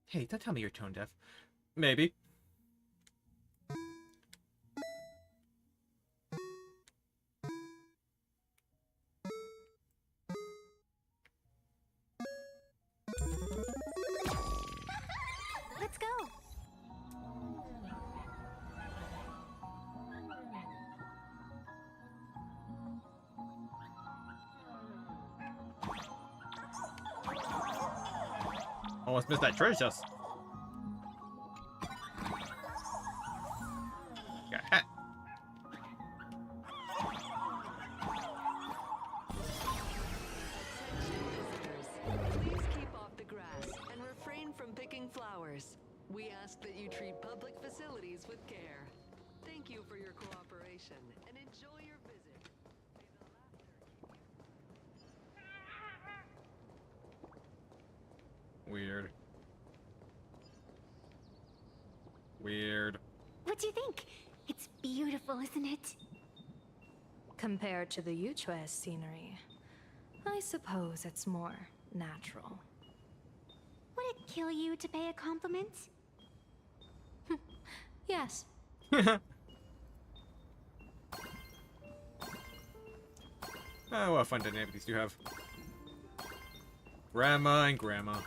Hey, don't tell me you're tone deaf. Maybe. Let's go. Almost missed that treasure chest. Got a hat. Please keep off the grass and refrain from picking flowers. We ask that you treat public facilities with care. Thank you for your cooperation and enjoy your visit. Weird. Weird. What do you think? It's beautiful, isn't it? Compared to the Yuchue scenery, I suppose it's more natural. Would it kill you to pay a compliment? Yes. Oh, what a fun dynamic these two have. Grandma and grandma.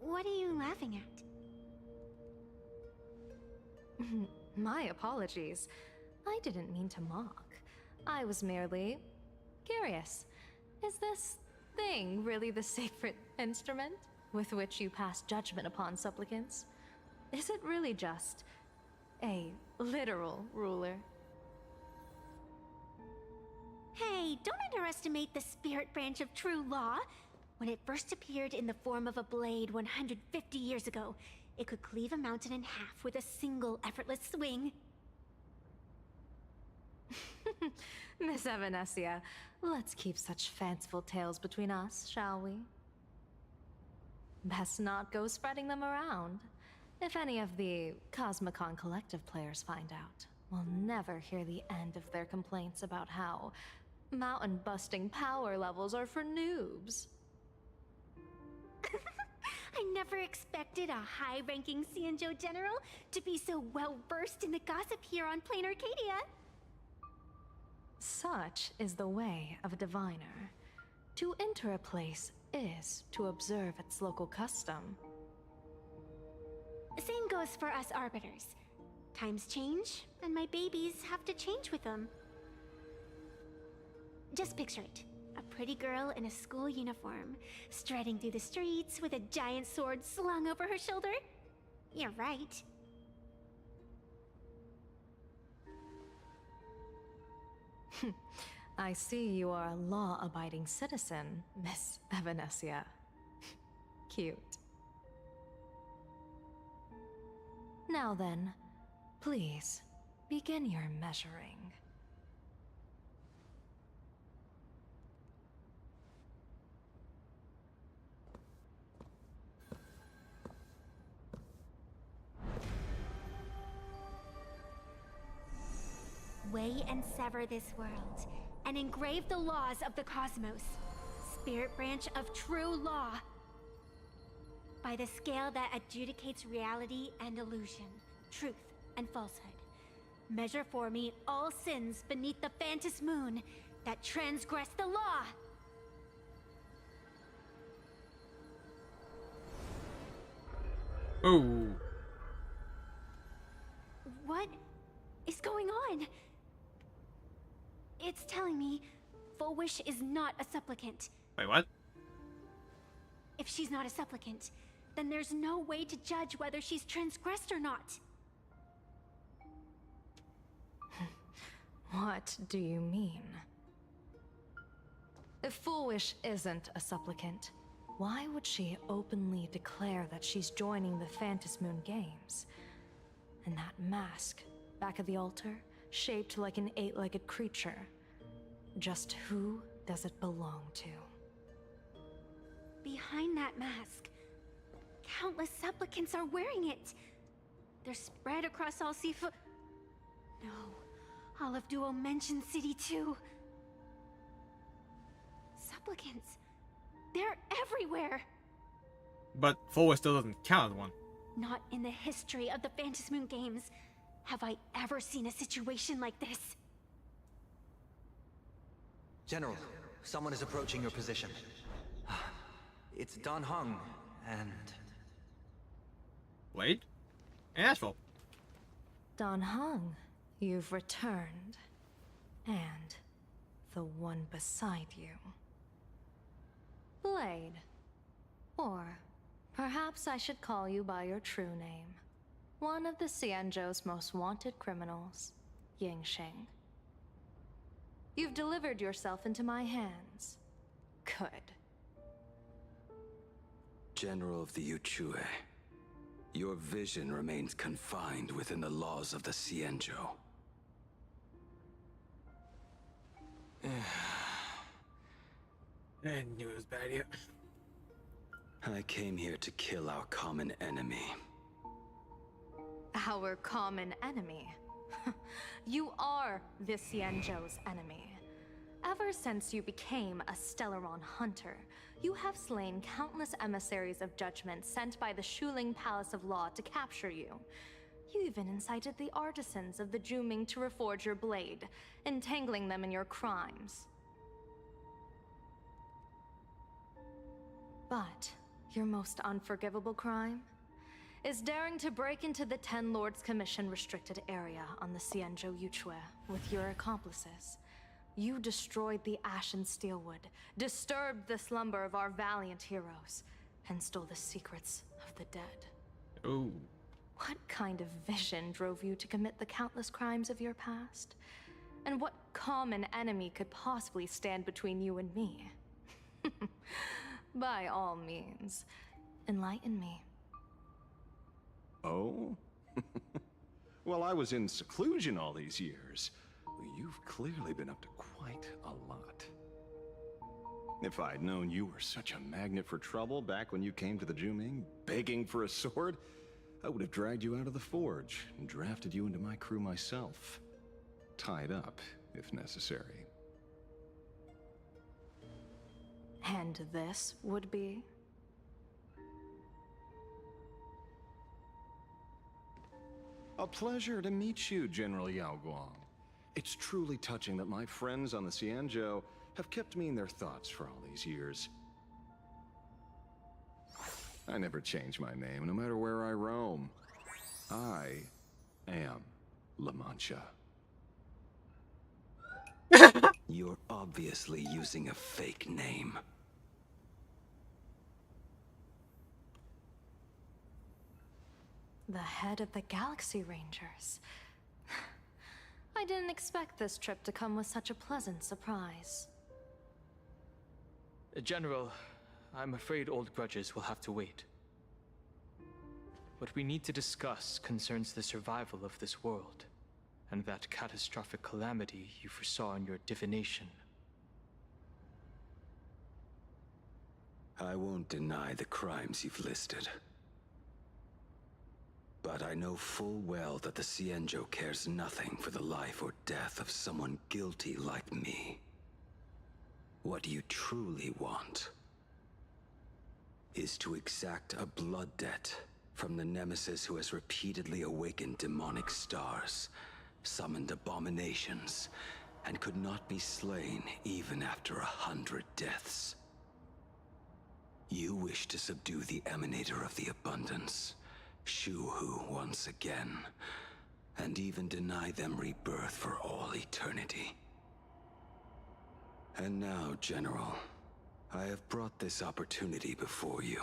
What are you laughing at? My apologies. I didn't mean to mock. I was merely curious. Is this thing really the sacred instrument with which you pass judgment upon supplicants? Is it really just a literal ruler? Hey, don't underestimate the spirit branch of true law. When it first appeared in the form of a blade 150 years ago, it could cleave a mountain in half with a single effortless swing. Miss Evanesia, let's keep such fanciful tales between us, shall we? Best not go spreading them around. If any of the Cosmicon Collective players find out, we'll never hear the end of their complaints about how mountain-busting power levels are for noobs. I never expected a high-ranking Xianzhou general to be so well-versed in the gossip here on Plain Arcadia. Such is the way of a diviner. To enter a place is to observe its local custom. Same goes for us arbiters. Times change, and my babies have to change with them. Just picture it. A pretty girl in a school uniform, striding through the streets with a giant sword slung over her shoulder. You're right. I see you are a law-abiding citizen, Miss Evanesia. Cute. Now then, please, begin your measuring. Weigh and sever this world, and engrave the laws of the cosmos, spirit branch of true law. By the scale that adjudicates reality and illusion, truth and falsehood, measure for me all sins beneath the Phantom Moon that transgress the law. Oh. What is going on? It's telling me Full Wish is not a supplicant. Wait, what? If she's not a supplicant, then there's no way to judge whether she's transgressed or not. What do you mean? If Full Wish isn't a supplicant, why would she openly declare that she's joining the Phantom Moon Games? And that mask, back of the altar, shaped like an 8-legged creature. Just who does it belong to? Behind that mask, countless supplicants are wearing it. They're spread across all Sifu. No, all of Duo mentioned City too. Supplicants, they're everywhere. But Full Wish still doesn't count as one. Not in the history of the Phantom Moon Games have I ever seen a situation like this. General, someone is approaching your position. It's Dan Heng, and... Wait? Asheville. Dan Heng, you've returned. And the one beside you. Blade. Or perhaps I should call you by your true name. One of the Xianzhou's most wanted criminals, Yingxing. You've delivered yourself into my hands. Good. General of the Yuchue, your vision remains confined within the laws of the Xianzhou. I knew it was bad yet. I came here to kill our common enemy. Our common enemy? You are the Xianzhou's enemy. Ever since you became a Stellaron hunter, you have slain countless emissaries of judgment sent by the Shuling Palace of Law to capture you. You even incited the artisans of the Juming to reforge your blade, entangling them in your crimes. But your most unforgivable crime is daring to break into the Ten Lords Commission restricted area on the Xianzhou Yuchue with your accomplices. You destroyed the Ashen Steelwood, disturbed the slumber of our valiant heroes, and stole the secrets of the dead. Oh. What kind of vision drove you to commit the countless crimes of your past? And what common enemy could possibly stand between you and me? By all means, enlighten me. Oh? Well, I was in seclusion all these years. You've clearly been up to quite a lot. If I'd known you were such a magnet for trouble back when you came to the Juming, begging for a sword, I would have dragged you out of the forge and drafted you into my crew myself. Tied up, if necessary. And this would be? A pleasure to meet you, General Yao Guang. It's truly touching that my friends on the Xianzhou have kept me in their thoughts for all these years. I never change my name, no matter where I roam. I am La Mancha. You're obviously using a fake name. The head of the Galaxy Rangers. I didn't expect this trip to come with such a pleasant surprise. General, I'm afraid old grudges will have to wait. What we need to discuss concerns the survival of this world, and that catastrophic calamity you foresaw in your divination. I won't deny the crimes you've listed. But I know full well that the Xianzhou cares nothing for the life or death of someone guilty like me. What you truly want is to exact a blood debt from the nemesis who has repeatedly awakened demonic stars, summoned abominations, and could not be slain even after 100 deaths. You wish to subdue the Emanator of the Abundance, Shu-Hu once again, and even deny them rebirth for all eternity. And now, General, I have brought this opportunity before you.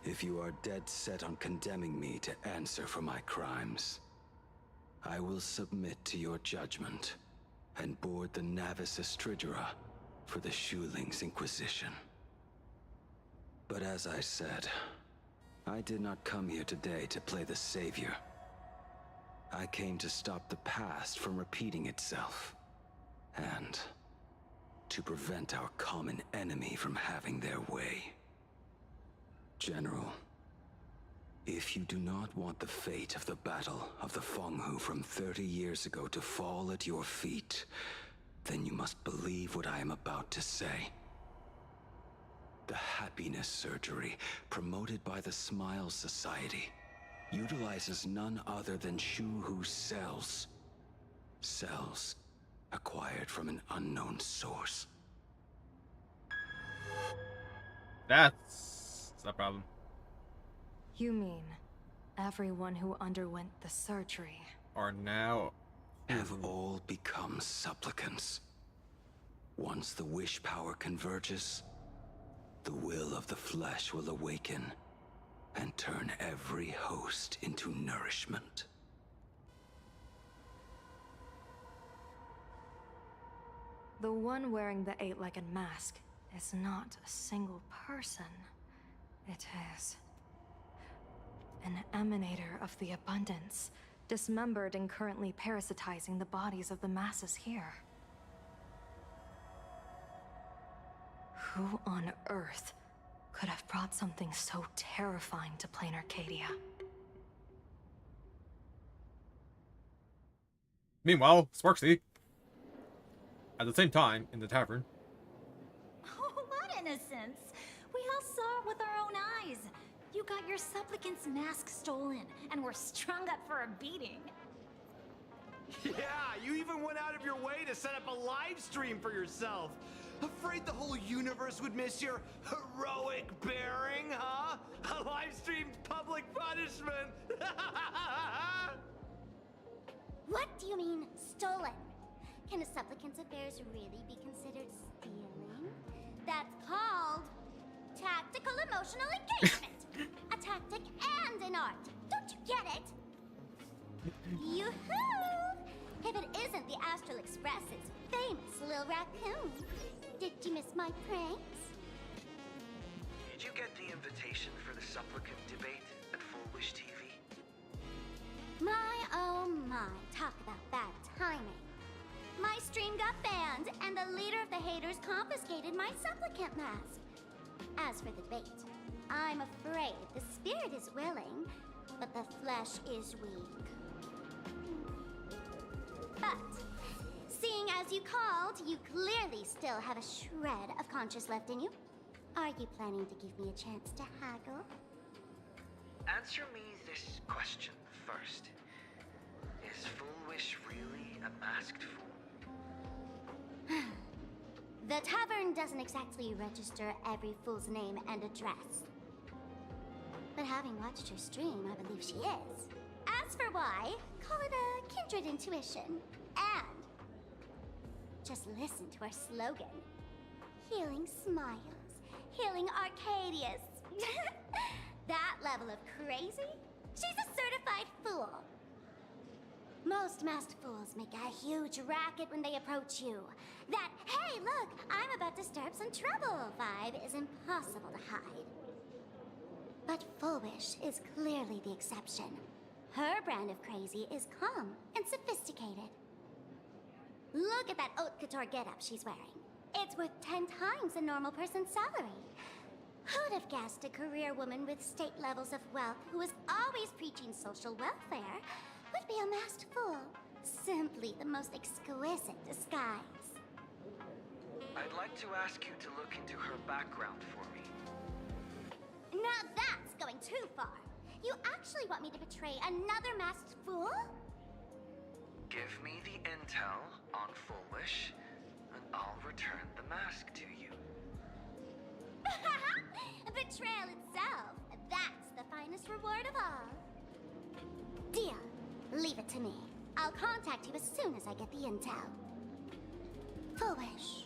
If you are dead set on condemning me to answer for my crimes, I will submit to your judgment and board the Navis Astridra for the Shuling's Inquisition. But as I said, I did not come here today to play the savior. I came to stop the past from repeating itself, and to prevent our common enemy from having their way. General, if you do not want the fate of the Battle of the Fenghu from 30 years ago to fall at your feet, then you must believe what I am about to say. The happiness surgery, promoted by the Smile Society, utilizes none other than Shu-Hu's cells. Cells acquired from an unknown source. That's the problem. You mean everyone who underwent the surgery are now have all become supplicants. Once the wish power converges, the will of the flesh will awaken and turn every host into nourishment. The one wearing the eight-legged mask is not a single person. It is an emanator of the abundance, dismembered and currently parasitizing the bodies of the masses here. Who on earth could have brought something so terrifying to plain Arcadia? Meanwhile, Sparksy, at the same time, in the tavern. Oh, what innocence! We all saw it with our own eyes. You got your supplicant's mask stolen, and were strung up for a beating. Yeah, you even went out of your way to set up a live stream for yourself. Afraid the whole universe would miss your heroic bearing, huh? A live-streamed public punishment! What do you mean, stolen? Can a supplicant's affairs really be considered stealing? That's called tactical emotional engagement. A tactic and an art. Don't you get it? Yoo-hoo! If it isn't the Astral Express's famous Lil Raccoon. Did you miss my pranks? Did you get the invitation for the supplicant debate at Full Wish TV? My oh my, talk about bad timing. My stream got banned, and the leader of the haters confiscated my supplicant mask. As for the debate, I'm afraid the spirit is willing, but the flesh is weak. But, seeing as you called, you clearly still have a shred of conscience left in you. Are you planning to give me a chance to haggle? Answer me this question first. Is Full Wish really a masked fool? The tavern doesn't exactly register every fool's name and address. But having watched her stream, I believe she is. As for why, call it a kindred intuition. And just listen to our slogan. Healing smiles, healing Arcadius. That level of crazy? She's a certified fool. Most masked fools make a huge racket when they approach you. That, hey look, I'm about to stir up some trouble vibe is impossible to hide. But Full Wish is clearly the exception. Her brand of crazy is calm and sophisticated. Look at that haute couture getup she's wearing. It's worth 10 times a normal person's salary. Who'd have guessed a career woman with state levels of wealth who is always preaching social welfare would be a masked fool? Simply the most exquisite disguise. I'd like to ask you to look into her background for me. Now that's going too far. You actually want me to betray another masked fool? Give me the intel on Full Wish, and I'll return the mask to you. Betrayal itself. That's the finest reward of all. Deal. Leave it to me. I'll contact you as soon as I get the intel. Full Wish.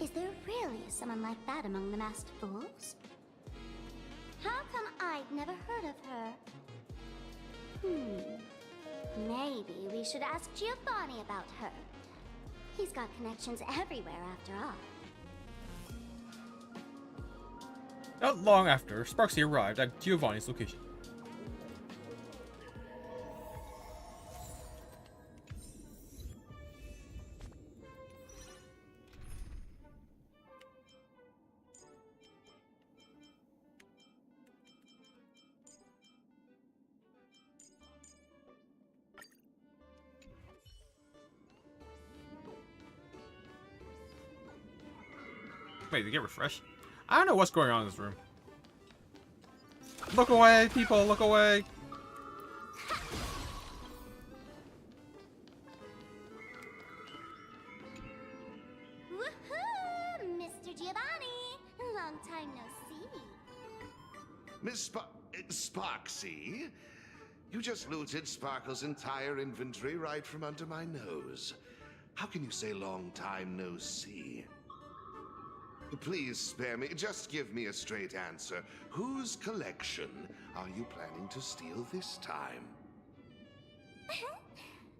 Is there really someone like that among the masked fools? How come I've never heard of her? Maybe we should ask Giovanni about her. He's got connections everywhere after all. Not long after, Sparksy arrived at Giovanni's location. Wait, they get refreshed? I don't know what's going on in this room. Look away, people, look away! Woohoo! Mr. Giovanni! Long time no see. Miss Sparksy? You just looted Sparkle's entire inventory right from under my nose. How can you say long time no see? Please spare me. Just give me a straight answer. Whose collection are you planning to steal this time?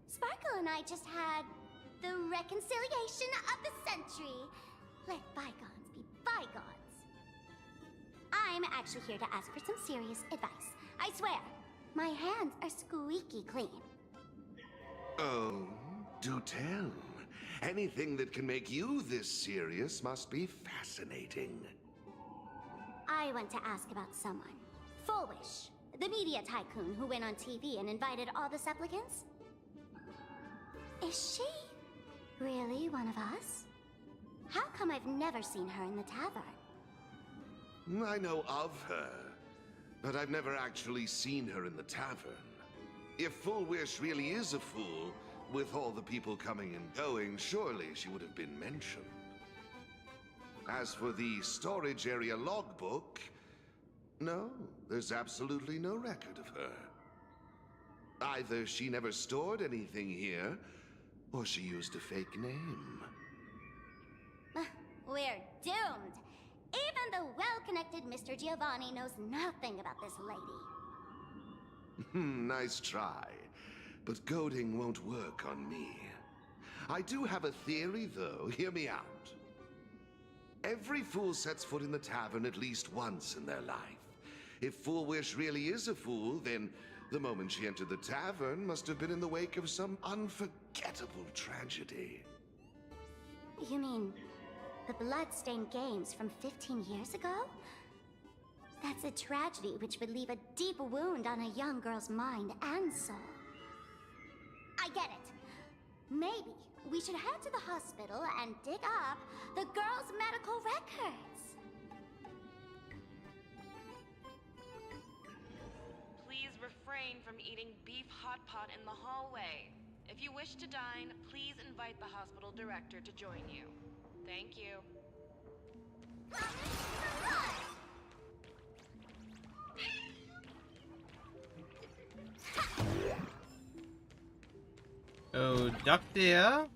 Sparkle and I just had the reconciliation of the century. Let bygones be bygones. I'm actually here to ask for some serious advice. I swear, my hands are squeaky clean. Oh, do tell. Anything that can make you this serious must be fascinating. I want to ask about someone. Full Wish, the media tycoon who went on TV and invited all the supplicants. Is she really one of us? How come I've never seen her in the tavern? I know of her, but I've never actually seen her in the tavern. If Full Wish really is a fool, with all the people coming and going, surely she would have been mentioned. As for the storage area logbook, no, there's absolutely no record of her. Either she never stored anything here, or she used a fake name. We're doomed. Even the well-connected Mr. Giovanni knows nothing about this lady. Nice try. But goading won't work on me. I do have a theory, though. Hear me out. Every fool sets foot in the tavern at least once in their life. If Full Wish really is a fool, then the moment she entered the tavern must have been in the wake of some unforgettable tragedy. You mean the blood-stained games from 15 years ago? That's a tragedy which would leave a deep wound on a young girl's mind and soul. I get it. Maybe we should head to the hospital and dig up the girl's medical records. Please refrain from eating beef hot pot in the hallway. If you wish to dine, please invite the hospital director to join you. Thank you. Oh, doctor.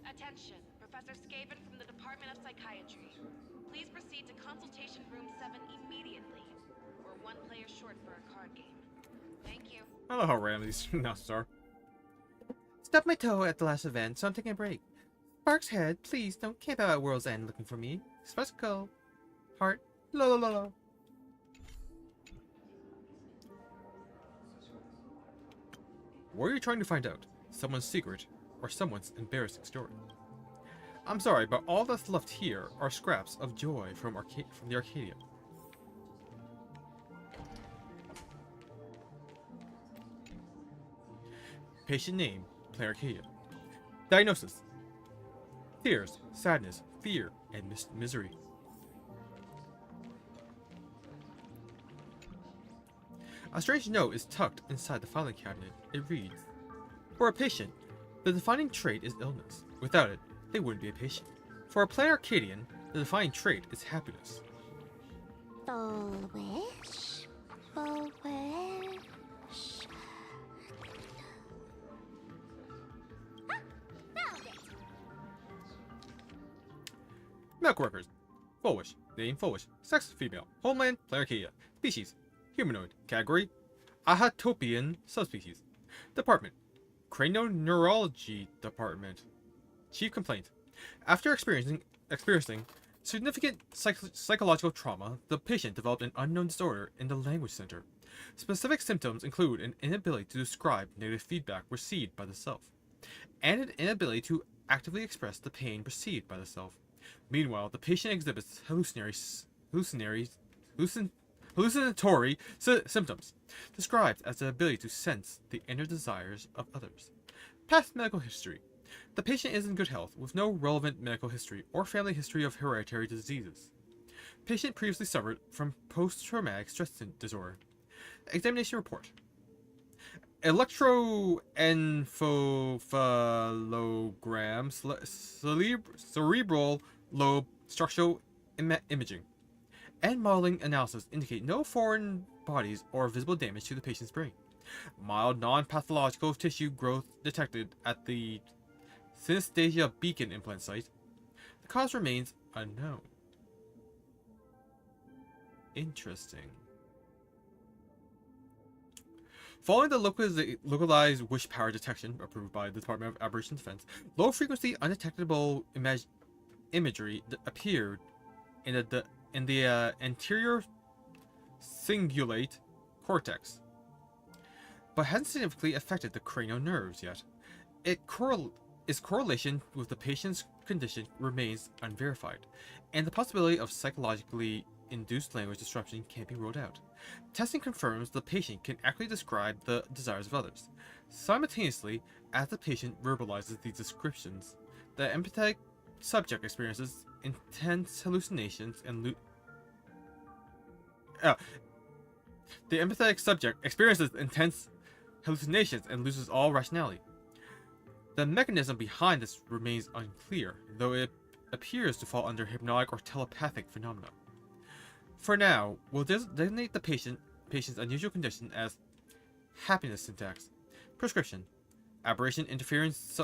Attention, Professor Skaven from the Department of Psychiatry. Please proceed to consultation room 7 immediately. We're one player short for a card game. Thank you. I love how random these announcements are. Stubbed my toe at the last event, so I'm taking a break. Sparks head, please don't camp out at World's End looking for me. Sparkle. Heart. La la la la. What are you trying to find out? Someone's secret, or someone's embarrassing story? I'm sorry, but all that's left here are scraps of joy from the Arcadia. Patient name, Player Arcadia. Diagnosis: fears, sadness, fear and misery. A strange note is tucked inside the filing cabinet. It reads, "For a patient, the defining trait is illness. Without it, they wouldn't be a patient. For a plain Arcadian, the defining trait is happiness." Full wish. Full wish. Ah, found it. Medical records. Full wish. Name full wish. Sex female. Homeland player Arcadia. Species humanoid. Category Ahatopian subspecies. Department Cranioneurology Department. Chief complaint. After experiencing significant psychological trauma, the patient developed an unknown disorder in the language center. Specific symptoms include an inability to describe negative feedback received by the self, and an inability to actively express the pain perceived by the self. Meanwhile, the patient exhibits hallucinatory symptoms, described as the ability to sense the inner desires of others. Past medical history. The patient is in good health, with no relevant medical history or family history of hereditary diseases. Patient previously suffered from post-traumatic stress disorder. Examination report. Electroencephalogram, cerebral lobe structural imaging, and modeling analysis indicate no foreign bodies or visible damage to the patient's brain. Mild non-pathological tissue growth detected at the synesthesia beacon implant site. The cause remains unknown. Interesting. Following the localized wish power detection approved by the Department of Aberration Defense, low-frequency undetectable imagery appeared in the anterior cingulate cortex, but hasn't significantly affected the cranial nerves yet. Its correlation with the patient's condition remains unverified, and the possibility of psychologically induced language disruption can't be ruled out. Testing confirms the patient can accurately describe the desires of others. Simultaneously, as the patient verbalizes these descriptions, the empathetic subject experiences intense hallucinations and loses all rationality. The mechanism behind this remains unclear, though it appears to fall under hypnotic or telepathic phenomena. For now, we'll designate the patient's unusual condition as happiness syntax. Prescription: aberration interference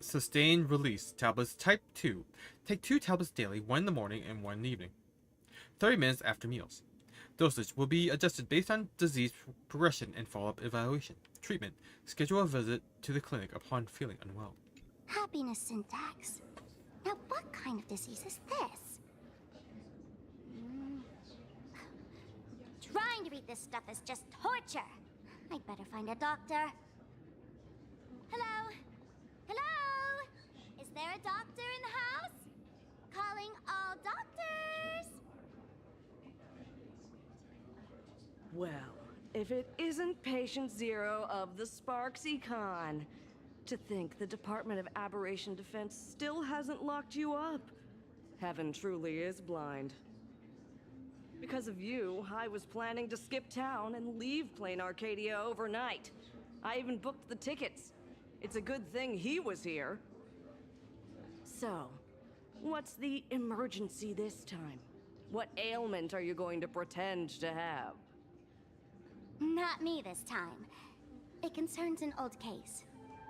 sustained release tablets type 2. Take 2 tablets daily, 1 in the morning and 1 in the evening. 30 minutes after meals. Dosage will be adjusted based on disease progression and follow-up evaluation. Treatment: schedule a visit to the clinic upon feeling unwell. Happiness syntax. Now, what kind of disease is this? Trying to read this stuff is just torture. I'd better find a doctor. Hello? Hello? Is there a doctor in the house? Calling all doctors! Well, if it isn't Patient Zero of the SparksyCon. To think the Department of Aberration Defense still hasn't locked you up. Heaven truly is blind. Because of you, I was planning to skip town and leave Plain Arcadia overnight. I even booked the tickets. It's a good thing he was here. So, what's the emergency this time? What ailment are you going to pretend to have? Not me this time. It concerns an old case.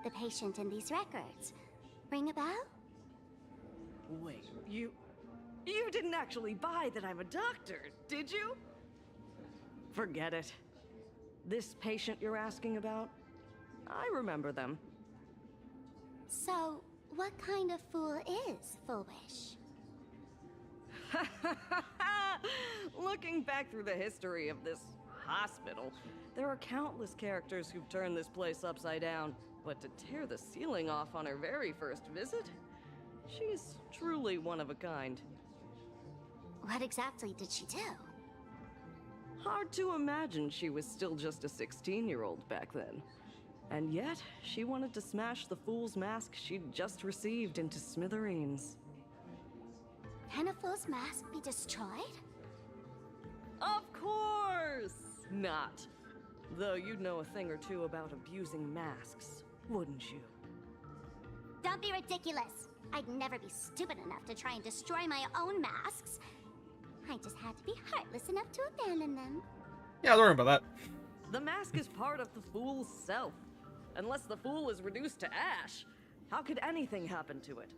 The patient in these records. Ring a bell? Wait, you didn't actually buy that I'm a doctor, did you? Forget it. This patient you're asking about? I remember them. So, what kind of fool is Full Wish? Looking back through the history of this hospital, there are countless characters who've turned this place upside down. But to tear the ceiling off on her very first visit? She's truly one of a kind. What exactly did she do? Hard to imagine she was still just a 16-year-old back then. And yet, she wanted to smash the fool's mask she'd just received into smithereens. Can a fool's mask be destroyed? Of course not. Though you'd know a thing or two about abusing masks, wouldn't you? Don't be ridiculous. I'd never be stupid enough to try and destroy my own masks. I just had to be heartless enough to abandon them. Yeah, I learned about that. The mask is part of the fool's self. Unless the fool is reduced to ash, how could anything happen to it?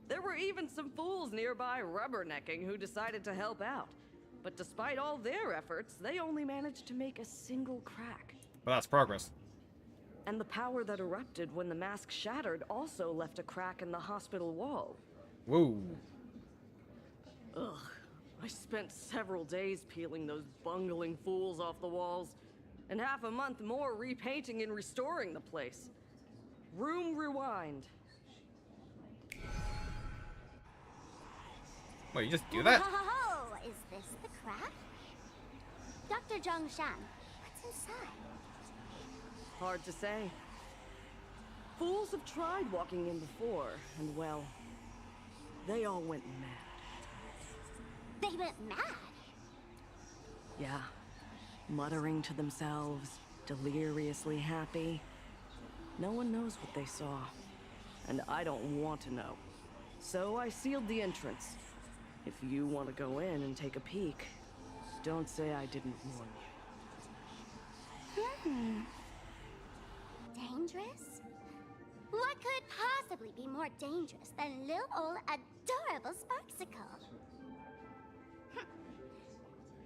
There were even some fools nearby rubbernecking who decided to help out. But despite all their efforts, they only managed to make a single crack. But that's progress. And the power that erupted when the mask shattered also left a crack in the hospital wall. Whoa. Ugh. I spent several days peeling those bungling fools off the walls, and half a month more repainting and restoring the place. Room rewind. Wait, you just do that? Oh, is this the crack? Dr. Zhongshan, what's inside? Hard to say. Fools have tried walking in before, and well, they all went mad. They went mad? Yeah. Muttering to themselves, deliriously happy. No one knows what they saw, and I don't want to know. So I sealed the entrance. If you want to go in and take a peek, don't say I didn't warn you. Dangerous? What could possibly be more dangerous than little old adorable Sparksicle?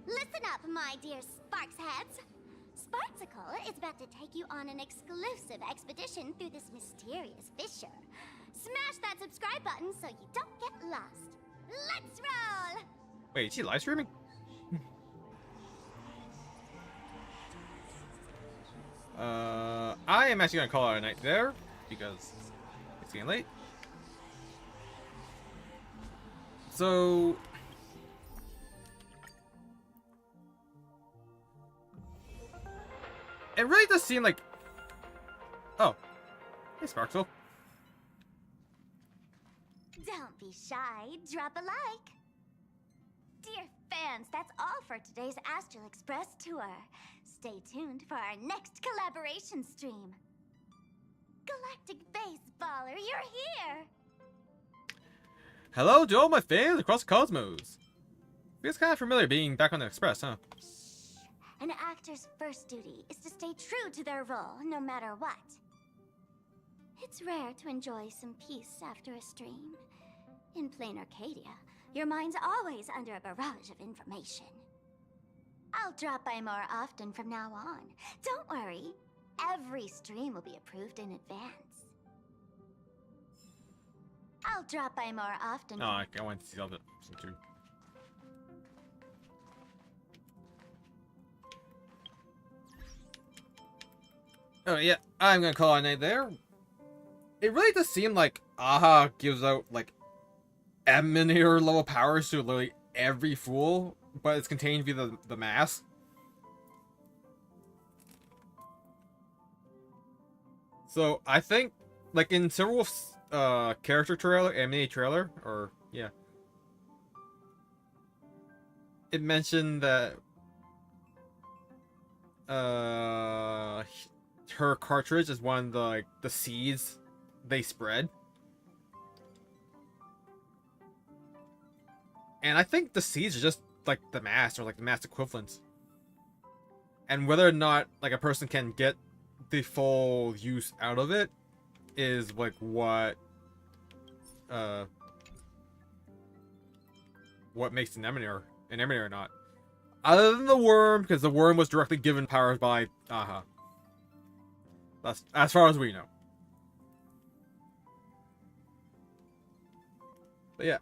Listen up, my dear Sparks heads. Sparksicle is about to take you on an exclusive expedition through this mysterious fissure. Smash that subscribe button so you don't get lost. Let's roll! Wait, is she live streaming? I am actually gonna call it a night there because it's getting late. So it really does seem like, oh, hey Sparksville. Don't be shy, drop a like. Dear fans, that's all for today's Astral Express tour. Stay tuned for our next collaboration stream. Galactic Baseballer, you're here! Hello to all my fans across the cosmos. Feels kind of familiar being back on the Express, huh? An actor's first duty is to stay true to their role, no matter what. It's rare to enjoy some peace after a stream. In plain Arcadia, your mind's always under a barrage of information. I'll drop by more often from now on. Don't worry, every stream will be approved in advance. I'll drop by more often. Oh, I want to see all the too. Oh yeah, I'm gonna call it a night there. It really does seem like Aha gives out like Emanator level powers to literally every fool, but it's contained via the mask. So I think, like in several character trailer, anime trailer, or yeah, it mentioned that her cartridge is one of the like the seeds they spread. And I think the seeds are just like the mass or like the mass equivalents. And whether or not like a person can get the full use out of it is like what makes an Emanator or not. Other than the worm, because the worm was directly given powers by Aha. That's as far as we know. But yeah.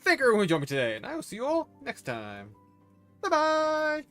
Thank you everyone who joined me today, and I will see you all next time. Bye-bye!